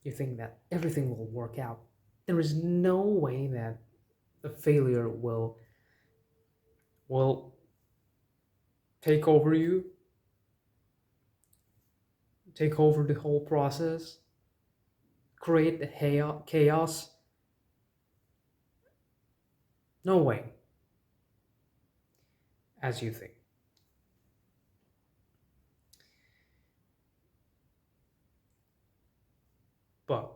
You think that everything will work out. There is no way that the failure will take over you, take over the whole process, create the chaos. No way, as you think. But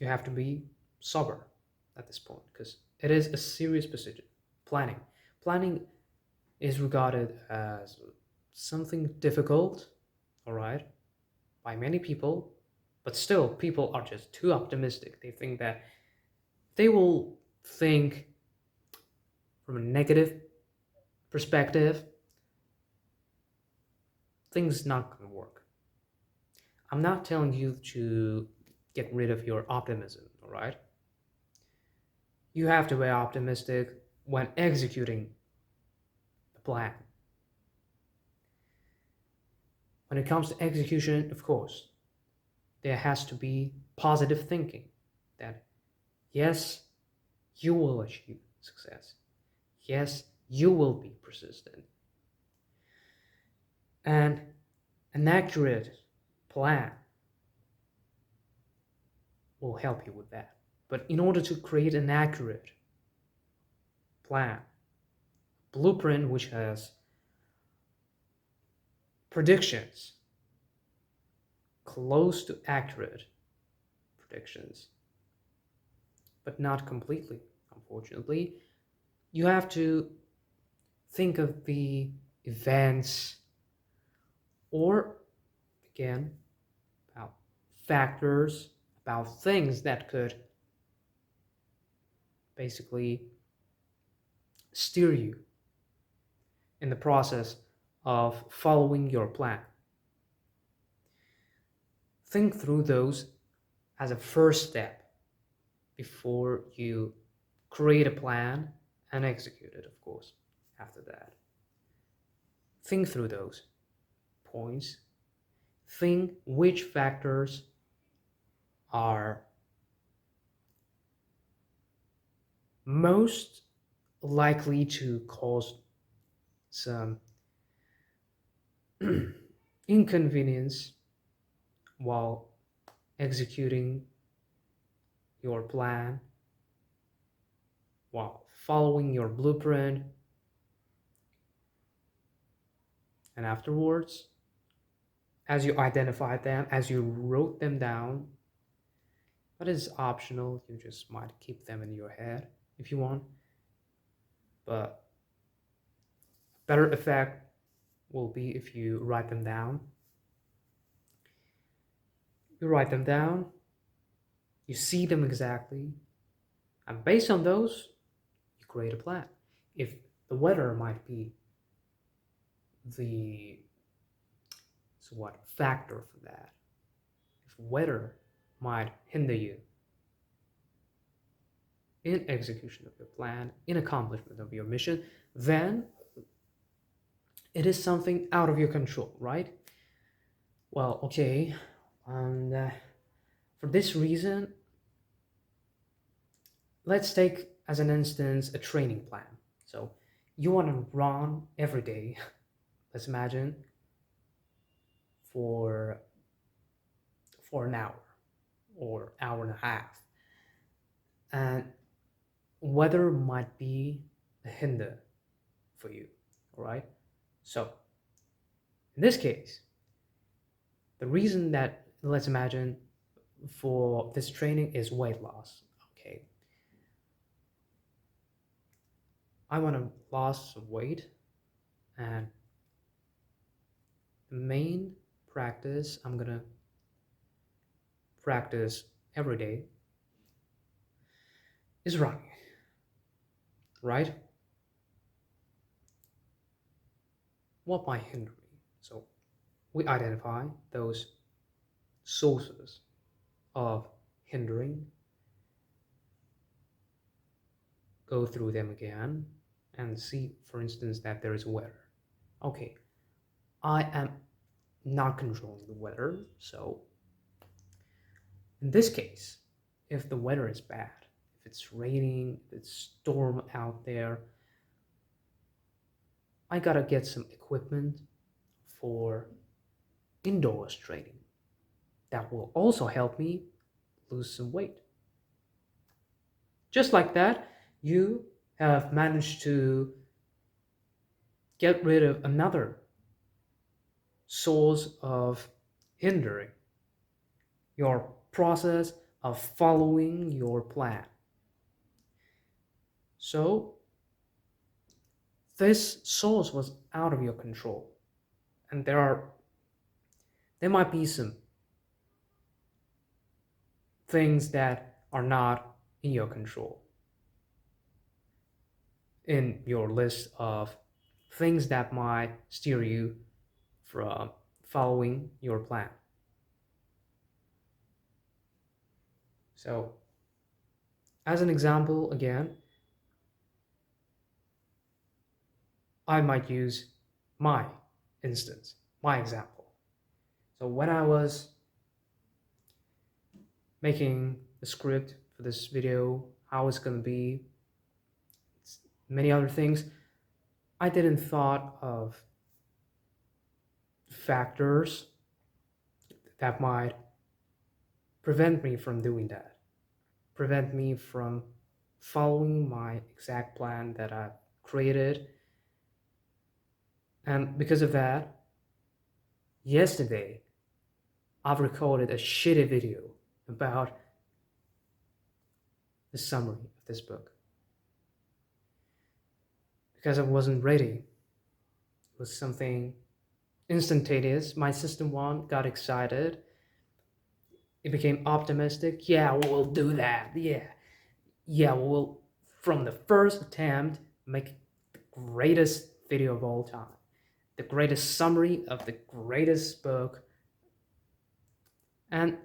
you have to be sober at this point because it is a serious position. Planning. Planning is regarded as something difficult, all right, by many people, but still, people are just too optimistic. They think that they will think from a negative perspective, things not gonna work. I'm not telling you to get rid of your optimism, all right? You have to be optimistic when executing the plan. When it comes to execution, of course, there has to be positive thinking that yes, you will achieve success. Yes, you will be persistent. And an accurate plan will help you with that. But in order to create an accurate plan, blueprint which has predictions close to accurate predictions, but not completely, unfortunately, you have to think of the events or, again, about factors, about things that could basically steer you in the process of following your plan. Think through those as a first step before you create a plan and execute it, of course, after that. Think through those points. Think which factors are most likely to cause some inconvenience while executing your plan, while following your blueprint, and afterwards, as you identified them, as you wrote them down, but it's optional, you just might keep them in your head if you want, but better effect will be if you write them down. You write them down, you see them exactly, and based on those, you create a plan. If the weather might be the factor for that, if weather might hinder you in execution of your plan, in accomplishment of your mission, then it is something out of your control, right? Well, okay, and for this reason, let's take as an instance a training plan. So you want to run every day, let's imagine, for an hour or hour and a half. And weather might be a hinder for you, all right? So in this case, the reason that, let's imagine, for this training is weight loss. Okay, I want to lose some weight, and the main practice I'm gonna practice every day is running, right? What might hinder me? So we identify those sources of hindering, go through them again, and see, for instance, that there is weather. Okay, I am not controlling the weather, so in this case, if the weather is bad, if it's raining, if it's storm out there, I gotta get some equipment for indoors training. That will also help me lose some weight. Just like that, you have managed to get rid of another source of hindering your process of following your plan. So, this source was out of your control, and there might be some things that are not in your control in your list of things that might steer you from following your plan. So, as an example, again, I might use my instance, my example. So, when I was making the script for this video, how it's going to be, many other things, I didn't thought of factors that might prevent me from doing that, prevent me from following my exact plan that I've created. And because of that, yesterday I've recorded a shitty video about the summary of this book because I wasn't ready. It was something instantaneous. My system one got excited. It became optimistic. Yeah, we'll do that. Yeah, we'll, from the first attempt, make the greatest video of all time, the greatest summary of the greatest book, and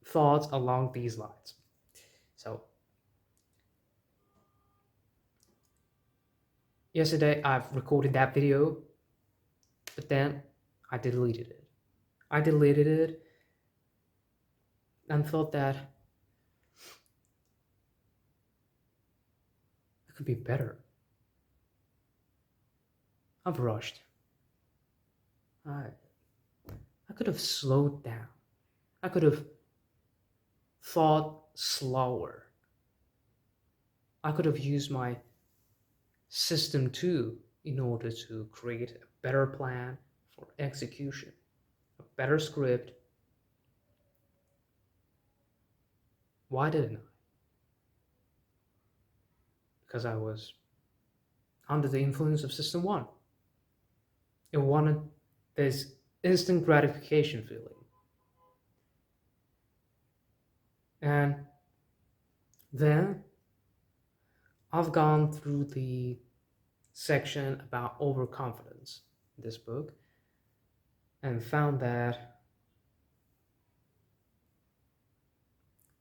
thoughts along these lines. So, yesterday I've recorded that video, but then I deleted it. I deleted it and thought that it could be better. I've rushed. I could have slowed down. I could have thought slower. I could have used my system 2 in order to create a better plan for execution, a better script. Why didn't I? Because I was under the influence of system 1. It wanted this instant gratification feeling. And then I've gone through the section about overconfidence in this book and found that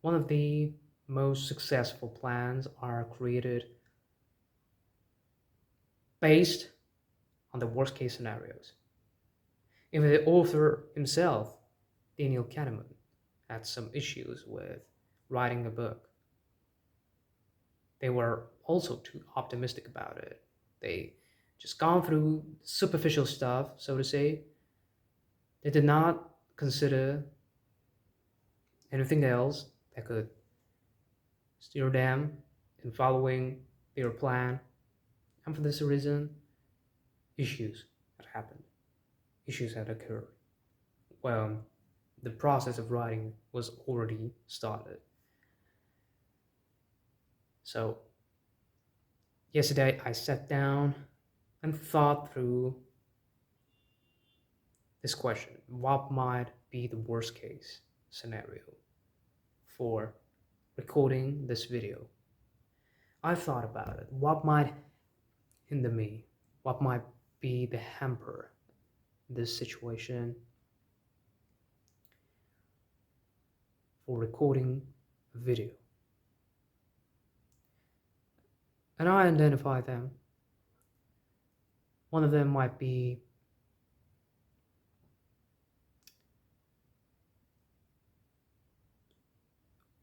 one of the most successful plans are created based on the worst case scenarios. Even the author himself, Daniel Kahneman, had some issues with writing a book. They were also too optimistic about it. They just gone through superficial stuff, so to say. They did not consider anything else that could steer them in following their plan. And for this reason, issues had happened. Issues had occurred. Well, the process of writing was already started. So, yesterday I sat down and thought through this question: what might be the worst case scenario for recording this video? I thought about it. What might hinder me? What might be the hamper in this situation? for recording a video. And I identify them. One of them might be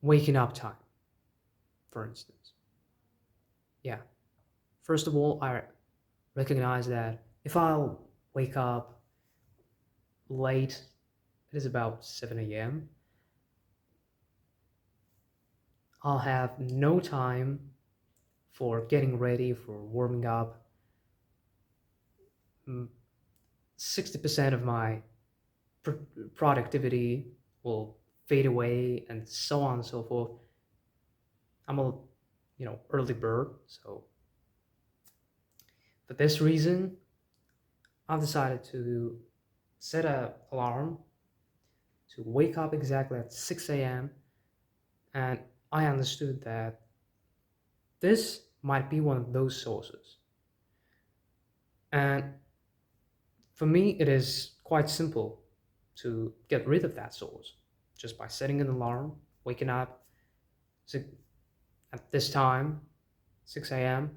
waking up time, for instance. Yeah. First of all, I recognize that if I'll wake up late, it is about 7 a.m., I'll have no time for getting ready, for warming up. 60% of my productivity will fade away, and so on and so forth. I'm a early bird, so for this reason I've decided to set an alarm to wake up exactly at 6 a.m. and I understood that this might be one of those sources. And for me, it is quite simple to get rid of that source just by setting an alarm, waking up at this time, 6 a.m.,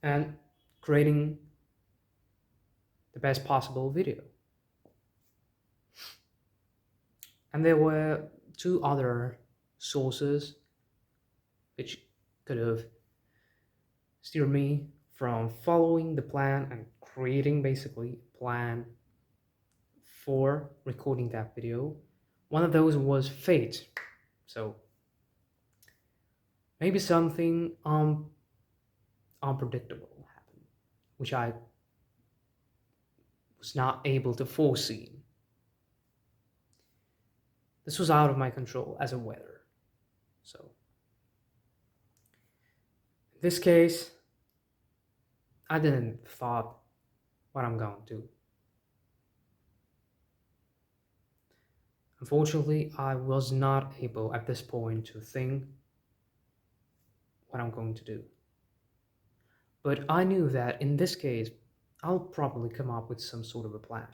and creating the best possible video. And there were two other sources which could have steered me from following the plan and creating basically a plan for recording that video. One of those was fate. So maybe something unpredictable happened, which I was not able to foresee. This was out of my control as a weather. So in this case, I didn't thought what I'm going to do. Unfortunately, I was not able at this point to think what I'm going to do. But I knew that in this case, I'll probably come up with some sort of a plan.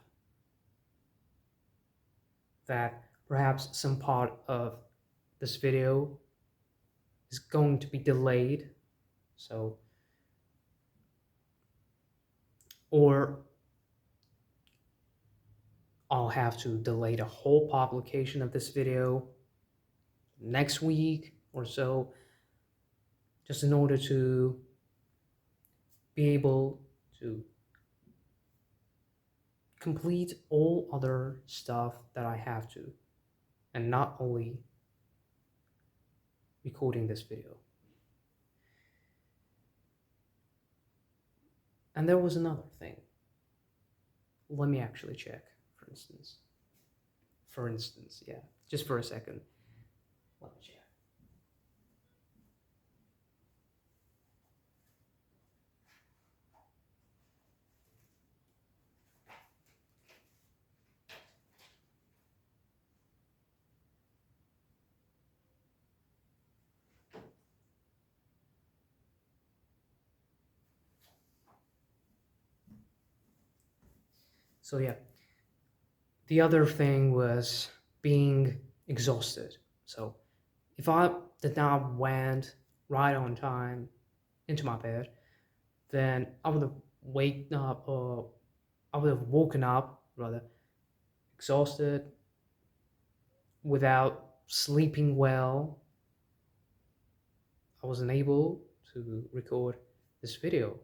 That perhaps some part of this video is going to be delayed. Or I'll have to delay the whole publication of this video next week or so, just in order to be able to complete all other stuff that I have to, and not only recording this video. And there was another thing. Let me actually check, for instance. Yeah, just for a second. Let me check. So yeah, the other thing was being exhausted. So if I did not went right on time into my bed, then I would have woken up rather exhausted, without sleeping well. I wasn't able to record this video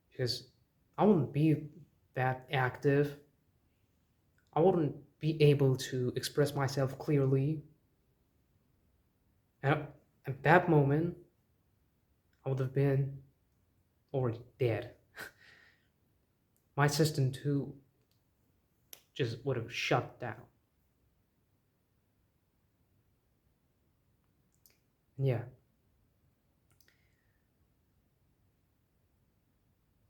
because I wouldn't be that active. I wouldn't be able to express myself clearly. And at that moment, I would have been already dead. My system too just would have shut down. Yeah.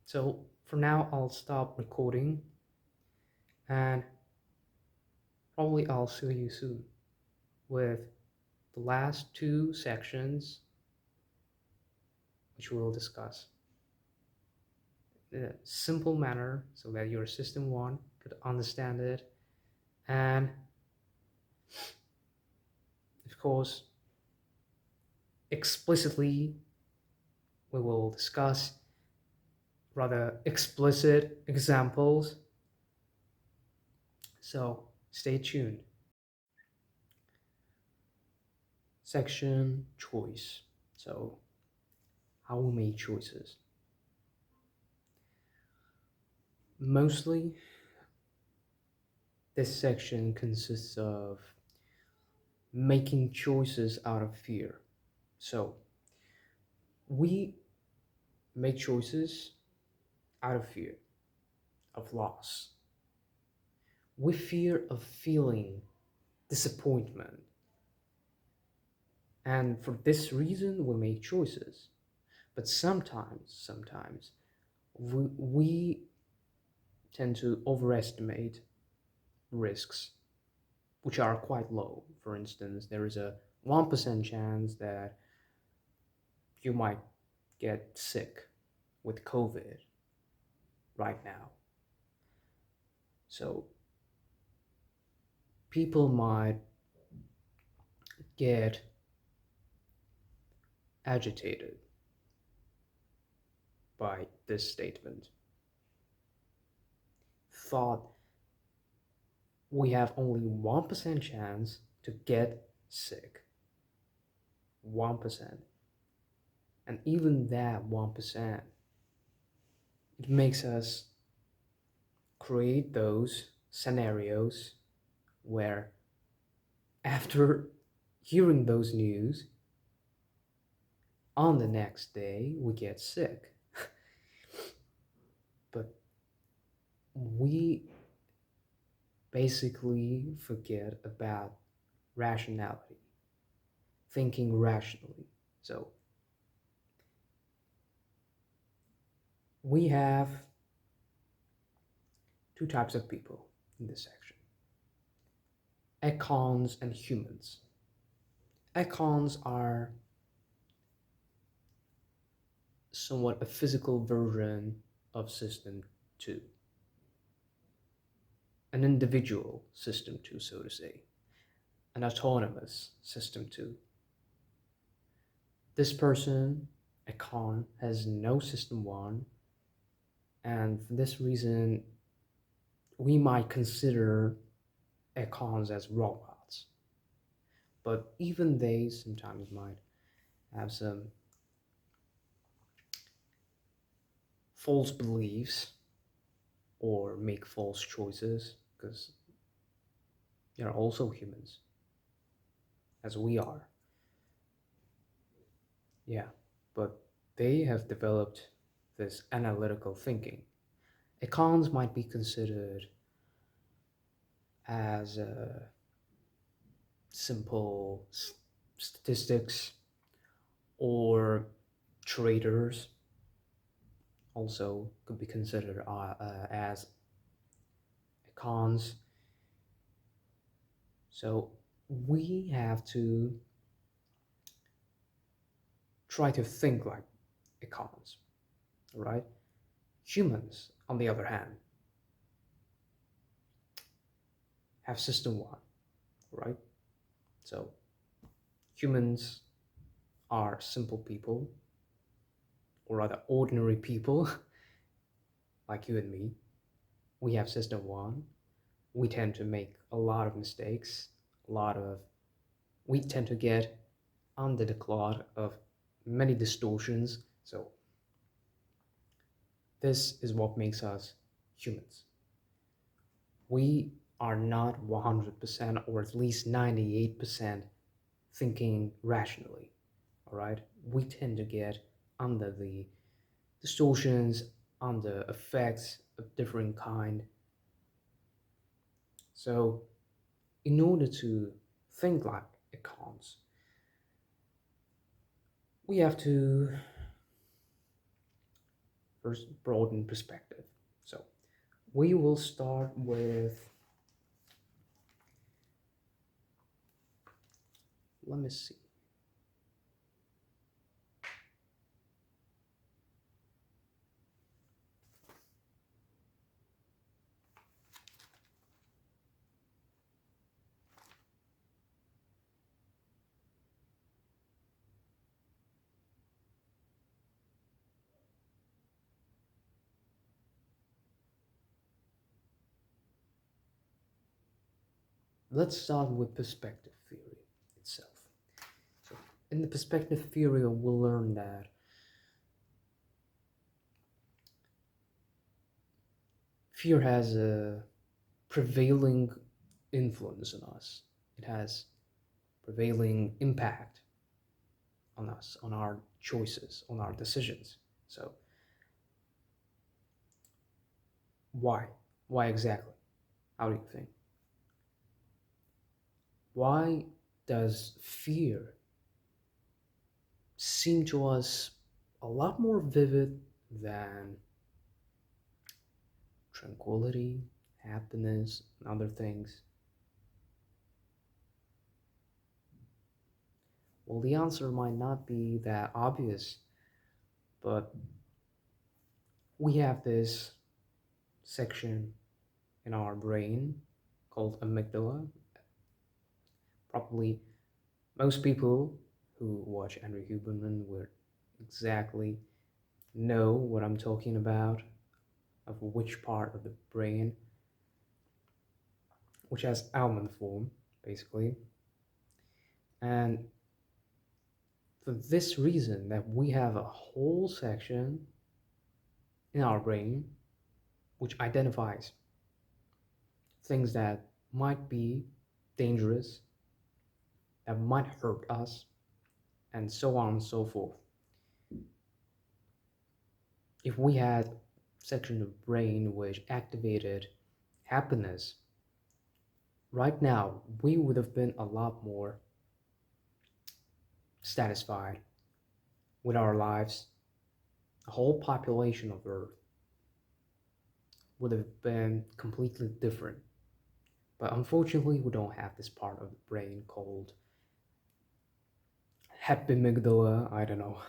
So for now, I'll stop recording, and probably I'll see you soon with the last two sections, which we'll discuss in a simple manner so that your system one could understand it, and Of course, explicitly, we will discuss rather explicit examples. So stay tuned. Section choice. So, how we make choices. Mostly, this section consists of making choices out of fear. So, we make choices out of fear of loss. We fear of feeling disappointment. And for this reason, we make choices. But sometimes we tend to overestimate risks, which are quite low. For instance, there is a 1% chance that you might get sick with COVID right now. So people might get agitated by this statement. Thought we have only 1% chance to get sick. 1%. And even that 1%, it makes us create those scenarios where after hearing those news, on the next day we get sick. But we basically forget about rationality, thinking rationally. So we have two types of people in this section: econs and humans. Econs are somewhat a physical version of system 2, an individual system 2, so to say, an autonomous system 2. This person, econ, has no system 1, and for this reason, we might consider econs as robots. But even they sometimes might have some false beliefs or make false choices because they're also humans, as we are. Yeah, but they have developed this analytical thinking. Econs might be considered as simple statistics, or traders also could be considered as econs. So we have to try to think like econs, right? Humans, on the other hand, have system 1, right? So humans are simple people, or rather ordinary people like you and me. We have system 1. We tend to make a lot of mistakes, we tend to get under the cloud of many distortions. So this is what makes us humans. We are not 100% or at least 98% thinking rationally, all right? We tend to get under the distortions, under effects of different kind. So in order to think like econs, we have to first broaden perspective. So we will start with, let me see. let's start with perspective theory itself. So, in the perspective theory, we'll learn that fear has a prevailing influence on us. It has prevailing impact on us, on our choices, on our decisions. So, why? Why exactly? How do you think? Why does fear seem to us a lot more vivid than tranquility, happiness, and other things? Well, the answer might not be that obvious, but we have this section in our brain called amygdala. Probably most people who watch Andrew Huberman would exactly know what I'm talking about, of which part of the brain, which has almond form, basically. And for this reason, that we have a whole section in our brain which identifies things that might be dangerous, that might hurt us, and so on and so forth. If we had section of brain which activated happiness, right now we would have been a lot more satisfied with our lives. The whole population of Earth would have been completely different. But unfortunately, we don't have this part of the brain called happy amygdala, I don't know.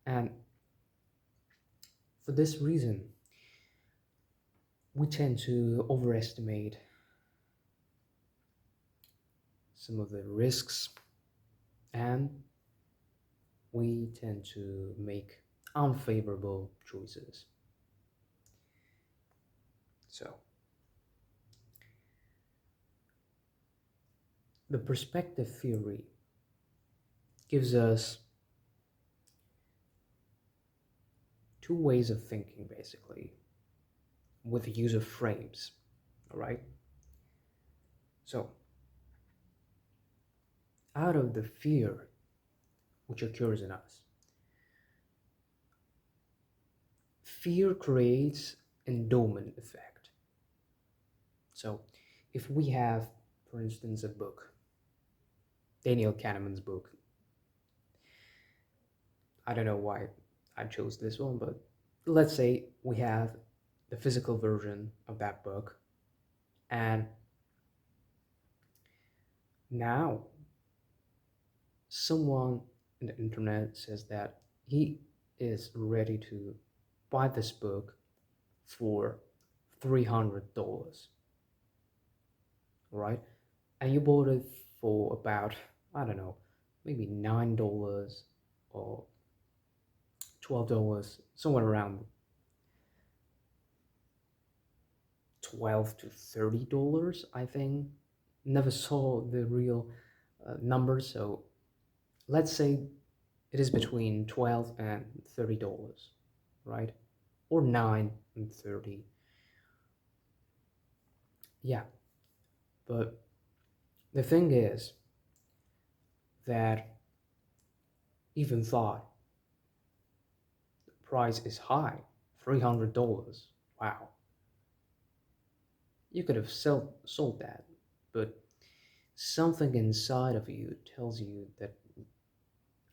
And for this reason, we tend to overestimate some of the risks, and we tend to make unfavorable choices. So, the perspective theory gives us two ways of thinking, basically, with the use of frames. All right? So, out of the fear which occurs in us, fear creates endowment effect. So, if we have, for instance, a book, Daniel Kahneman's book, I don't know why I chose this one, but let's say we have the physical version of that book, and now someone in the internet says that he is ready to buy this book for $300, right? And you bought it for about, I don't know, maybe $9 or $12, somewhere around 12 to $30, I think. Never saw the real numbers, so let's say it is between 12 and $30, right? Or 9 and 30. Yeah, but the thing is that even thought the price is high, $300. Wow. You could have sold that, but something inside of you tells you that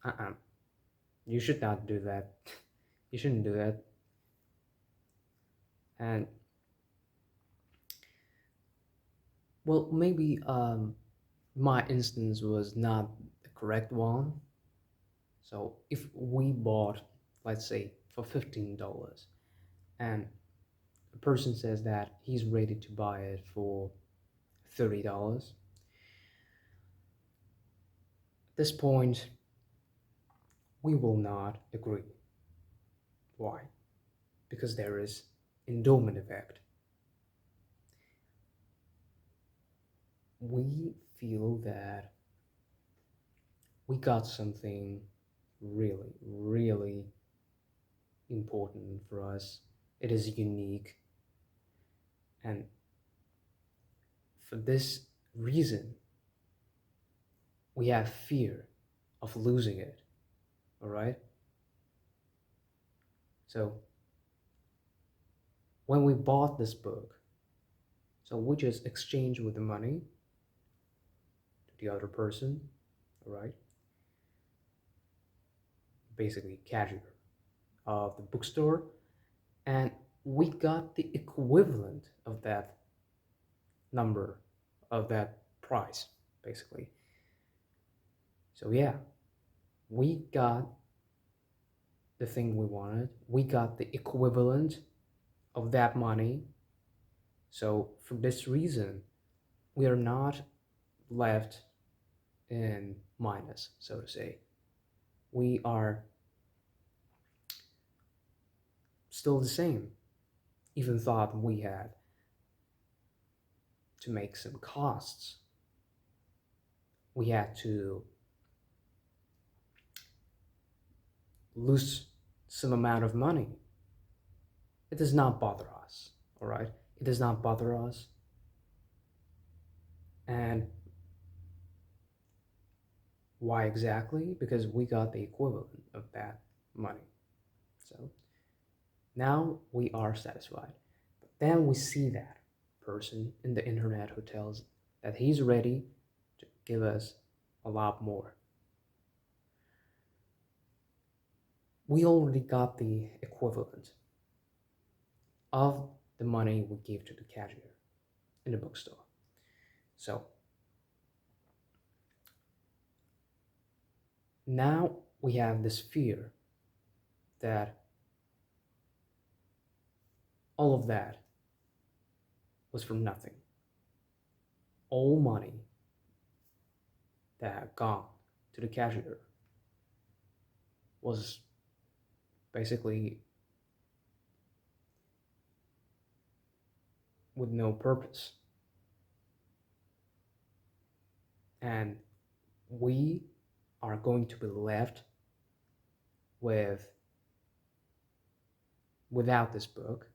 uh-uh, you should not do that. You shouldn't do that. And well, maybe my instance was not the correct one. So if we bought, let's say, for $15, and a person says that he's ready to buy it for $30, at this point, we will not agree. Why? Because there is endowment effect. we feel that we got something really, really important for us. It is unique. And for this reason, we have fear of losing it. All right? So when we bought this book, so we just exchanged with the money to the other person, all right? Basically, cashier of the bookstore, and we got the equivalent of that number, of that price, basically. So yeah, we got the thing we wanted. We got the equivalent of that money. So for this reason, we are not left in minus, so to say. We are still the same, even thought we had to make some costs. We had to lose some amount of money. It does not bother us, all right? It does not bother us. And why exactly? Because we got the equivalent of that money. So now we are satisfied. But then we see that person in the internet who tells that he's ready to give us a lot more. We already got the equivalent of the money we gave to the cashier in the bookstore. So now we have this fear that all of that was for nothing. All money that had gone to the cashier was basically with no purpose. And we are going to be left without this book,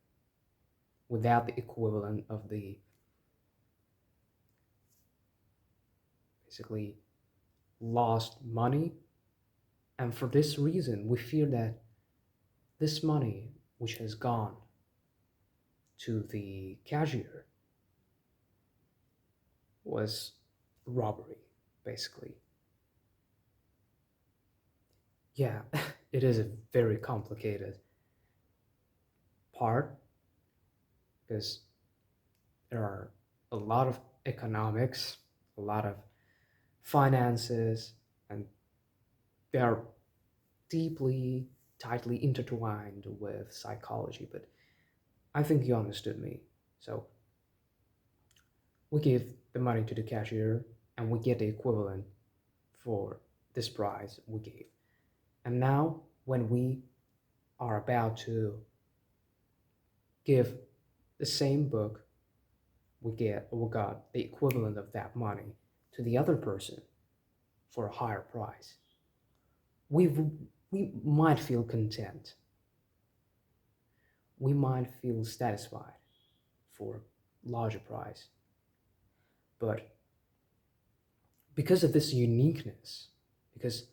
without the equivalent of the basically lost money. And for this reason, we fear that this money, which has gone to the cashier, was robbery, basically. Yeah, it is a very complicated part because there are a lot of economics, a lot of finances, and they are deeply, tightly intertwined with psychology. But I think you understood me. So we give the money to the cashier and we get the equivalent for this price we gave. And now, when we are about to give the same book, we got the equivalent of that money to the other person for a higher price. We might feel content. We might feel satisfied for larger price. But because of this uniqueness, because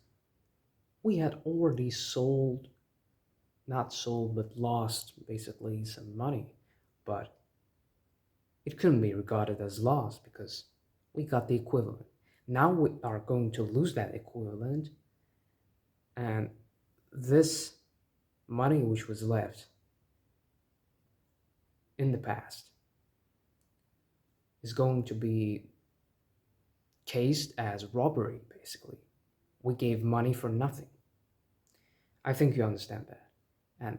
we had already not sold, but lost basically some money, but it couldn't be regarded as loss because we got the equivalent. Now we are going to lose that equivalent, and this money which was left in the past is going to be cased as robbery, basically. We gave money for nothing. I think you understand that. And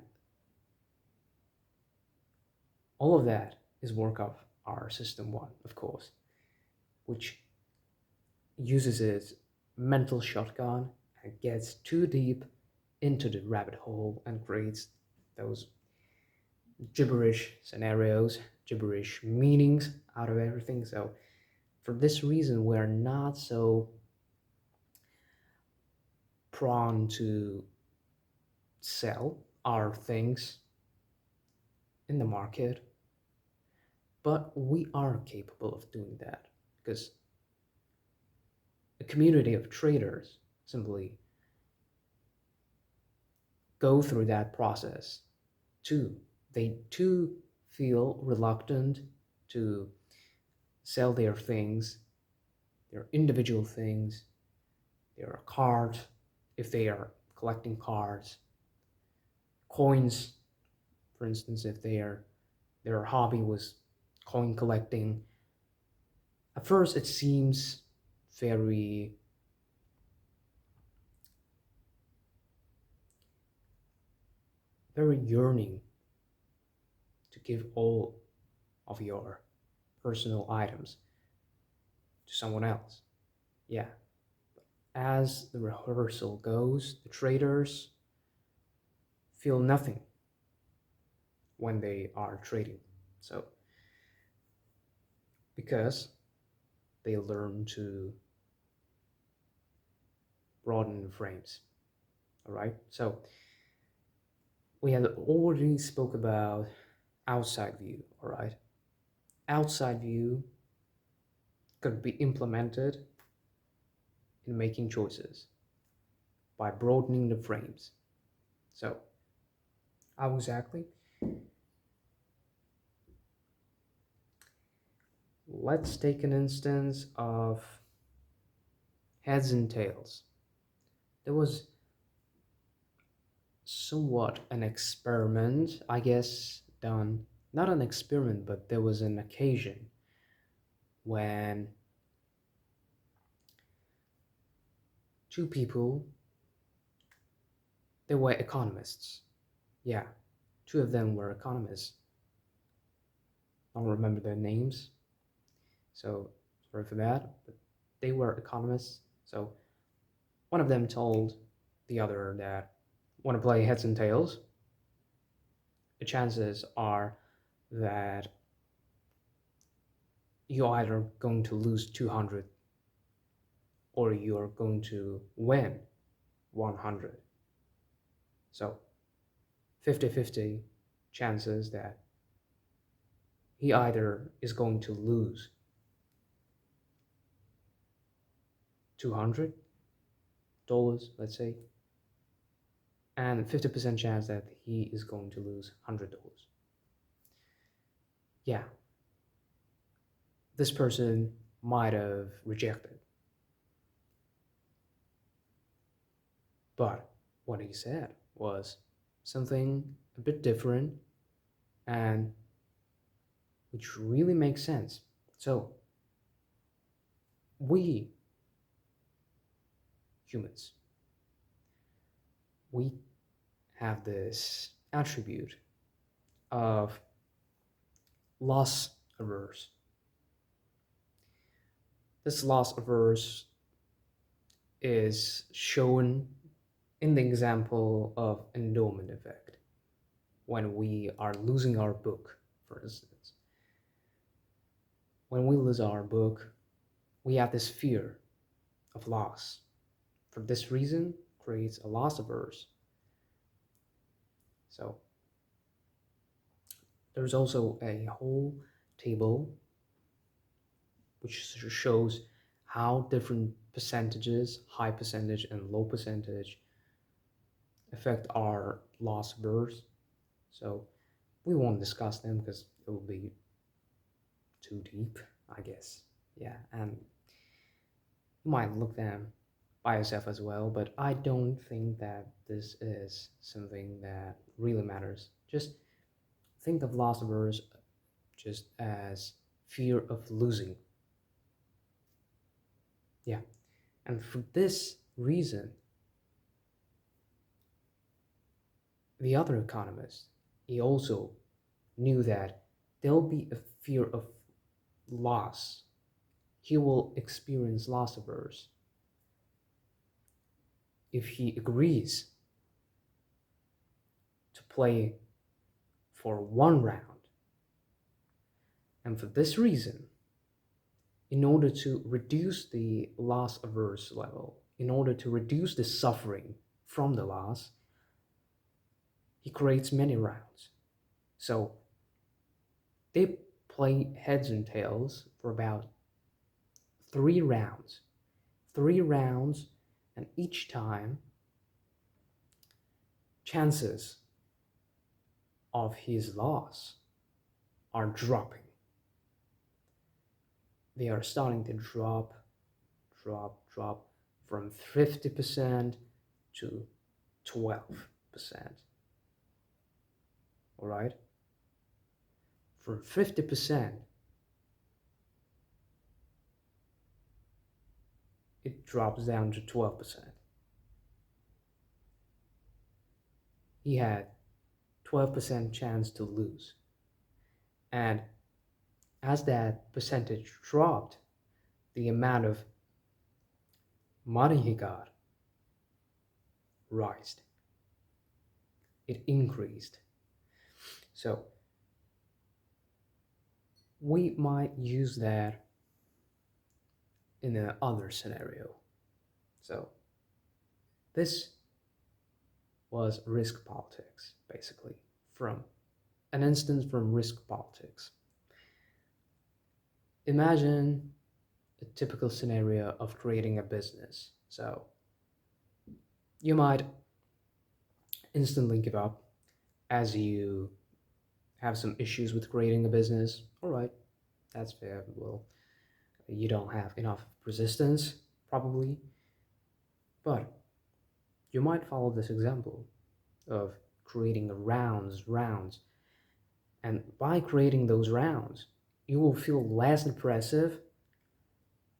all of that is work of our system one, of course, which uses its mental shotgun and gets too deep into the rabbit hole and creates those gibberish scenarios, gibberish meanings out of everything. So For this reason, we're not so prone to sell our things in the market, but we are capable of doing that because a community of traders simply go through that process too. They too feel reluctant to sell their things, their individual things, their cards, if they are collecting cards, coins, for instance, if their hobby was coin collecting. At first, it seems very very yearning to give all of your personal items to someone else. Yeah. As the rehearsal goes, the traders feel nothing when they are trading. So, because they learn to broaden the frames. All right. So, we had already spoke about outside view. All right. Outside view could be implemented in making choices by broadening the frames. So, how exactly? Let's take an instance of heads and tails. There was somewhat an experiment, I guess, done. Not an experiment, but there was an occasion when two people, they were economists. Yeah, two of them were economists. I don't remember their names, so sorry for that. But they were economists. So one of them told the other that want to play heads and tails. The chances are that you're either going to lose 200 or you're going to win 100. So 50-50 chances that he either is going to lose 200 dollars, let's say, and 50% chance that he is going to lose $100. Yeah, this person might have rejected, but what he said was something a bit different and which really makes sense. So we humans, we have this attribute of loss averse. This loss averse is shown in the example of endowment effect. When we are losing our book, for instance, when we lose our book, we have this fear of loss. For this reason, creates a loss averse. So there's also a whole table which shows how different percentages, high percentage and low percentage, affect our loss averse. So we won't discuss them because it will be too deep, I guess. Yeah, and you might look them by yourself as well, but I don't think that this is something that really matters. Just think of loss averse just as fear of losing. Yeah, and for this reason, the other economist, he also knew that there'll be a fear of loss. He will experience loss averse if he agrees to play for one round. And for this reason, in order to reduce the loss averse level, in order to reduce the suffering from the loss, he creates many rounds. So they play heads and tails for about 3 rounds. 3 rounds, and each time, chances of his loss are dropping. They are starting to drop from 50% to 12%. All right? From 50%, it drops down to 12%. He had 12% chance to lose. And as that percentage dropped, the amount of money he got rised. It increased. So we might use that in another scenario. So this was risk politics, basically, from an instance from risk politics. Imagine a typical scenario of creating a business. So you might instantly give up as you have some issues with creating a business. All right, that's fair. Well, you don't have enough resistance, probably. But you might follow this example of creating rounds. And by creating those rounds, you will feel less depressive,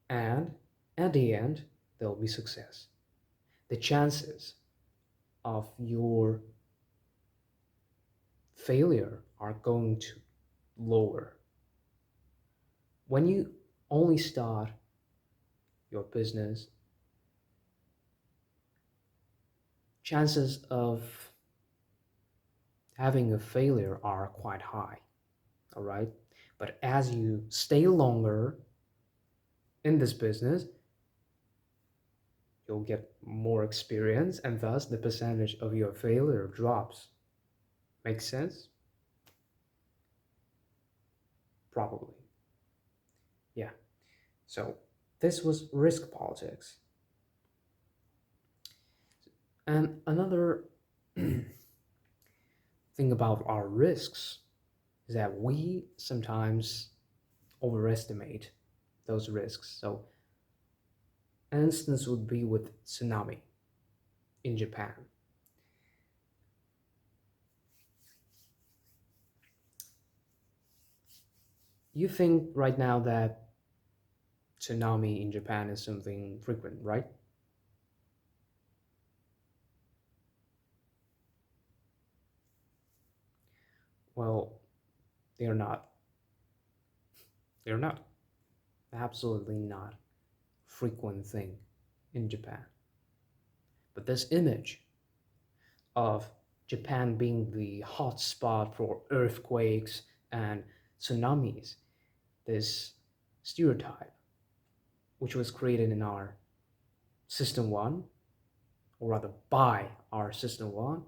and at the end, there'll be success. The chances of your failure are going to lower. When you only start your business, chances of having a failure are quite high, all right? But as you stay longer in this business, you'll get more experience, and thus the percentage of your failure drops. Make sense? Probably. Yeah. So this was risk politics. And another thing about our risks is that we sometimes overestimate those risks. So an instance would be with tsunami in Japan. You think right now that tsunami in Japan is something frequent, right? Well, they're not. They're not. Absolutely not frequent thing in Japan. But this image of Japan being the hot spot for earthquakes and tsunamis, this stereotype, which was created in our System 1, or rather by our System 1,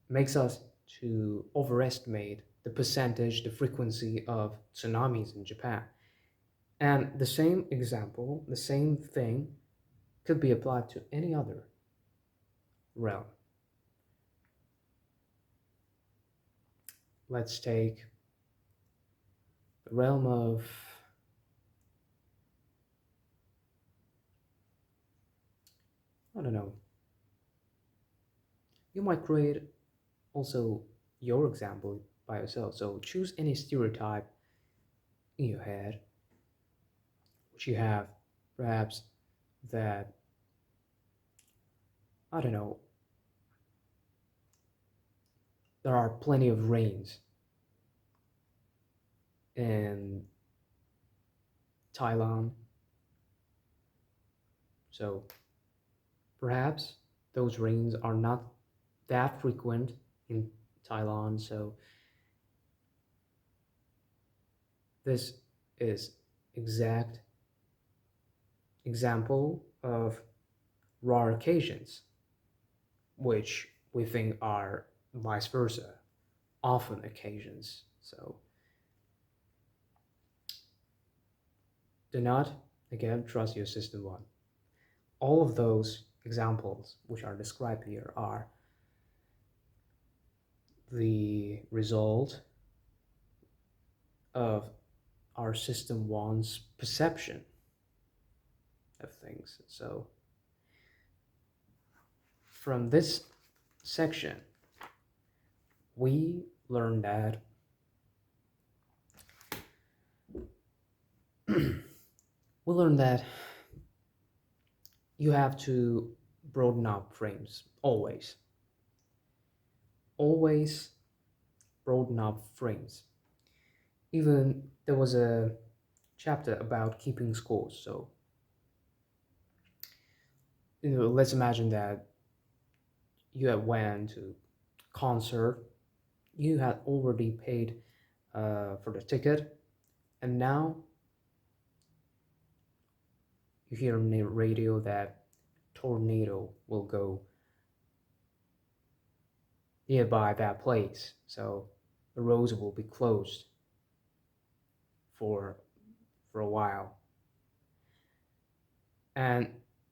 makes us to overestimate the percentage, the frequency of tsunamis in Japan. And the same example, the same thing, could be applied to any other realm. Let's take the realm of I don't know. You might create also your example by yourself. So choose any stereotype in your head, which you have, perhaps that, I don't know, there are plenty of rains in Thailand. So perhaps those rains are not that frequent in Thailand. So this is exact example of rare occasions, which we think are vice versa, often occasions. So do not, again, trust your system one. All of those examples which are described here are the result of our system one's perception of things. So from this section, we learn that you have to broaden up frames always. Always broaden up frames. Even there was a chapter about keeping scores. So let's imagine that you had went to concert, you had already paid for the ticket, and now you hear on the radio that tornado will go nearby that place, so the roads will be closed for a while, and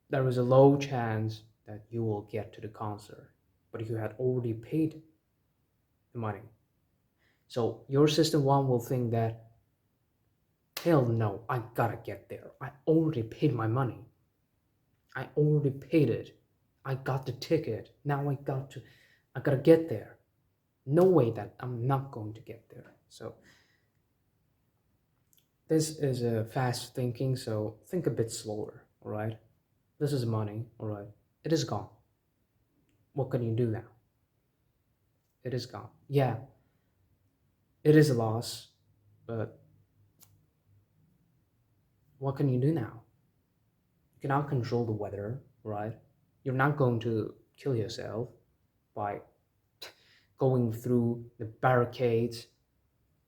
there is a low chance that you will get to the concert, but you had already paid the money. So your system one will think that, hell no, I gotta get there. I already paid my money. I already paid it. I got the ticket. Now I gotta get there. No way that I'm not going to get there. So this is a fast thinking, so think a bit slower, all right? This is money, all right? It is gone. What can you do now? It is gone. Yeah, it is a loss, but what can you do now? You cannot control the weather, right? You're not going to kill yourself by going through the barricades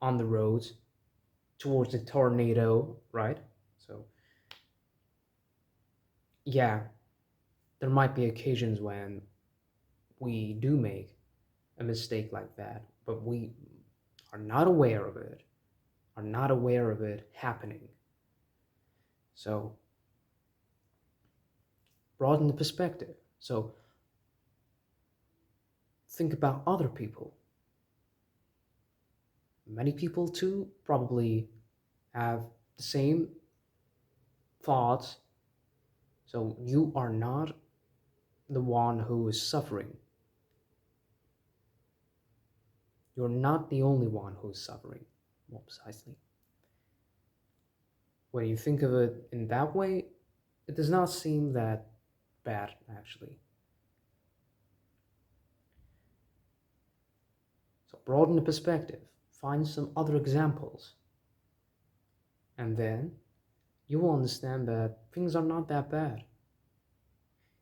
on the roads towards the tornado, right? So, yeah, there might be occasions when we do make a mistake like that, but we are not aware of it, happening. So, broaden the perspective. So, think about other people. Many people too probably have the same thoughts. So, you are not the one who is suffering. You're not the only one who is suffering, more precisely. When you think of it in that way, it does not seem that bad, actually. So broaden the perspective, find some other examples, and then you will understand that things are not that bad.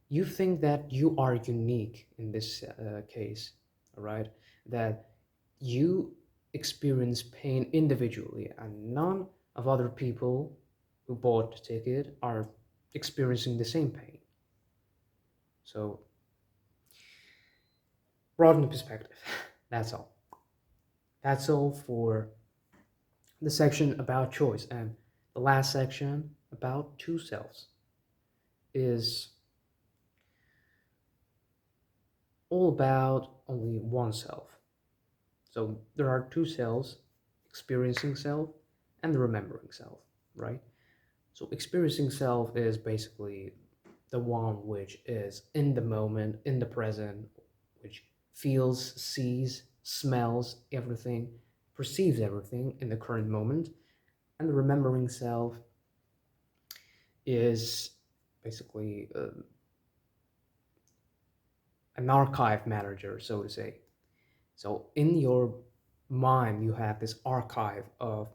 You think that you are unique in this case, all right? That you experience pain individually, and none of other people who bought the ticket are experiencing the same pain. So broaden the perspective. That's all. That's all for the section about choice. And the last section about two selves is all about only one self. So there are two selves, experiencing self and the remembering self, right? So experiencing self is basically the one which is in the moment, in the present, which feels, sees, smells everything, perceives everything in the current moment. And the remembering self is basically an archive manager, so to say. So in your mind, you have this archive of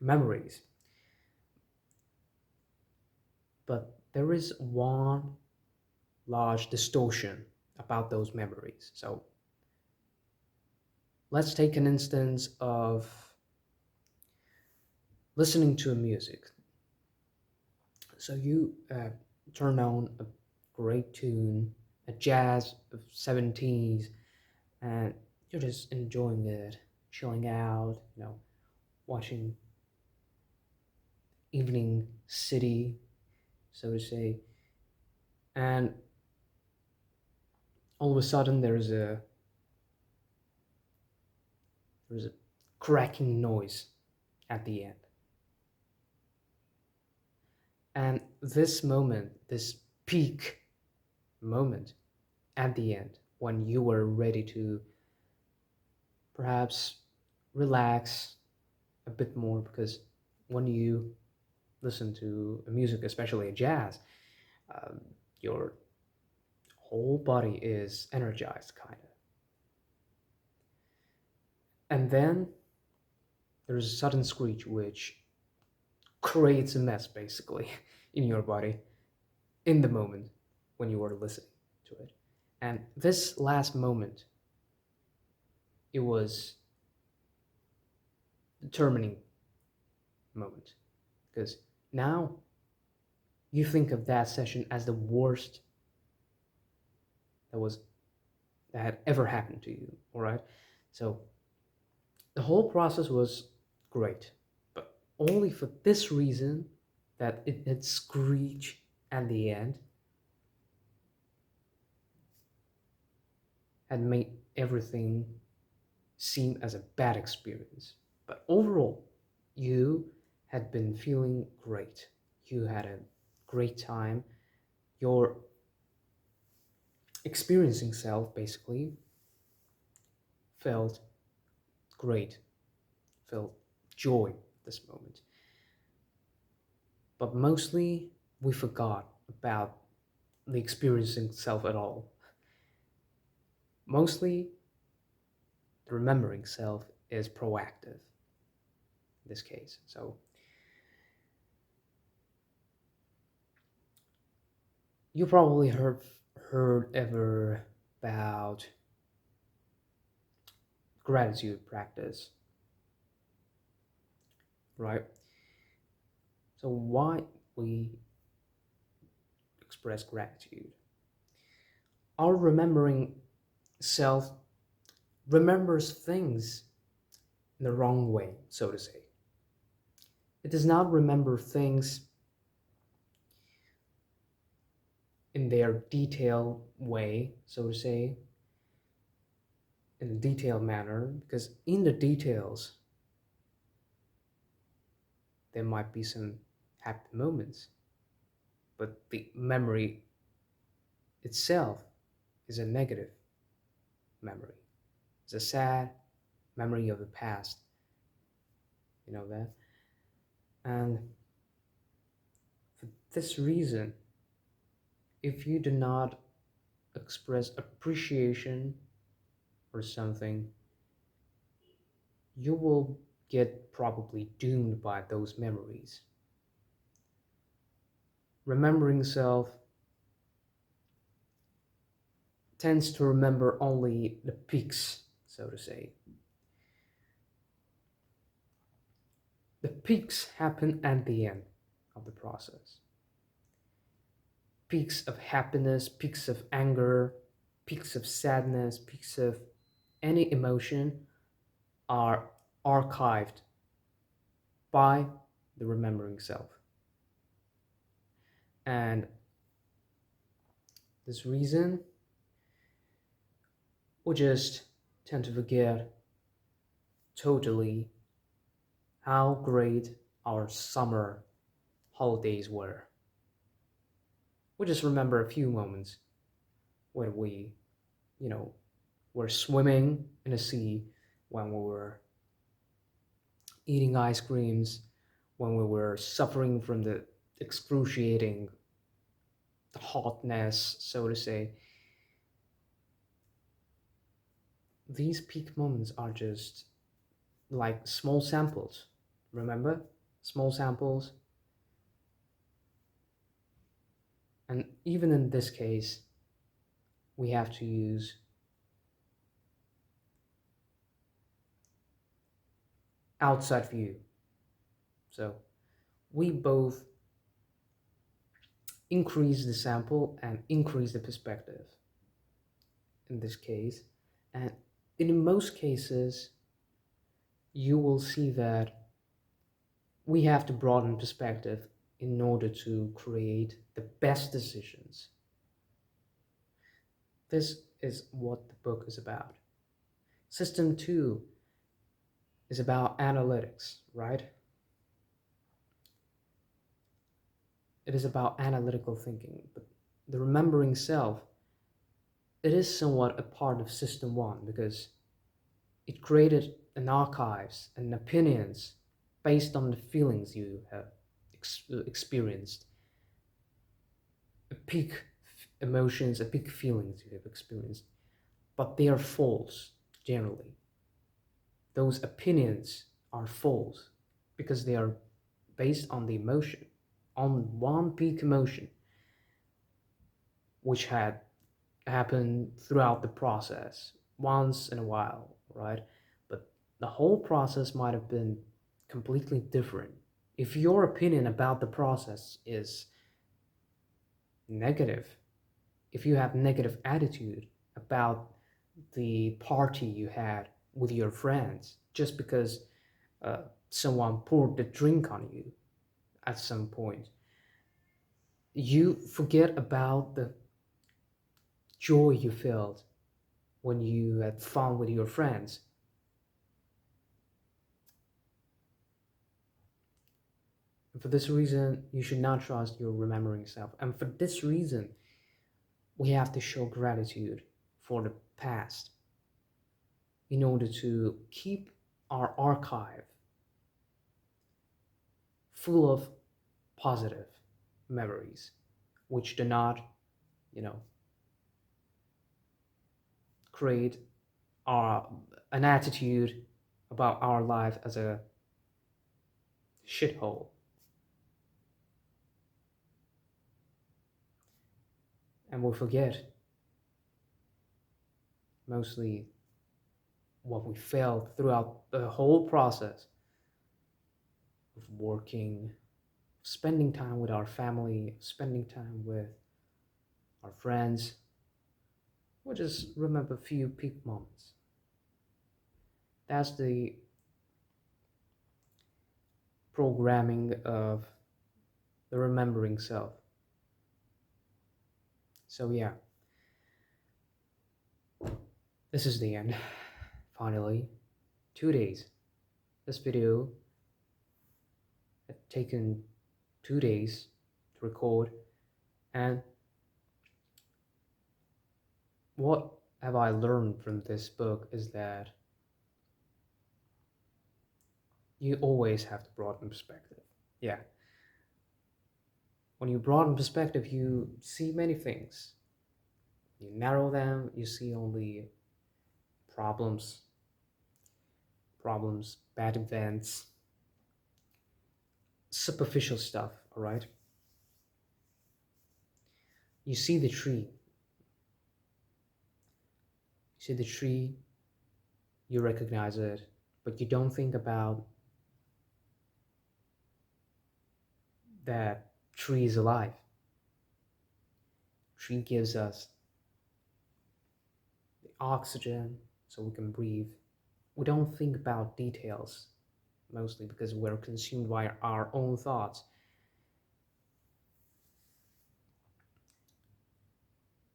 memories. But there is one large distortion about those memories. So let's take an instance of listening to music. So you turn on a great tune, a jazz of 70s, and you're just enjoying it, chilling out, watching evening city, so to say. And all of a sudden there's a cracking noise at the end. And this moment, this peak moment at the end, when you were ready to perhaps relax a bit more, because when you listen to a music, especially a jazz, um, your whole body is energized, kind of. And then there's a sudden screech which creates a mess, basically, in your body in the moment when you were listening to it. And this last moment, it was determining moment, because now you think of that session as the worst that was that had ever happened to you. All right, so the whole process was great, but only for this reason, that it had screeched at the end, had made everything seem as a bad experience. But overall, you had been feeling great. You had a great time. Your experiencing self basically felt great, felt joy at this moment. But mostly we forgot about the experiencing self at all. Mostly the remembering self is proactive in this case. So you probably heard ever about gratitude practice, right? So why we express gratitude? Our remembering self remembers things in the wrong way, so to say. It does not remember things in their detailed way, so to say, in a detailed manner, because in the details there might be some happy moments, but the memory itself is a negative memory. It's a sad memory of the past. You know that? And for this reason, if you do not express appreciation for something, you will get probably doomed by those memories. Remembering self tends to remember only the peaks, so to say. The peaks happen at the end of the process. Peaks of happiness, peaks of anger, peaks of sadness, peaks of any emotion are archived by the remembering self. And this reason, we just tend to forget totally how great our summer holidays were. We just remember a few moments when we, you know, were swimming in a sea, when we were eating ice creams, when we were suffering from the excruciating hotness, so to say. These peak moments are just like small samples. Remember? Small samples. And even in this case, we have to use outside view. So we both increase the sample and increase the perspective in this case. And in most cases, you will see that we have to broaden perspective in order to create the best decisions. This is what the book is about. System 2 is about analytics, right? It is about analytical thinking, but the remembering self, it is somewhat a part of System 1 because it created an archives and opinions based on the feelings you have experienced, a peak emotions, a peak feelings you have experienced, but they are false generally. Those opinions are false because they are based on the emotion, on one peak emotion, which had happened throughout the process once in a while, right? But the whole process might have been completely different. If your opinion about the process is negative, if you have negative attitude about the party you had with your friends just because someone poured the drink on you at some point, you forget about the joy you felt when you had fun with your friends. And for this reason, you should not trust your remembering self. And for this reason, we have to show gratitude for the past in order to keep our archive full of positive memories, which do not, you know, create an attitude about our life as a shithole. And we'll forget mostly what we felt throughout the whole process of working, spending time with our family, spending time with our friends. We'll just remember a few peak moments. That's the programming of the remembering self. So yeah, this is the end. Finally, 2 days. This video had taken 2 days to record, and what have I learned from this book is that you always have to broaden perspective. Yeah. When you broaden perspective, you see many things. You narrow them, you see only problems, bad events, superficial stuff, all right? You see the tree. You see the tree, you recognize it, but you don't think about that tree is alive. Tree gives us the oxygen so we can breathe. We don't think about details, mostly because we're consumed by our own thoughts.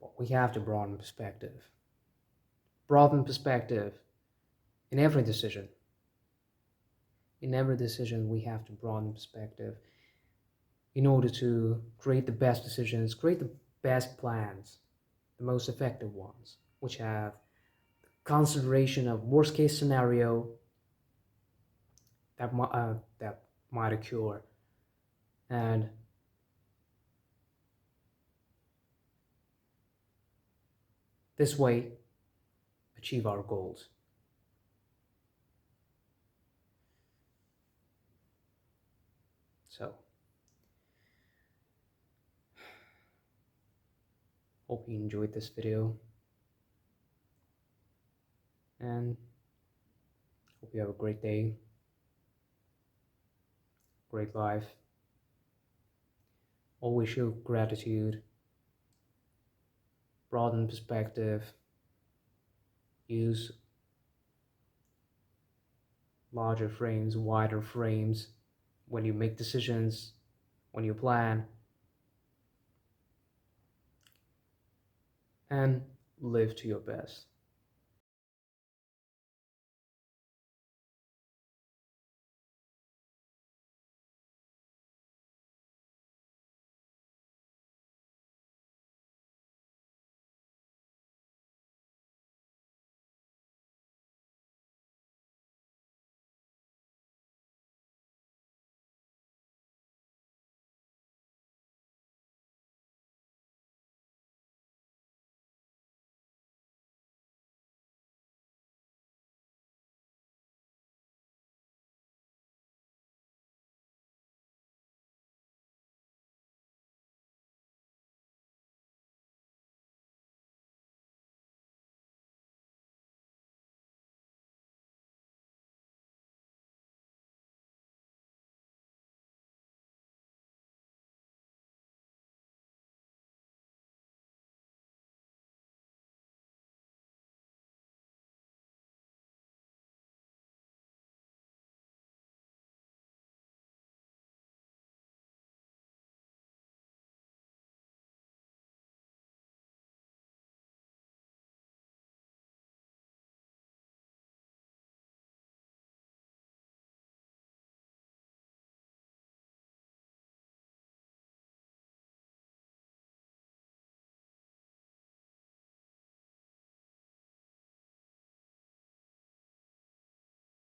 But we have to broaden perspective. Broaden perspective in every decision. In every decision, we have to broaden perspective in order to create the best decisions, create the best plans, the most effective ones, which have consideration of worst case scenario that might occur, and this way achieve our goals. So hope you enjoyed this video, and hope you have a great day, great life. always show gratitude, broaden perspective, use larger frames, wider frames when you make decisions, when you plan, and live to your best.